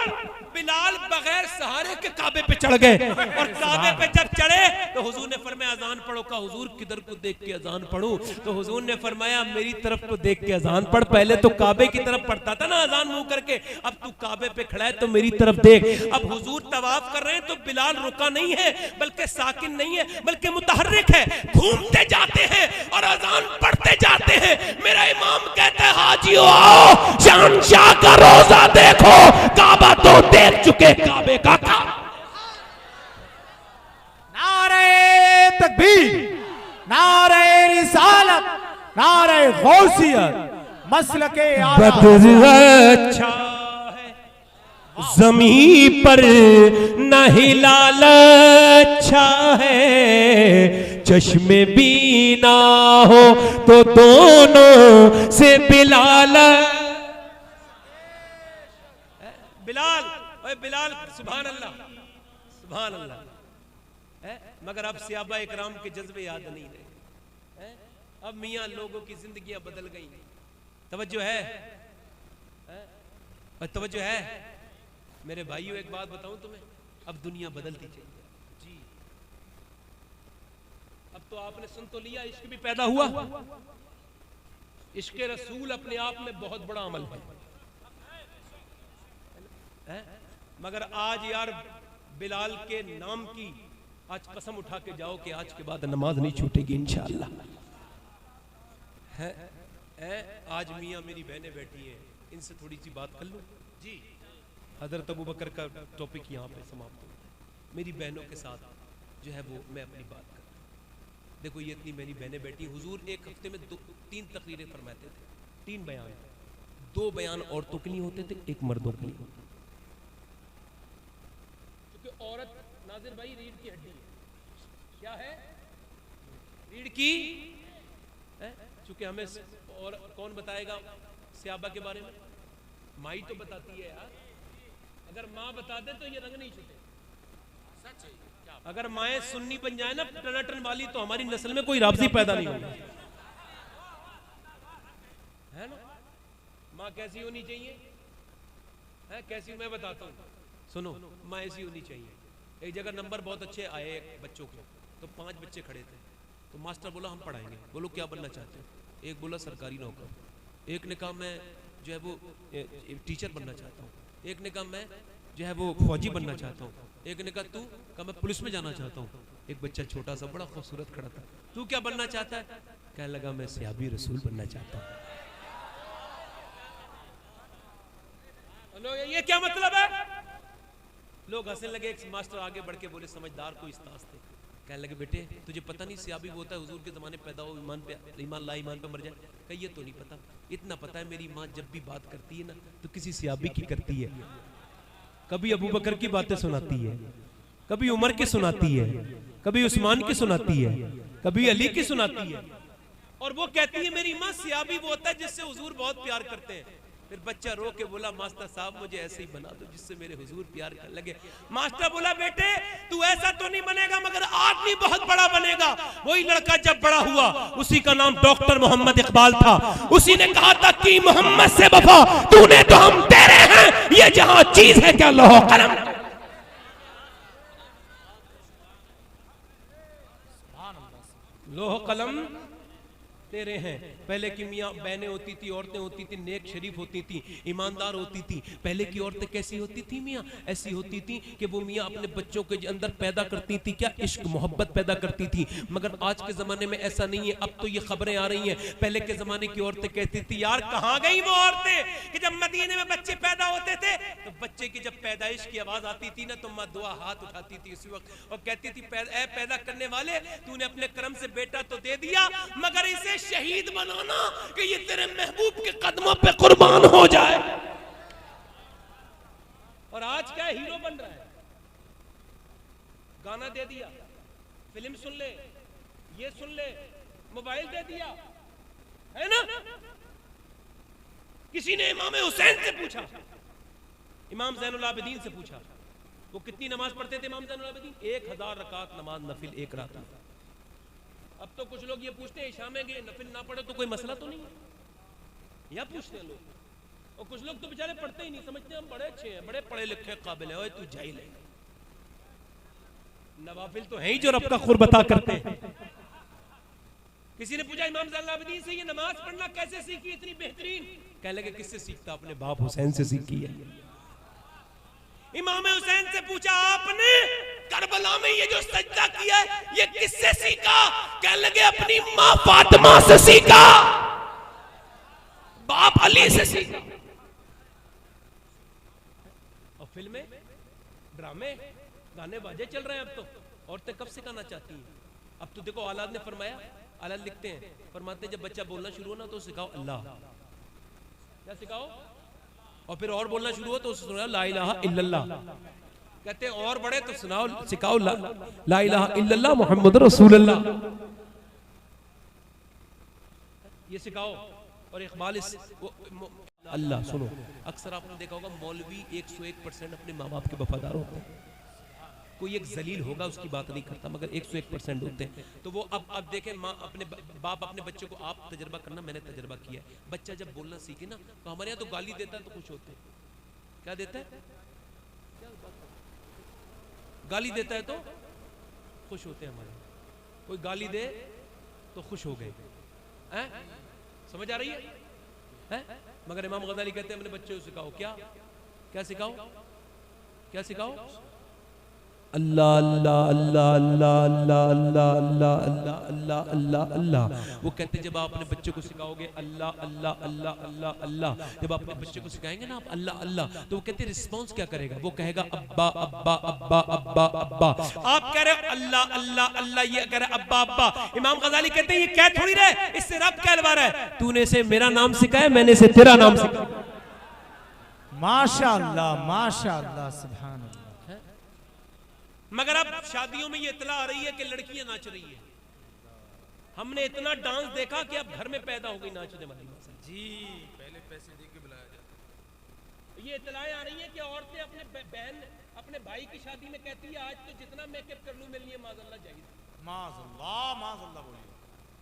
बिलाल बगैर सहारे के काबे पे चढ़ गए और काबे पे जब चढ़े तो हुजूर ने फरमाया अजान पढ़ो। का हुजूर किधर को देख के अजान पढ़ूं? तो हुजूर ने फरमाया मेरी तरफ को देख के अजान पढ़। पहले तो काबे की तरफ पढ़ता था ना अजान मुंह करके, अब तू काबे पे खड़ा है तो मेरी तरफ देख। अब हुजूर तवाफ कर रहे हैं तो बिलाल रुका नहीं है, बल्कि साकिन नहीं है, बल्कि मुतहर्रिक है, घूमते जाते हैं और अजान पढ़ते जाते हैं। मेरा इमाम कहता है हाजियो आओ शहंशाह का रोजा देखो, काबा तो देख चुके काबे का नारे तकबीर, नारे रिसालत, नारे गौसियत, मसलके आला अच्छा है ज़मीं पर न हिलाल अच्छा है, चश्मे भी ना हो तो दोनों से बिलाल। बिलाल, ओए बिलाल, सुभान अल्लाह, सुभान अल्लाह। है? मगर अब सहाबा इकराम के जज्बे याद नहीं रहे हैं? अब मियाँ लोगों की जिंदगियां बदल गई। तवज्जो है? तवज्जो है मेरे भाइयों, एक बात बताऊं तुम्हें, अब दुनिया बदलती चली जी। अब तो आपने सुन तो लिया, इश्क भी पैदा हुआ। इश्क रसूल अपने आप में बहुत बड़ा अमल है, मगर आज यार बिलाल के नाम की आज कसम उठा के जाओ कि आज के बाद नमाज नहीं छूटेगी इंशाअल्लाह। आज मियाँ मेरी बहनें बैठी हैं, इनसे थोड़ी सी बात कर लूं जी। हजरत अबू बकर का टॉपिक यहाँ पे समाप्त हो। मेरी बहनों के साथ जो है वो मैं अपनी बात करता हूँ। देखो ये इतनी मेरी बहनें बैठी, हुजूर एक हफ्ते में 3 तकरीरें फरमाते थे, 3 बयान, 2 बयान औरतों के लिए होते थे, 1 मर्दों के लिए होते थे। क्योंकि औरत नाजिर भाई रीढ़ की हड्डी है। क्या है? रीढ़ की। चूंकि हमें और कौन बताएगा सहाबा के बारे में? माई तो बताती है यार। अगर माँ बता दे तो ये रंग नहीं छूटे। सच है। अगर माएँ सुन्नी बन जाए ना टनाटन वाली, तो हमारी नस्ल में कोई राबजी पैदा नहीं होगा, है ना? माँ कैसी होनी चाहिए? है कैसी? मैं बताता हूँ, सुनो। माँ ऐसी होनी चाहिए। एक जगह नंबर बहुत अच्छे आए बच्चों के, तो 5 बच्चे खड़े थे। तो मास्टर बोला हम पढ़ाएंगे। बोलो क्या बनना चाहते हो? एक बोला सरकारी नौकर, एक ने कहा मैं जो है वो टीचर बनना चाहता हूँ, एक ने कहा मैं जो है वो फौजी बनना चाहता हूँ, एक ने कहा तू? कहा मैं पुलिस में जाना चाहता हूँ। एक बच्चा छोटा सा बड़ा खूबसूरत खड़ा था, तू क्या बनना चाहता है? कहने लगा मैं सहाबी रसूल बनना चाहता हूँ। ये क्या मतलब है? लोग हंसने लगे। एक मास्टर आगे बढ़ के बोले समझदार को इस्तास थे, कहने लगे बेटे तुझे पता नहीं सहाबी वो होता है हुजूर के ज़माने पैदा हो ईमान ला ईमान पे मर जाए? कही ये तो नहीं पता, इतना पता है मेरी माँ जब भी बात करती है ना तो किसी सहाबी की करती है। कभी अबू बकर की बातें सुनाती है, कभी उमर की सुनाती है, कभी उस्मान की सुनाती है, कभी अली की सुनाती है। और वो कहती है मेरी माँ सहाबी वो होता है जिससे हुजूर बहुत प्यार करते हैं। फिर बच्चा रो के बोला मास्टर साहब मुझे ऐसे ही बना दो जिससे मेरे हुजूर प्यार करने लगे। मास्टर बोला बेटे तू ऐसा तो नहीं बनेगा मगर आदमी बहुत बड़ा बनेगा। वही लड़का जब बड़ा हुआ, उसी का नाम डॉक्टर मोहम्मद इकबाल था। उसी ने कहा था कि मोहम्मद से वफा तूने तो हम तेरे हैं, ये जहां चीज है क्या लौह कलम। लोह कलम तेरे हैं। पहले की मियाँ बहनें होती थी, औरतें होती थी, नेक शरीफ होती थी, ईमानदार होती थी। पहले की औरतें कैसी होती थी मियाँ? ऐसी होती थी कि वो मियाँ अपने बच्चों के अंदर पैदा करती थी क्या? इश्क मोहब्बत पैदा करती थी। मगर आज के जमाने में ऐसा नहीं है। अब तो ये खबरें आ रही हैं, पहले के जमाने की औरतें कहती थी यार कहाँ गई वो औरतें कि जब मदीने में बच्चे पैदा होते थे तो बच्चे की जब पैदाइश की आवाज आती थी ना तो माँ दुआ हाथ उठाती थी उसी वक्त और कहती थी पैदा करने वाले तूने अपने कर्म से बेटा तो दे दिया मगर इसे शहीद बनाना कि ये तेरे महबूब के कदमों पे कुर्बान हो जाए। और आज क्या हीरो बन रहा है? गाना दे दिया, फिल्म सुन ले, ये सुन ले, मोबाइल दे दिया, है ना? किसी ने इमाम हुसैन से पूछा, इमाम ज़ैनुल आबिदीन से पूछा वो कितनी नमाज पढ़ते थे इमाम ज़ैनुल आबिदीन? 1000 रकात नमाज नफिल एक रात में। अब तो कुछ लोग ये पूछते हैं इशा में गए नफिल ना पढ़े तो कोई मसला तो नहीं है, या पूछते हैं लोग। और कुछ लोग तो बेचारे पढ़ते ही नहीं, समझते हम बड़े अच्छे हैं, बड़े पढ़े लिखे काबिल है, ओए तू जाहिल है। नवाफिल तो है ही जो रब का कुर्ब अता करते हैं। किसी ने पूछा इमाम ज़ैनुल आबिदीन से ये नमाज पढ़ना कैसे सीखी इतनी बेहतरीन? कहने लगे किससे सीखता? अपने बाप हुसैन से सीखी है। इमाम हुसैन से पूछा आपने करबला में ये जो सजदा किया है ये किससे सीखा? कहने लगे अपनी माँ फातिमा से सीखा, बाप अली से सीखा। और फिल्में, ड्रामे, गाने बाजे चल रहे हैं। अब तो औरतें कब से गाना चाहती हैं? अब तो देखो औलाद ने फरमाया, औलाद लिखते हैं, फरमाते हैं जब बच्चा बोलना शुरू हो ना तो सिखाओ अल्लाह, क्या सिखाओ? और फिर और बोलना शुरू हो तो सुनाओ ला इलाहा इल्लल्लाह। कहते हैं और बड़े तो सुनाओ सिखाओ ला इलाहा इल्लल्लाह मुहम्मद रसूलुल्लाह, ये सिखाओ। और इकबाल अल्लाह सुनो। अक्सर आपने देखा होगा मौलवी 101% अपने माँ बाप के वफादार होते हैं। कोई एक जलील होगा उसकी बात नहीं करता, मगर 101% होते हैं। तो वो अब देखें, माँ अपने बाप अपने बच्चे को, आप तजर्बा करना, मैंने तजर्बा किया है, बच्चा जब बोलना सीखे ना तो हमारे यहाँ तो गाली देता है तो खुश होते हैं। क्या देता है? गाली देता है तो खुश होते हैं हमारे यहाँ। कोई गाली दे तो खुश हो गए हैं? समझ आ रही है? मगर इमाम गज़ाली कहते हैं अपने बच्चे को सिखाओ, क्या सिखाओ? क्या सिखाओ? अल्लाह अल्लाह अल्लाह अल्लाह अल्लाह अल्लाह अल्लाह अल्लाह अल्लाह अल्लाह अल्लाह। वो कहते हैं जब आप अपने बच्चे को सिखाओगे अल्लाह अल्लाह अल्लाह अल्लाह अल्लाह, जब आप अपने बच्चे को सिखाएंगे ना आप अल्लाह अल्लाह, तो वो कहते हैं रिस्पॉन्स क्या करेगा? वो कहेगा अब्बा अब्बा अब्बा अब्बा अब्बा। आप कह रहे अल्लाह अल्लाह अल्लाह, ये कह रहे अब्बा अब्बा। इमाम गज़ाली कहते हैं ये कह थोड़ी रहे, इससे रब कहलवा रहा है, तूने इसे मेरा नाम सिखाया, मैंने इसे तेरा नाम सिखाया। माशाअल्लाह माशाअल्लाह सुभान अल्लाह। मगर अब शादियों में ये इतला आ रही है कि लड़कियां नाच रही है। हमने इतना डांस देखा कि अब घर में पैदा हो गई नाचने वाली जी। पहले पैसे दे के बुलाया जाता। ये इतलाएं आ रही हैं कि औरतें अपने बहन अपने भाई की शादी में कहती है आज तो जितना मेकअप कर लूं मेरे लिए माज़अल्लाह चाहिए। माज़अल्लाह बोलिए।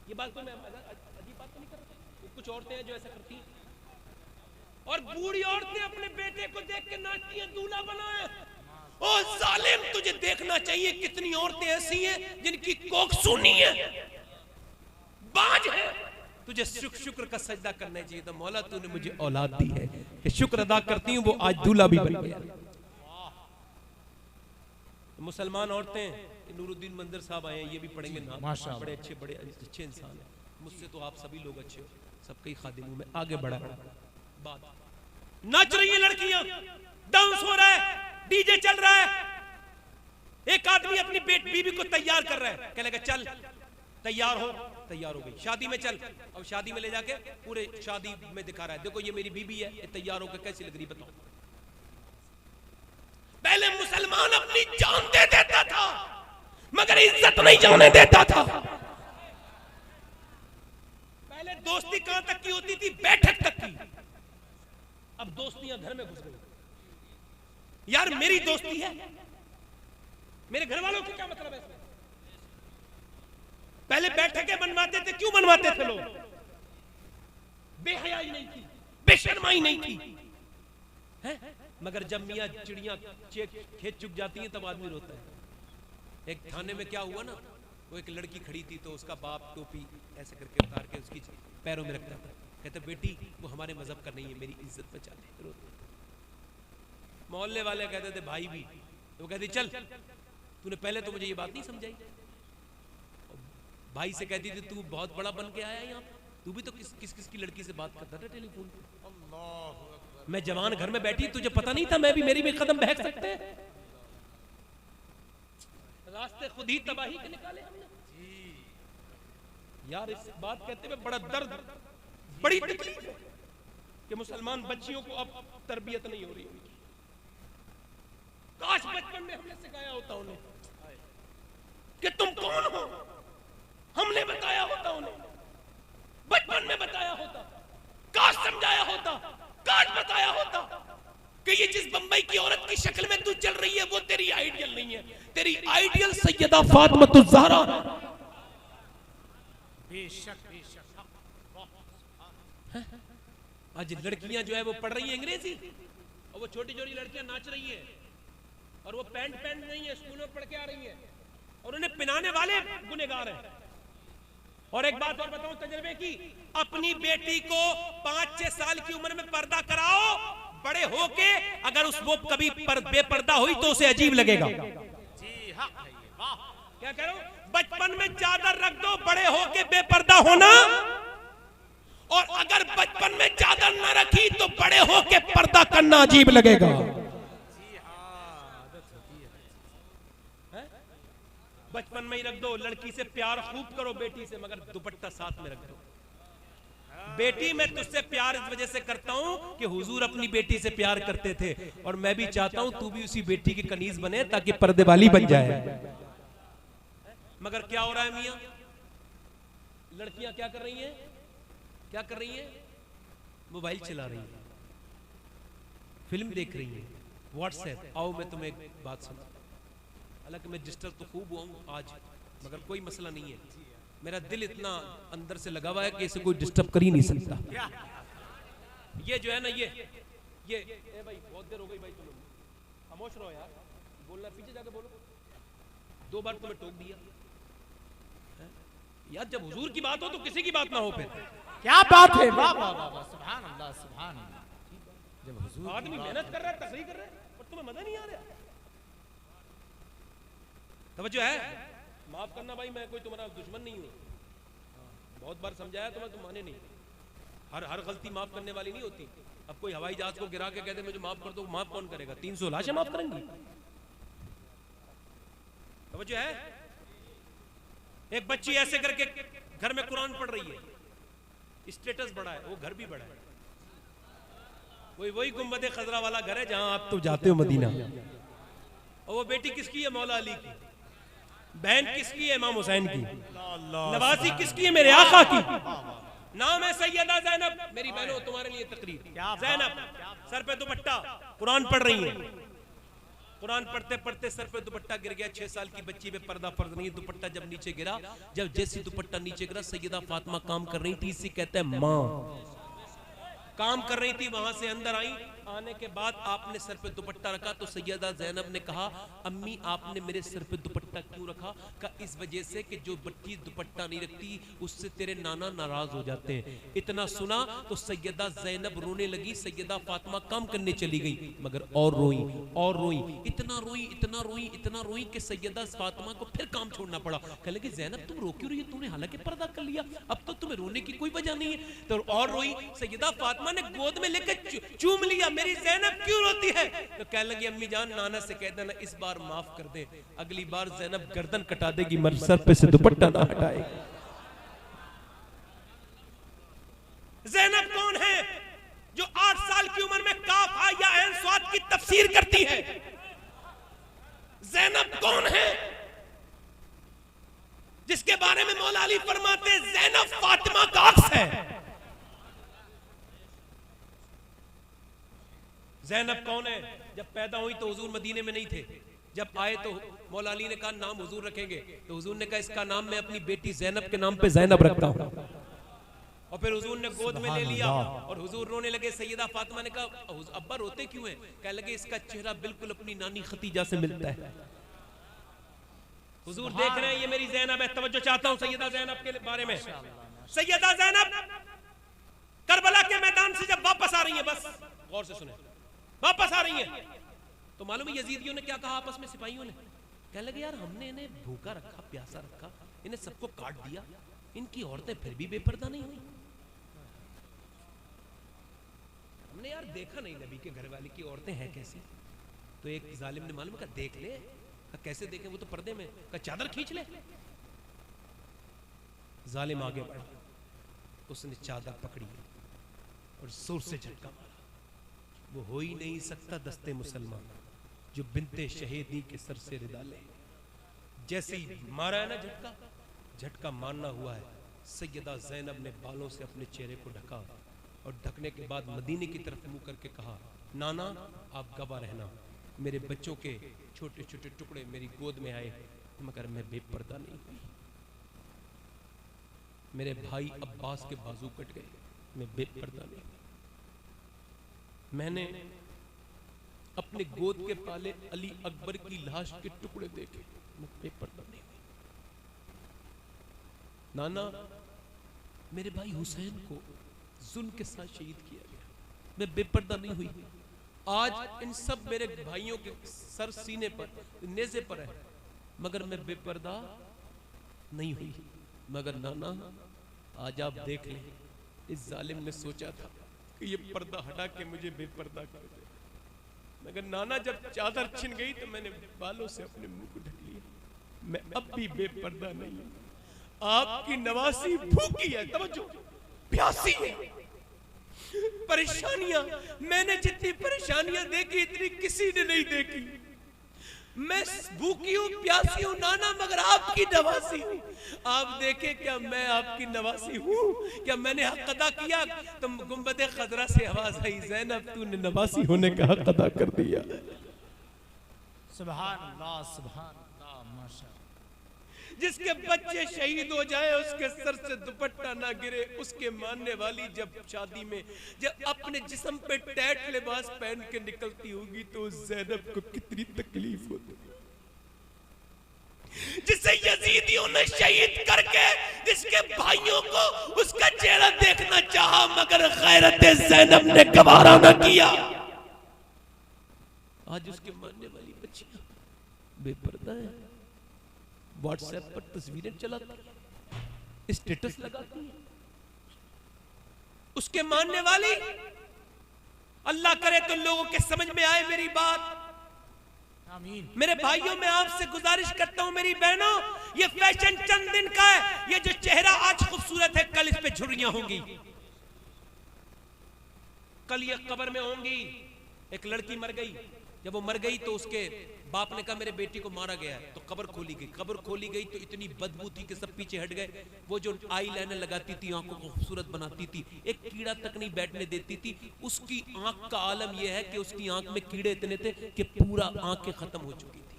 ये बात तो मैं अजीब बात तो नहीं कर रहा, कुछ औरतें हैं जो ऐसा करती हैं। और बूढ़ी औरतें अपने बेटे को देख के नाचती हैं, दूल्हा बनाए। ओ जालिम, तुझे देखना चाहिए कितनी औरतें ऐसी हैं जिनकी कोख सुनी है, बाज है। तुझे शुक्र का सजदा करना चाहिए था, मौला तूने मुझे औलाद दी है कि शुक्र अदा करती हूँ, वो आज दूल्हा भी बन गया। मुसलमान औरतें, नूरुद्दीन मंदिर साहब आए हैं, ये भी पढ़ेंगे नाम, बड़े अच्छे इंसान हैं। मुझसे तो आप सभी लोग अच्छे हो, सबके खादिमों में आगे बढ़ा। बात नाच रही है लड़कियां, डांस हो रहा है, डीजे चल रहा है। एक आदमी अपनी बीवी को तैयार कर रहा है, कह लगा चल तैयार हो गई, शादी में चल। अब शादी में ले जाके पूरे शादी में दिखा रहा है, देखो ये मेरी बीवी है, ये तैयार होकर कैसी लग रही बताओ। पहले मुसलमान अपनी जान दे देता था मगर इज्जत नहीं जाने देता था। पहले दोस्ती कहां तक की होती थी? बैठक तक की। अब दोस्तियां घर में घुस गई। यार मेरी दोस्ती है, मेरे घर वालों की क्या मतलब है? पहले बैठकें बनवाते थे, क्यों बनवाते थे लोग? बेहयाई नहीं थी, बेशर्माई नहीं थी, है? मगर जब मियाँ चिड़ियां खेत चुक जाती हैं तब आदमी रोता है। एक थाने में क्या हुआ ना, वो एक लड़की खड़ी थी तो उसका बाप टोपी ऐसे करके उतार के उसकी पैरों में रखता था, कहते बेटी वो हमारे मजहब का नहीं है, मेरी इज्जत बचा ले। रोते। मोहल्ले वाले कहते थे भाई भी, तो वो कहती चल तूने पहले तो मुझे ये बात नहीं समझाई। भाई से कहती थी तू बहुत बड़ा बन के आया यहाँ, तू भी तो किस की लड़की से बात करता था टेलीफोन पे। मैं जवान घर में बैठी, तुझे पता नहीं था मैं भी, मेरी भी कदम बहक सकते हैं। रास्ते खुद ही तबाही के निकाले हमने यार। इस बात कहते हुए बड़ा दर्द, बड़ी तकलीफ है कि मुसलमान बच्चियों को अब तरबियत नहीं हो रही उनकी। काश बचपन में हमने सिखाया होता उन्हें कि तुम कौन हो, हमने बताया होता उन्हें, बचपन में बताया होता, काश समझाया होता, काश बताया होता कि ये जिस बंबई की औरत की शक्ल में तू चल रही है वो तेरी आइडियल नहीं है, तेरी आइडियल सैयदा फातिमा ज़हरा। बेशक आज लड़कियां जो है वो पढ़ रही है अंग्रेजी, और वो छोटी छोटी लड़कियां नाच रही हैं, और वो पैंट नहीं है, स्कूल में पढ़ के आ रही है, और उन्हें पिनाने वाले गुनहगार हैं। और एक बात और बताऊं तजर्बे की, अपनी बेटी को 5-6 साल की उम्र में पर्दा कराओ, बड़े होके अगर उस वो कभी बेपर्दा हुई तो उसे अजीब लगेगा। जी हाँ, क्या कह रहा हूं? बचपन में चादर रख दो, बड़े होके बेपर्दा होना, और अगर बचपन में चादर न रखी तो बड़े होके पर्दा करना अजीब लगेगा। बचपन में ही रख दो, लड़की से प्यार खूब करो, बेटी से, मगर दुपट्टा साथ में रख दो। बेटी मैं तुझसे प्यार इस वजह से करता हूं कि हुजूर अपनी बेटी से प्यार करते थे, और मैं भी चाहता हूं तू भी उसी बेटी की कनीज बने ताकि पर्दे वाली बन जाए। मगर क्या हो रहा है मियां? लड़कियां क्या कर रही हैं? क्या कर रही हैं? मोबाइल चला रही हैं, फिल्म देख रही हैं, व्हाट्सएप। आओ मैं तुम्हें एक बात समझा, हालांकि मैं डिस्टर्ब तो खूब हुआ हूँ आज, मगर कोई मसला नहीं है। मेरा दिल इतना अंदर से लगा हुआ है कि इसे कोई डिस्टर्ब कर ही नहीं सकता। ये जो है ना, ये ए भाई बहुत देर हो गई भाई, तुम खामोश रहो यार, बोलना पीछे जाके बोलो। 2 बार तुम्हें टोक दिया यार, जब हुजूर की बात हो तो किसी की बात ना हो। फिर क्या बात है, वाह वाह वाह, सुभान अल्लाह सुभान अल्लाह। जब हुजूर आदमी मेहनत कर रहा है, तकरीर कर रहा है, और तुम्हें मजा नहीं आ रहा। तवज्जो है, माफ करना भाई, मैं कोई तुम्हारा दुश्मन नहीं हूँ, बहुत बार समझाया तुम्हें, तुम माने नहीं। हर गलती माफ करने वाली नहीं होती। अब कोई हवाई जहाज को गिरा के कहते मुझे माफ कर दो, माफ कौन करेगा? 300 लाशें माफ करेंगी? तवज्जो है। एक बच्ची ऐसे करके घर में कुरान पढ़ रही है, स्टेटस बढ़ा है, वो घर भी बढ़ा है। वही गुंबद खजरा वाला घर है जहां आप तो जाते हो, मदीना। और वो बेटी किसकी है? मौला अली की। बहन किसकी है? इमाम हुसैन की। नवाजी किसकी है? मेरे आका की। नाम है सैयदा ज़ैनब। मेरी बहनों, तुम्हारे लिए तकरीर। ज़ैनब सर पे दुपट्टा, कुरान पढ़ रही है। कुरान पढ़ते पढ़ते सर पे दुपट्टा गिर गया। 6 साल की बच्ची पे पर्दा फर्ज नहीं। दुपट्टा जब नीचे गिरा, जब जैसी दुपट्टा नीचे गिरा, सैयदा फातिमा काम कर रही थी, इसी कहते हैं माँ काम कर रही थी, वहां से अंदर आई। आने के बाद आपने सर पे दुपट्टा रखा तो सैयदा ज़ैनब ने कहा, अम्मी आपने मेरे सर पे दुपट्टा क्यों रखा? का इस वजह से कि जो बच्ची दुपट्टा नहीं रखती उससे तेरे नाना नाराज हो जाते हैं। इतना सुना तो सैयदा ज़ैनब रोने लगी। सैयदा फातिमा काम करने चली गई, मगर और रोई और रोई, इतना रोई इतना रोई इतना रोई कि सैयदा फातिमा को फिर काम छोड़ना पड़ा। कहने लगी, ज़ैनब तुम रो क्यों रही है? तुमने हालांकि पर्दा कर लिया, अब तो तुम्हें रोने की कोई वजह नहीं है। तो और रोई। सैयदा फातिमा ने गोद में लेकर चूम लिया, मेरी ज़ैनब क्यों रोती है? तो कहने लगी, अम्मी जान नाना से कह देना इस बार माफ कर दे, अगली बार ज़ैनब गर्दन कटा देगी, मगर सर पे से दुपट्टा ना हटाए। ज़ैनब कौन है? जो 8 साल की उम्र में काफ हा या ऐन स्वाद की तफसीर करती है। ज़ैनब कौन है? जिसके बारे में मौला अली फरमाते ज़ैनब फातिमा का अक्स है। ज़ैनब कौन है? जब पैदा हुई तो हुजूर मदीने में नहीं थे। जब आए तो मौला अली ने कहा नाम हुजूर रखेंगे, तो हुजूर ने कहा इसका नाम मैं अपनी बेटी ज़ैनब के नाम पे ज़ैनब रखता हूं। और फिर हुजूर ने गोद में ले लिया और हुजूर रोने लगे। सैयदा फातिमा ने कहा, अब्बा रोते क्यों हैं? कहने लगे, इसका चेहरा बिल्कुल अपनी नानी खतीजा से मिलता है। हुजूर देख रहे हैं ये मेरी ज़ैनब है। तवज्जो चाहता हूं सैयदा ज़ैनब के बारे में। सैयदा ज़ैनब करबला के मैदान से जब वापस आ रही है, बस गौर से सुने, वापस आ रही है तो मालूम है यजीदियों ने क्या कहा आपस में? सिपाहियों ने कहने लगे, यार हमने इन्हें भूखा रखा, प्यासा रखा, इन्हें सबको काट दिया, इनकी औरतें फिर भी बेपर्दा नहीं हुई। हमने यार देखा नहीं नबी के घर वाले की औरतें हैं कैसी। तो एक जालिम ने मालूम कहा, देख ले। कहा कैसे देखें? वो तो पर्दे में। कहा चादर खींच ले। जालिम आगे बढ़ा, उसने चादर पकड़ी और जोर से झटका मारा। वो हो ही नहीं सकता दस्ते मुसलमान जो बिनते शहीदी के सर से रिदा ले। जैसे ही मारा है ना झटका, झटका मारना हुआ है। सैयदा ज़ैनब ने बालों से अपने चेहरे को ढका और ढकने के बाद मदीने की तरफ मुंह करके कहा, नाना आप गवाह रहना, मेरे बच्चों के छोटे छोटे टुकड़े मेरी गोद में आए, मगर मैं बेपर्दा नहीं हुई। मेरे भाई अब्बास के बाजू कट गए, मैं बेपर्दा नहीं हुई। मैंने अपने गोद के पाले अली अकबर की लाश के टुकड़े देखे, मैं बेपर्दा नहीं हुई। नाना मेरे भाई हुसैन को जुल्म के साथ शहीद किया गया, मैं बेपर्दा नहीं हुई। आज इन सब मेरे भाइयों के सर सीने पर नेज़े पर है, मगर मैं बेपर्दा नहीं हुई। मगर नाना आज आप देख लें, इस जालिम ने सोचा था कि ये पर्दा हटा के मुझे बेपर्दा कर दे, मगर नाना जब चादर छिन गई तो मैंने बालों से अपने मुंह को ढक लिया। मैं अब भी बेपर्दा नहीं हूं। आपकी नवासी भूखी है, तवज्जो, प्यासी है। परेशानियां, मैंने जितनी परेशानियां देखी इतनी किसी ने नहीं देखी। मैं भूखी हूं, प्यासी हूं नाना, मगर आपकी नवासी हूं। आप देखें क्या मैं आपकी नवासी हूं? क्या मैंने हक अदा किया? तो गुंबद खजरा से आवाज आई, ज़ैनब तूने नवासी होने का हक अदा कर दिया। सुभान अल्लाह सुभान अल्लाह। जिसके बच्चे शहीद हो जाए उसके सर से दुपट्टा ना गिरे, उसके मानने वाली जब शादी में जब अपने जिस्म पे टैट लिबास पहन के निकलती होगी तो उस ज़ैनब को कितनी तकलीफ होती, जिसे यजीदियों ने शहीद करके जिसके भाइयों को उसका चेहरा देखना चाहा मगर गैरत ज़ैनब ने गवारा न किया। आज उसके मानने वाली बच्चियां बेपर्दा है, व्हाट्सएप पर तस्वीरें चलाती, स्टेटस लगाती है। उसके मानने वाली, अल्लाह करे तो लोगों के समझ में आए मेरी बात। आमीन। मेरे भाइयों मैं आपसे गुजारिश करता हूं, मेरी बहनों, ये फैशन चंद दिन का है। ये जो चेहरा आज खूबसूरत है कल इस पे झुर्रियां होंगी, कल ये कब्र में होंगी। एक लड़की मर गई, जब वो मर गई तो उसके बाप ने कहा मेरे बेटी को मारा गया है, तो कब्र खोली गई। कब्र खोली गई तो इतनी बदबू थी कि सब पीछे हट गए। वो जो आई लाइनर लगाती थी, आंखों को खूबसूरत बनाती थी, एक कीड़ा तक नहीं बैठने देती थी। उसकी आंख का आलम यह है कि उसकी आंख में कीड़े इतने थे कि पूरा आंखें खत्म हो चुकी थी।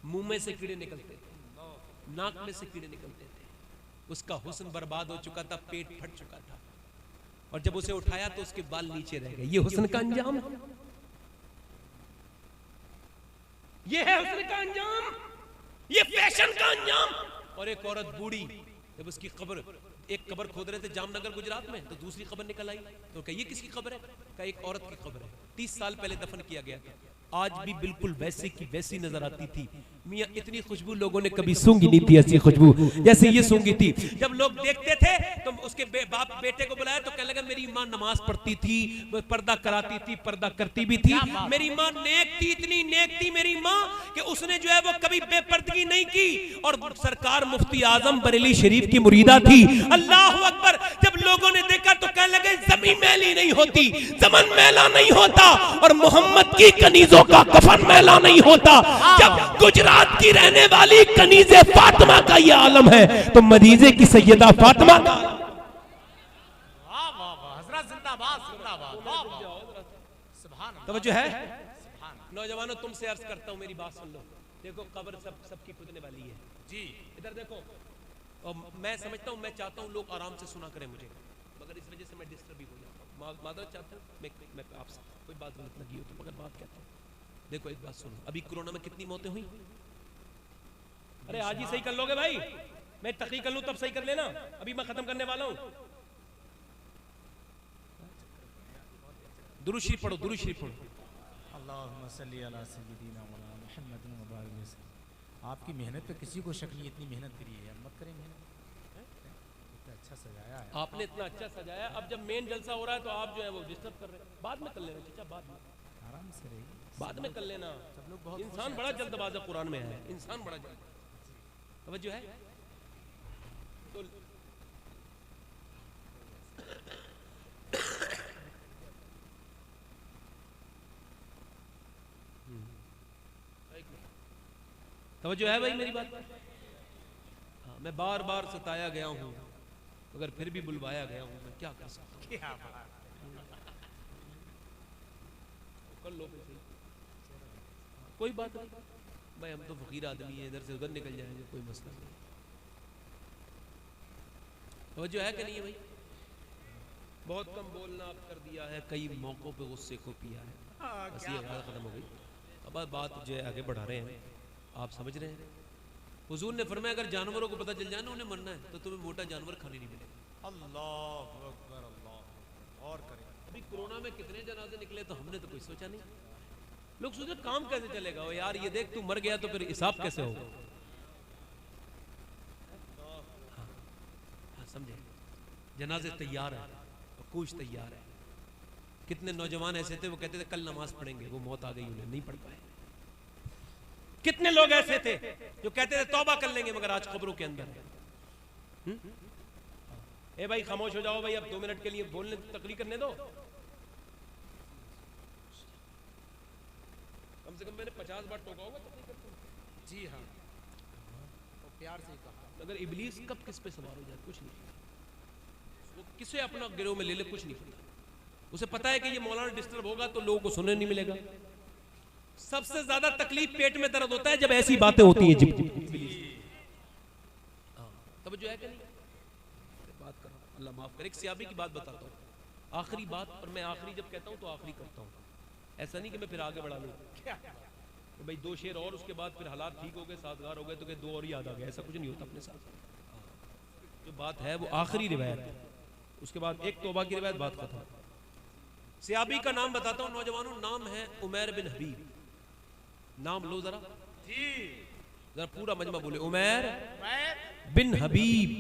मुंह में से कीड़े निकलते थे, नाक में से कीड़े निकलते थे। उसका हुस्न बर्बाद हो चुका था, पेट फट चुका था, और जब उसे उठाया तो उसके बाल नीचे रह गए। ये हुस्न का अंजाम, ये है हुस्न का अंजाम, ये फैशन का अंजाम। और एक औरत बूढ़ी, जब उसकी कब्र, एक कब्र खोद रहे थे जामनगर गुजरात में, तो दूसरी कब्र निकल आई। तो कहा ये किसकी कब्र है? कहा एक औरत की कब्र है, 30 साल पहले दफन किया गया था, आज भी बिल्कुल वैसे की वैसी नजर आती थी। मियां इतनी खुशबू लोगों ने कभी सूंघी नहीं थी, ऐसी खुशबू जैसे ये सूंघी थी। जब लोग देखते थे तो उसके बाप बेटे को बुलाया तो कहने लगा मेरी माँ नमाज पढ़ती थी, पर्दा कराती थी, पर्दा करती भी थी, मेरी माँ नेक थी, इतनी नेक थी मेरी माँ कि उसने जो है वो कभी बेपर्दगी नहीं की। और सरकार मुफ्ती आजम बरेली शरीफ की मुरीदा थी। अल्लाह अकबर। जब लोगों ने देखा तो कहने लगे जमीन मैली नहीं होती, जमन मैला नहीं होता, और मोहम्मद की कनीजों का कफन मैला नहीं होता। जब गुजरात की रहने वाली कनीजे फातिमा का ये आलम है तो मदीजे की सैयदा फातिमा का। वाह वाह वाह, हजरत जिंदाबाद जिंदाबाद, वाह वाह, सुभान अल्लाह। तवज्जो है नौजवानों, तुमसे अर्ज करता हूं, मेरी बात सुन लो। देखो कब्र सबकी खुदने वाली है जी, इधर देखो। और मैं समझता हूं, मैं चाहता हूं लोग आराम से सुना करें मुझे, मगर इस वजह से मैं डिस्टर्ब भी हो जाता हूं। मादर चाहता हूं मैं आपसे कोई बात गलत लगी हो तो, मगर बात कहता हूं। देखो एक बात सुनो, अभी कोरोना में कितनी मौतें हुई? अरे आज ही सही कर लोगे भाई, मैं तकरीर कर लूं तब सही कर लेना, अभी मैं खत्म करने वाला हूं। दुरूद शरीफ पढ़ो, दुरूद शरीफ पढ़ो। अल्लाहुम्मा सल्ली अला सय्यिदिना मौलाना मुहम्मद व बारिक वसल्लम। आपकी मेहनत पे किसी को शक नहीं, इतनी मेहनत करी है, मत करें मेहनत। इतना अच्छा सजाया है आपने, इतना अच्छा सजाया। अब जब मेन जलसा हो रहा है तो आप जो है वो डिस्टर्ब कर रहे हैं। बाद में कर लेना चाचा, बाद में, आराम से रहिए, बाद में कर लेना। सब लोग बहुत इंसान बड़ा जल्दबाज है, कुरान में है इंसान बड़ा जल्द। तवज्जो है तो तवज्जो है भाई मेरी बात। हाँ, मैं बार बार सताया गया हूं मगर फिर भी बुलवाया गया हूं, मैं क्या कर सकता हूं। क्या बात। कर लो फिर सही, कोई बात नहीं भाई, हम तो फकीर आदमी है, इधर से उधर निकल जाएंगे, कोई मसला नहीं। तवज्जो है कि नहीं है भाई? बहुत कम बोलना आप कर दिया है, कई मौकों पे गुस्से को पिया है, बस ये बात खत्म हो गई। अब बात जो है आगे बढ़ा रहे हैं, आप समझ रहे हैं। हुजूर ने फरमाया अगर जानवरों को पता चल जाए ना उन्हें मरना है तो तुम्हें मोटा जानवर खाने नहीं मिलेगा। अल्लाह अकबर, अल्लाह और करें। अभी कोरोना में कितने जनाजे निकले तो हमने तो कोई सोचा नहीं। लोग सोचे काम कैसे चलेगा, ओ यार ये देख तू मर गया तो फिर हिसाब कैसे होगा। हाँ, समझे, जनाजे तैयार है, कुछ तैयार है। कितने नौजवान ऐसे थे वो कहते थे कल नमाज पढ़ेंगे, वो मौत आ गई उन्हें नहीं पढ़ पाए। कितने लोग ऐसे थे जो कहते थे तौबा कर लेंगे मगर आज खबरों के अंदर है। ए भाई खामोश हो जाओ भाई, अब 2 मिनट के लिए बोलने तकरीर करने दो। कम से कम मैंने 50 बार टोका होगा तकरीर करते हुए। जी हाँ, तो प्यार से कहा। मगर इब्लीस कब किस पे सवार हो जाए कुछ नहीं पता, वो किसे अपना गिरोह में ले ले कुछ नहीं पता। उसे पता है कि ये मौलाना डिस्टर्ब होगा तो लोगों को सुनने नहीं मिलेगा, सबसे ज्यादा तकलीफ पेट में दर्द होता है जब ऐसी बातें होती हैं। तब जो है कि नहीं, बात कर रहा हूं, अल्लाह माफ करे। एक सियाबी की बात बताता हूँ, आखिरी बात, और मैं आखिरी जब कहता हूँ तो आखिरी करता हूँ, ऐसा नहीं कि मैं फिर आगे बढ़ा लूँ तो भाई 2 शेर और उसके बाद फिर हालात ठीक हो गए, साजगार हो गए तो क्या 2 और याद आ गए, ऐसा कुछ नहीं होता अपने साथ। जो बात है वो आखिरी रिवायत है, उसके बाद एक तौबा की रिवायत, बात खत्म। सियाबी का नाम बताता हूँ नौजवानों, नाम है उमैर बिन हबीब। नाम लो जरा जी, जरा पूरा मजमा बोले, उमैर बिन हबीब।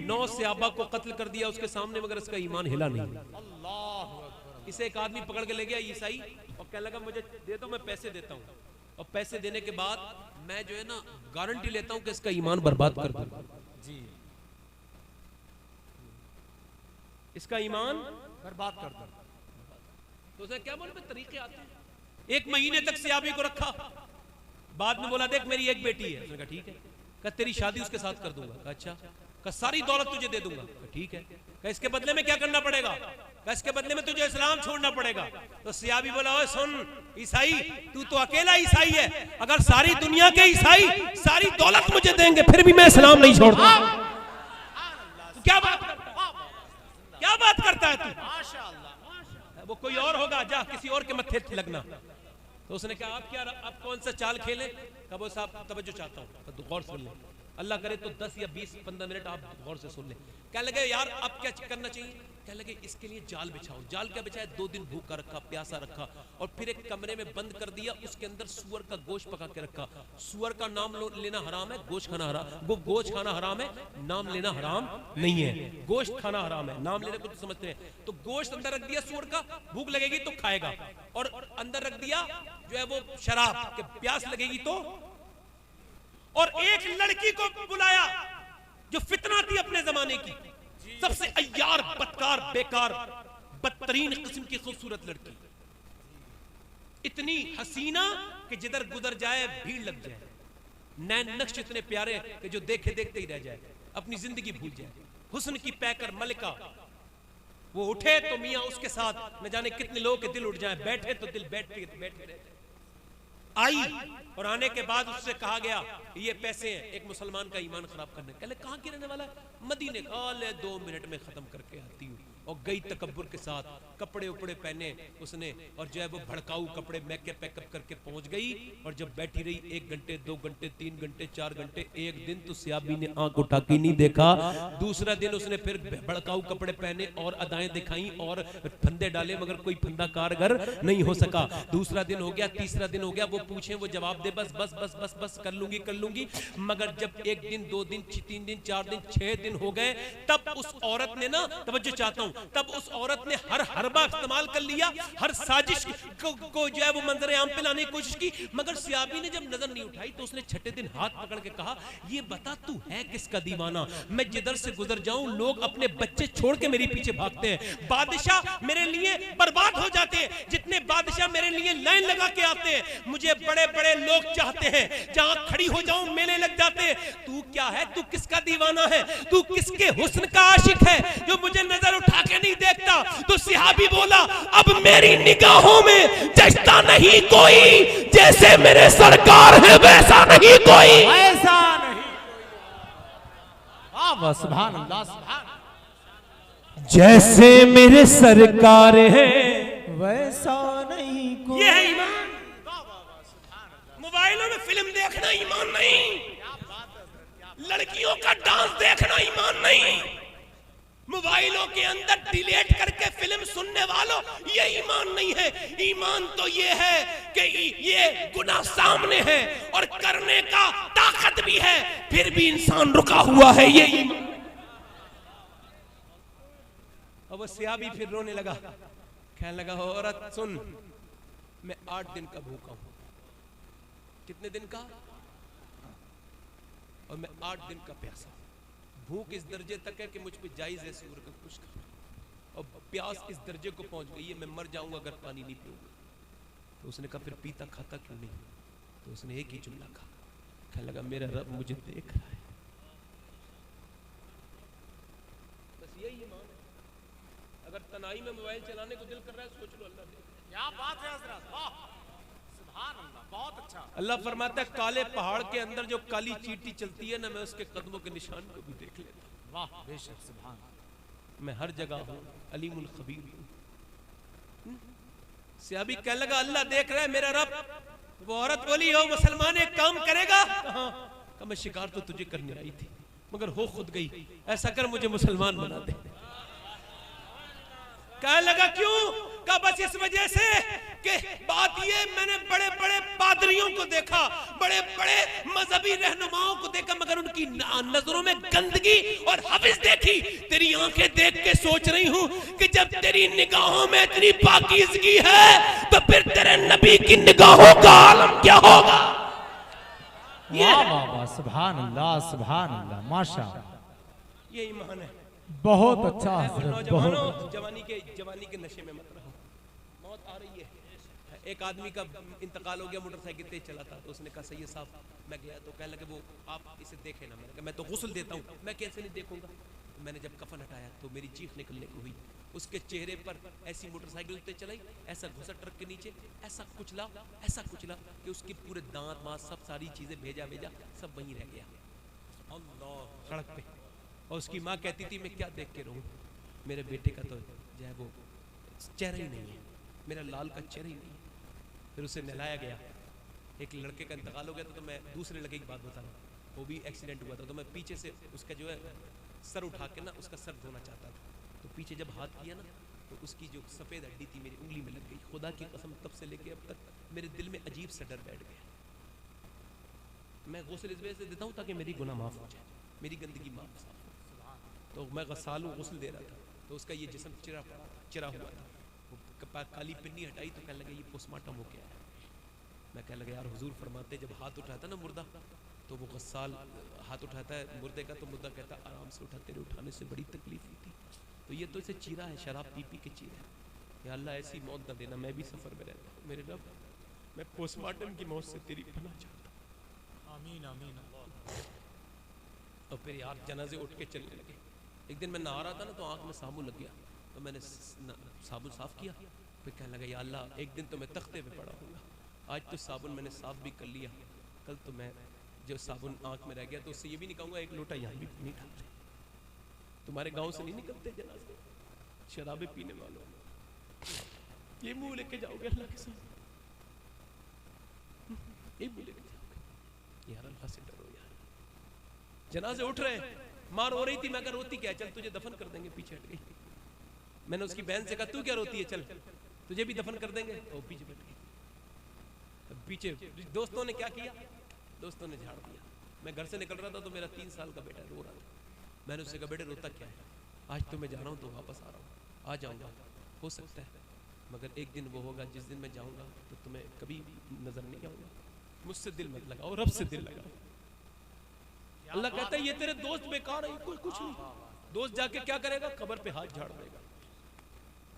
9 सहाबा को कत्ल कर दिया उसके सामने, मगर इसका ईमान हिला नहीं। अल्लाह। इसे एक आदमी पकड़ के ले गया ईसाई, और कहने लगा मुझे दे दो, मैं पैसे देता हूँ, और पैसे देने के बाद मैं जो है ना गारंटी लेता हूँ कि इसका ईमान बर्बाद कर दूंगा जी, इसका ईमान बर्बाद कर दो। तो उसे क्या बोले, तरीके आते हैं। 1 महीने तक सियाबी को रखा, बाद में बोला देख मेरी एक बेटी है, उसने कहा ठीक है, कहा तेरी शादी उसके साथ कर दूंगा, कहा अच्छा, कहा सारी दौलत तुझे दे दूंगा, कहा ठीक है, कहा इसके बदले में क्या करना पड़ेगा, कहा इसके बदले में तुझे इस्लाम छोड़ना पड़ेगा। तो सियाबी बोला ओए सुन ईसाई, तू तो अकेला ईसाई है, अगर सारी दुनिया के ईसाई सारी दौलत मुझे देंगे फिर भी मैं इस्लाम नहीं छोड़ता। क्या बात करता है तू, माशाअल्लाह। वो कोई और होगा, जा किसी और के मत्थे लगना। तो उसने कहा आप क्या, आप कौन सा चाल खेले, कहा वो साहब तवज्जो चाहता हूँ, तो गौर सुन ले, अल्लाह करे तो 10 या 20-15 मिनट आप गौर से सुन ले। क्या लगे यार अब क्या करना चाहिए, क्या लगे इसके लिए जाल बिछाओ। जाल क्या बिछाया, 2 दिन भूखा रखा, प्यासा रखा, और फिर एक कमरे में बंद कर दिया, उसके अंदर सुअर का गोश्त पका के रखा। सुअर का नाम लेना हराम है, गोश्त खाना हराम, वो गोश्त खाना हराम है, नाम लेना हराम नहीं है। गोश्त खाना हराम है, नाम लेने को तो समझते हैं। तो गोश्त अंदर रख दिया सुअर का, भूख लगेगी तो खाएगा, और अंदर रख दिया जो है वो शराब के, प्यास लगेगी तो। और एक लड़की को बुलाया जो फितना थी अपने जमाने की, सबसे अय्यार, बदकार, बेकार, बदतरीन किस्म की खूबसूरत लड़की, इतनी हसीना कि जिधर गुजर जाए भीड़ लग जाए, नैन नक्श इतने प्यारे कि जो देखे देखते ही रह जाए, अपनी जिंदगी भूल जाए। हुस्न की पैकर मलिका, वो उठे तो मियां उसके साथ न जाने कितने लोगों के दिल उठ जाए, बैठे तो दिल बैठते रहते। आई और आने के बाद उससे कहा गया ये पैसे हैं एक मुसलमान का ईमान खराब करने। कहले कहां की रहने वाला है, मदीने का, ले 2 मिनट में खत्म करके आती हूँ। और गई तकब्बुर के साथ, कपड़े उपड़े पहने उसने, और जो है वो भड़काऊ कपड़े मैके पैकअप करके पहुंच गई। और जब बैठी रही 1 घंटे 2 घंटे 3 घंटे 4 घंटे, एक दिन तो सियाबी ने आंख उठा के नहीं देखा। दूसरा दिन उसने फिर भड़काऊ कपड़े पहने और अदाएं दिखाई और फंदे डाले, मगर कोई फंदा कारगर नहीं हो सका। दूसरा दिन हो गया, तीसरा दिन हो गया, वो पूछे वो जवाब दे, बस बस बस बस बस कर लूंगी। मगर जब 1 दिन 2 दिन 3 दिन 4 दिन 6 दिन हो गए, तब उस औरत ने ना, तवज्जो चाहता हूं, तब उस औरत ने हर हरबा इस्तेमाल कर लिया, हर साजिश को जो है वो मंजर आम पे लाने की कोशिश की। मगर सियाबी ने जब नजर नहीं उठाई तो उसने छठे दिन हाथ पकड़ के कहा, ये बता तू है किसका दीवाना, मैं जिधर से गुजर जाऊं लोग अपने बच्चे छोड़ के मेरे पीछे भागते हैं, बादशाह मेरे लिए बर्बाद हो जाते हैं, जितने बादशाह मेरे लिए लाइन लगा के आते हैं, मुझे बड़े बड़े लोग चाहते हैं, जहां खड़ी हो जाऊं मेले लग जाते हैं। तू क्या है, तू किसका दीवाना है, तू किसके हुस्न का आशिक है जो मुझे नजर उठा के नहीं देखता। तो सिहाबी बोला, अब मेरी निगाहों में जचता नहीं कोई, जैसे मेरे सरकार है वैसा नहीं कोई, ऐसा नहीं। वाह सुभान अल्लाह, सुभान। जैसे मेरे सरकार है वैसा नहीं कोई। ये है ईमान। मोबाइलों में फिल्म देखना ईमान नहीं, लड़कियों का डांस देखना ईमान नहीं, मोबाइलों के अंदर डिलीट करके फिल्म सुनने वालों ये ईमान नहीं है। ईमान तो ये है कि ये गुनाह सामने है और करने का ताकत भी है, फिर भी इंसान रुका हुआ है, ये ईमान। अब वो सियाबी फिर रोने लगा, कहने लगा औरत सुन, मैं 8 दिन का भूखा हूं। कितने दिन का? और मैं 8 दिन का प्यासा। भूख इस दर्जे तक है कि मुझ पे जायज है सूर का कुछ करना, और प्यास इस दर्जे को पहुंच गई है मैं मर जाऊंगा अगर पानी नहीं पीऊंगा। तो उसने कहा फिर पीता खाता क्यों नहीं? तो उसने एक ही जुमला कहा, कहने लगा मेरा रब मुझे देख रहा है। बस यही ईमान है। अगर तनाई में मोबाइल चलाने को दिल कर रहा है सोच लो अल्लाह देख। क्या बात है हजरत, वाह अल्लाह फरमाता है काले पहाड़ के अंदर जो काली चींटी चलती है ना, मैं उसके कदमों के निशान को भी देख लेता हूं। वाह बेशक सुभान। मैं हर जगह हूं, अलीमुल खबीर हूं। सहाबी कहने लगा अल्लाह देख रहा है मेरा रब। वो औरत बोली हो मुसलमान एक काम करेगा? कहा मैं शिकार तो तुझे करने आई थी मगर हो खुद गई, ऐसा कर मुझे मुसलमान बना दे। कहने लगा क्यों? कहा बस इस वजह से कि बात ये, मैंने बड़े बड़े पादरियों को देखा, बड़े बड़े मजहबी रहनुमाओं को देखा, मगर उनकी नजरों में गंदगी और हविस देखी। तेरी आंखें देख के सोच रही हूं कि जब तेरी निगाहों में इतनी पाकीज़गी है तो फिर तेरे नबी की निगाहों का आलम क्या होगा? वाह वाह वाह, सुभान अल्लाह, माशाअल्लाह। ये ईमान है। बहुत अच्छा हजरत, नौजवानों, बहुत। जवानी के नशे में मत रहो, मौत आ रही है। एक आदमी का इंतकाल हो गया, मोटरसाइकिल तेज चला था, तो उसने कहा सैयद साहब मैं गया तो कहने लगे वो आप इसे देखे ना। मैंने कहा मैं तो गुस्ल देता हूँ, मैं कैसे नहीं देखूंगा। तो मैंने जब कफन हटाया तो मेरी चीख निकलने को हुई। उसके चेहरे पर ऐसी मोटरसाइकिल तेज चलाई, ऐसा घुसा ट्रक के नीचे, ऐसा कुचला कि उसके पूरे दांत मांस सब सारी चीजें भेजा सब वहीं रह गया अल्लाह सड़क पे। और उसकी माँ कहती थी मैं क्या देख के रहूं, मेरे बेटे का तो जो है वो चेहरा ही नहीं है, मेरा लाल का चेहरा ही नहीं है। फिर उसे नहलाया गया। एक लड़के का इंतकाल हो गया था, तो मैं दूसरे लड़के की बात बता रहा हूँ, वो भी एक्सीडेंट हुआ था। तो मैं पीछे से उसका जो है सर उठा के ना उसका सर धोना चाहता था, तो पीछे जब हाथ किया ना तो उसकी जो सफ़ेद हड्डी थी मेरी उंगली में लग गई। खुदा की कसम तब से लेके अब तक मेरे दिल में अजीब सा डर बैठ गया। मैं गुस्ल इस वजह से देता हूँ ताकि मेरी गुनाह माफ़ हो जाए, मेरी गंदगी माफ़ साफ हो। तो मैं गसालू गुस्ल दे रहा था, तो उसका ये जिस्म चिरा हुआ था। वो काली पिन्नी हटाई तो कहने लगे ये पोस्टमार्टम हो गया है। मैं कहने लगा यार हुजूर फरमाते जब हाथ उठाता ना मुर्दा, तो वो गसाल हाथ उठाता है मुर्दे का, तो मुर्दा कहता आराम से उठा, तेरे उठाने से बड़ी तकलीफ हुई थी। तो ये तो इसे चीरा है, शराब पी पी के चीरा है। या अल्लाह ऐसी मौत न देना, मैं भी सफ़र में रहता हूँ। मेरे रब मैं पोस्टमार्टम की मौत से तेरी पनाह चाहता हूँ। आमीन आमीन। और फिर यार जनाजे उठ के चलने लगे। एक दिन मैं नहा रहा था ना, तो आँख में साबुन लग गया, तो मैंने साबुन साफ़ किया। फिर कहने लगा या अल्लाह एक दिन तो मैं तख्ते पे पड़ा हूँगा, आज तो साबुन मैंने साफ़ भी कर लिया, कल तो मैं जो साबुन आँख में रह गया तो उससे ये भी नहीं कहूँगा एक लोटा यहाँ भी नहीं डालते। तुम्हारे गांव से नहीं निकलते जनाजे शराबे पीने वालों, ये मुंह लेके जाओगे अल्लाह के साथ, ये मुंह लेके जाओगे। यार अल्लाह से डरो यार। जनाजे उठ रहे, माँ रो रही थी, मैं कहा रोती क्या, चल तुझे दफन कर देंगे, पीछे हट गई। मैंने उसकी बहन से कहा तू क्या रोती है, चल तुझे भी दफन कर देंगे, और पीछे बैठ गई। पीछे दोस्तों ने क्या किया, दोस्तों ने झाड़ दिया। मैं घर से निकल रहा था तो मेरा 3 साल का बेटा रो रहा था। मैंने उससे कहा बेटे रोता क्या है, आज तो मैं जा रहा हूँ, तो वापस आ रहा हूँ, आ जाऊँगा, हो सकता है मगर एक दिन वो होगा जिस दिन मैं जाऊँगा तो तुम्हें कभी नजर नहीं आऊँगा। मुझसे दिल मत लगाओ, रब से दिल लगाओ। अल्लाह कहता है ये तेरे दोस्त बेकार है, कोई कुछ नहीं। दोस्त जाके क्या करेगा, कब्र पे हाथ झाड़ देगा।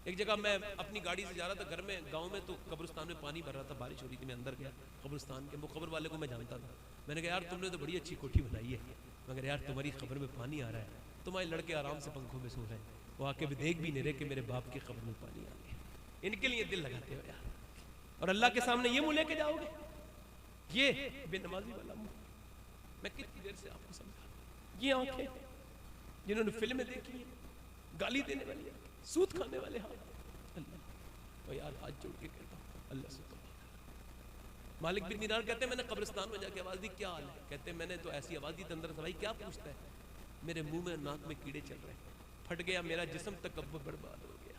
एक जगह मैं अपनी गाड़ी से जा रहा था घर में, गांव में, तो कब्रिस्तान में पानी भर रहा था, बारिश हो रही थी, मैं अंदर गया कब्रिस्तान के, वो कब्र वाले को मैं जानता था। मैंने कहा यार तुमने तो बड़ी अच्छी कोठी बनाई है, मगर यार तुम्हारी कब्र में पानी आ रहा है, तुम्हारे लड़के आराम से पंखों में सो रहे हैं, वो आके भी देख भी नहीं रहे कि मेरे बाप की कब्र में पानी आ गया। इनके लिए दिल लगाते हो यार, और अल्लाह के सामने ये मुंह लेके जाओगे, ये बेनमाजी वाला मुंह। मैं कितनी देर से आपको समझा, ये आंखें जिन्होंने फिल्में देखी है, गाली देने वाली, सूद खाने वाले हाथ, अल्लाह और यार हाथ जोड़ के कहता हूँ अल्लाह से तौबा कर। मालिक बिन दीनार कहते हैं मैंने कब्रिस्तान में जाके आवाज़ दी, क्या हाल है, कहते हैं मैंने तो ऐसी आवाज़ दी अंदर से, भाई क्या पूछता है, मेरे मुंह में नाक में कीड़े चल रहे हैं, फट गया मेरा जिस्म, तकब्बुर बर्बाद हो गया,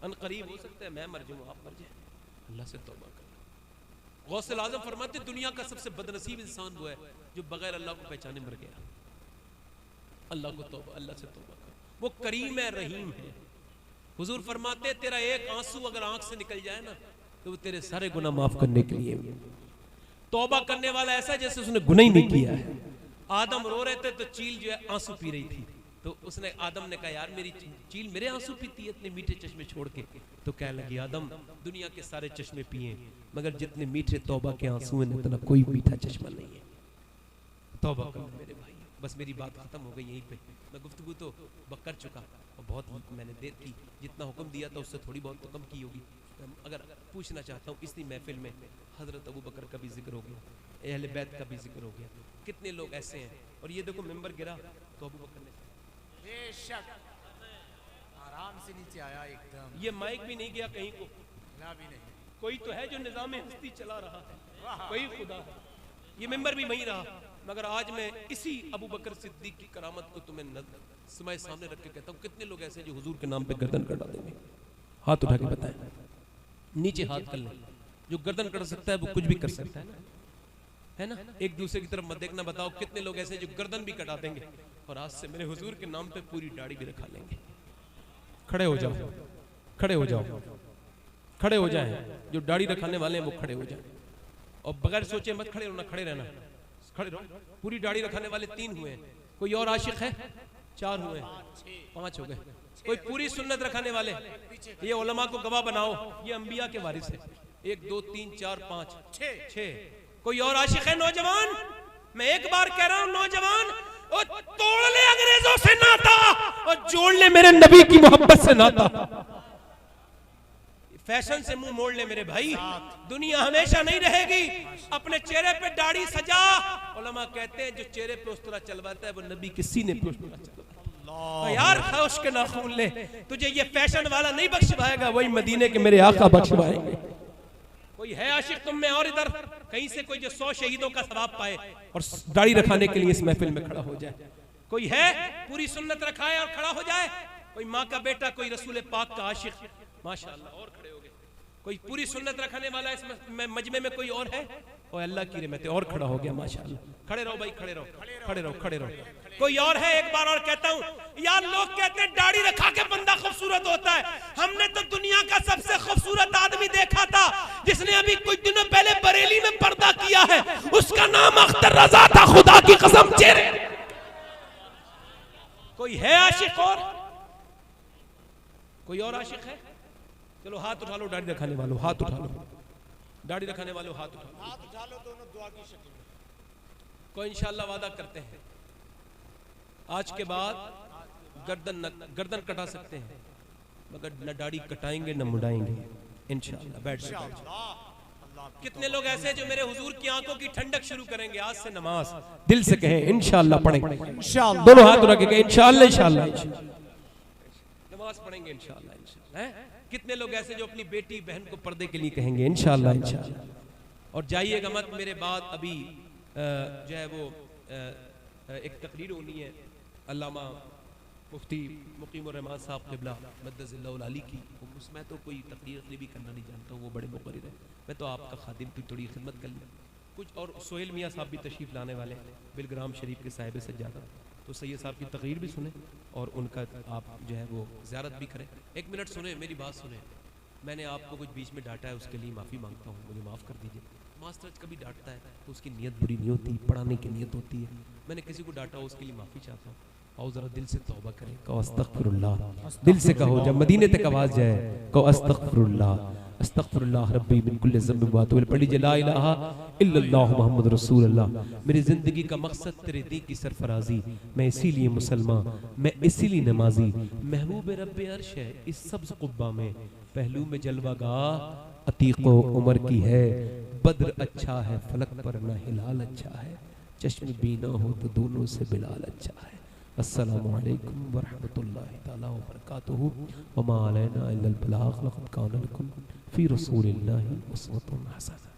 अनकरीब हो सकता है मैं मर जाऊँ आप मर जाए, अल्लाह से तौबा कर। गौसल आज़म फरमाते दुनिया का सबसे बदनसीब इंसान वो है जो बगैर अल्लाह को पहचाने मर गया। अल्लाह को तौबा, अल्लाह से तौबा कर, वो करीम है, रहीम है। हुजूर फरमाते तेरा एक आंसू अगर आंख से निकल जाए ना तो वो तेरे सारे गुनाह माफ करने के लिए। तौबा करने वाला ऐसा जैसे उसने गुनाह ही नहीं किया है। आदम रो रहे थे तो चील जो है आंसू पी रही थी, तो उसने आदम ने कहा यार मेरी चील मेरे आंसू पीती है इतने मीठे चश्मे छोड़ के, तो कहने लगी आदम दुनिया के सारे चश्मे पिए मगर जितने मीठे तौबा के आंसू हैं इतना कोई मीठा चश्मा नहीं है। तौबा कर मेरे भाई, बस मेरी बात खत्म हो गई यहीं पे। मैं गुफ्तगू तो कर चुका और बहुत मैंने देर की, जितना हुक्म दिया था उससे थोड़ी बहुत तो कम की होगी, अगर पूछना चाहता हूँ, इसी महफिल में हजरत अबू बकर का भी जिक्र हो गया, अहले बैत का भी जिक्र हो गया, कितने लोग ऐसे हैं। और ये देखो मिंबर गिरा तो अबू बकर ने बेशक आराम से नीचे आया एकदम, ये माइक भी नहीं गया कहीं को, ना भी नहीं। कोई तो है जो निजाम हस्ती चला रहा है, कोई खुदा है, ये मिंबर भी वहीं रहा। मगर आज मैं इसी अबू बकर सिद्दीक की करामत को तुम्हें समय सामने रख के कहता हूँ, कितने लोग ऐसे जो हुजूर के नाम पे गर्दन कटा देंगे। हाथ उठा के बताएं, नीचे हाथ कर लें। जो गर्दन कट सकता है वो कुछ भी कर सकता है ना। एक दूसरे की तरफ मत देखना। बताओ कितने लोग ऐसे जो गर्दन भी कटा देंगे और आज से मेरे हुजूर के नाम पे पूरी दाढ़ी भी रखा लेंगे। खड़े हो जाओ, खड़े हो जाओ, खड़े हो जाएं। जो दाढ़ी रखाने वाले हैं वो खड़े हो जाएं और बगैर सोचे मत खड़े होना, खड़े रहना, खड़े रहो। पूरी दाढ़ी रखाने वाले 3 हुए हैं, कोई और आशिक है? 4 हुए हैं, 5 हो गए। कोई पूरी सुन्नत रखाने वाले, ये उलमा को गवाह बनाओ, ये अंबिया के वारिस है। 1 2 3 4 5 6। कोई और आशिक है? नौजवान, मैं एक बार कह रहा हूं, नौजवान तोड़ ले अंग्रेजों से नाता और जोड़ ले मेरे नबी की मोहब्बत से नाता। फैशन से मुंह मोड़ ले मेरे भाई, दुनिया हमेशा नहीं रहेगी। अपने चेहरे पे दाढ़ी सजा। उलमा कहते हैं जो चेहरे पे उस तरह चलवाता है वो नबी के सीने पे उस तरह चलवाता है। यार खाओश के नाखून ले, तुझे ये फैशन वाला नहीं बख्शवाएगा, वही मदीने के मेरे आका बख्शवाएंगे। कोई है आशिक तुम में और इधर कहीं से कोई जो 100 शहीदों का सवाब पाए और दाढ़ी रखाने के लिए इस महफिल में खड़ा हो जाए? कोई है पूरी सुन्नत रखाए और खड़ा हो जाए? कोई माँ का बेटा, कोई रसूल पाक का आशिक, माशाअल्लाह, और खड़े हो गए। कोई पूरी सुन्नत रखने वाला इस मजमे में कोई और है? और अल्लाह की रहमत और खड़ा हो गया, माशाअल्लाह। खड़े रहो भाई, खड़े रहो, खड़े रहो, खड़े रहो। कोई और है? एक बार और कहता हूँ यार, लोग कहते हैं दाढ़ी रखा के बंदा खूबसूरत होता है। हमने तो दुनिया का सबसे खूबसूरत आदमी देखा था जिसने अभी कुछ दिनों पहले बरेली में पर्दा किया है, उसका नाम अख्तर रजा था, खुदा की कसम। चेहरे कोई है आशिक? और कोई और आशिक है? चलो हाथ उठा लो, दाढ़ी रखाने वालों हाथ उठा लो, दाढ़ी रखाने वालों हाथ उठा लो, हाथ उठा लो दोनों दुआ की शक्ल में। कोई इंशाअल्लाह वादा करते हैं आज के बाद गर्दन कटा सकते हैं, मगर न दाढ़ी कटाएंगे न मुड़ाएंगे इंशाअल्लाह। बैठ जाओ। कितने लोग ऐसे जो मेरे हुजूर की आंखों की ठंडक शुरू करेंगे आज से नमाज दिल से कहें इंशाअल्लाह पढ़ेंगे, इंशाअल्लाह। दोनों हाथ उठा के कहें इंशाअल्लाह, इंशाअल्लाह, नमाज पढ़ेंगे इंशाअल्लाह, इंशाअल्लाह। कितने लोग ऐसे जो अपनी बेटी बहन को पर्दे के लिए कहेंगे इंशाअल्लाह, इंशाअल्लाह। और जाइएगा मत मेरे बाद, अभी जो है वो एक तकरीर होनी है अल्लामा मुफ्ती मुकीम रहमान साहब क़िबला मद्दज़िल्लाहुल अली की। उसमें तो कोई तकरीर भी करना नहीं जानता हूँ, वो बड़े मुक़र्रिर है। मैं तो आपका खादिम की थोड़ी खिदमत कर लूँ कुछ। और सोहेल मियाँ साहब भी तशरीफ़ लाने वाले हैं, बिलग्राम शरीफ के साहिब से ज़्यादा, तो सैयद साहब की तकरीर भी सुने और उनका आप जो है वो ज़ियारत भी करें। 1 मिनट सुने, मेरी बात सुने। मैंने आपको कुछ बीच में डांटा है, उसके लिए माफ़ी मांगता हूँ, मुझे माफ़ कर दीजिए। मास्टर कभी डांटता है तो उसकी नीयत बुरी नहीं होती, पढ़ाने की नीयत होती है। मैंने किसी को डांटा हो उसके लिए माफ़ी चाहता हूँ। आओ ज़रा दिल से तौबा करें, कहो अस्तग़फिरुल्लाह, दिल से कहो। जब मदीने तक आवाज़ जाए कहो अस्तग़फिरुल्लाह, अस्तग़फिरुल्लाह रब्बी मिन कुल्लि ज़ंबिन व अतूबु इलैह। पढ़ लीजिए ला इलाहा इल्लल्लाह मुहम्मद रसूलुल्लाह। मेरी ज़िंदगी का मकसद तेरे दी की सरफराजी, मैं इसीलिए मुसलमान, मैं इसीलिए नमाजी। महबूब रब्बे अर्श है इस सब्ज़ क़ुब्बा में, पहलू में जलवागाह अतीक़ो उमर की है। बद्र अच्छा है फलक पर ना हिलाल अच्छा है, चश्म बीना हो तो दोनों से बिलाल अच्छा है। अस्सलामु अलैकुम व रहमतुल्लाहि तआला व बरकातुहू व मा अलैना इल्लल बलाग। लक़द काना लकुम फ़ी रसूलिल्लाहि उस्वतुन हसनह।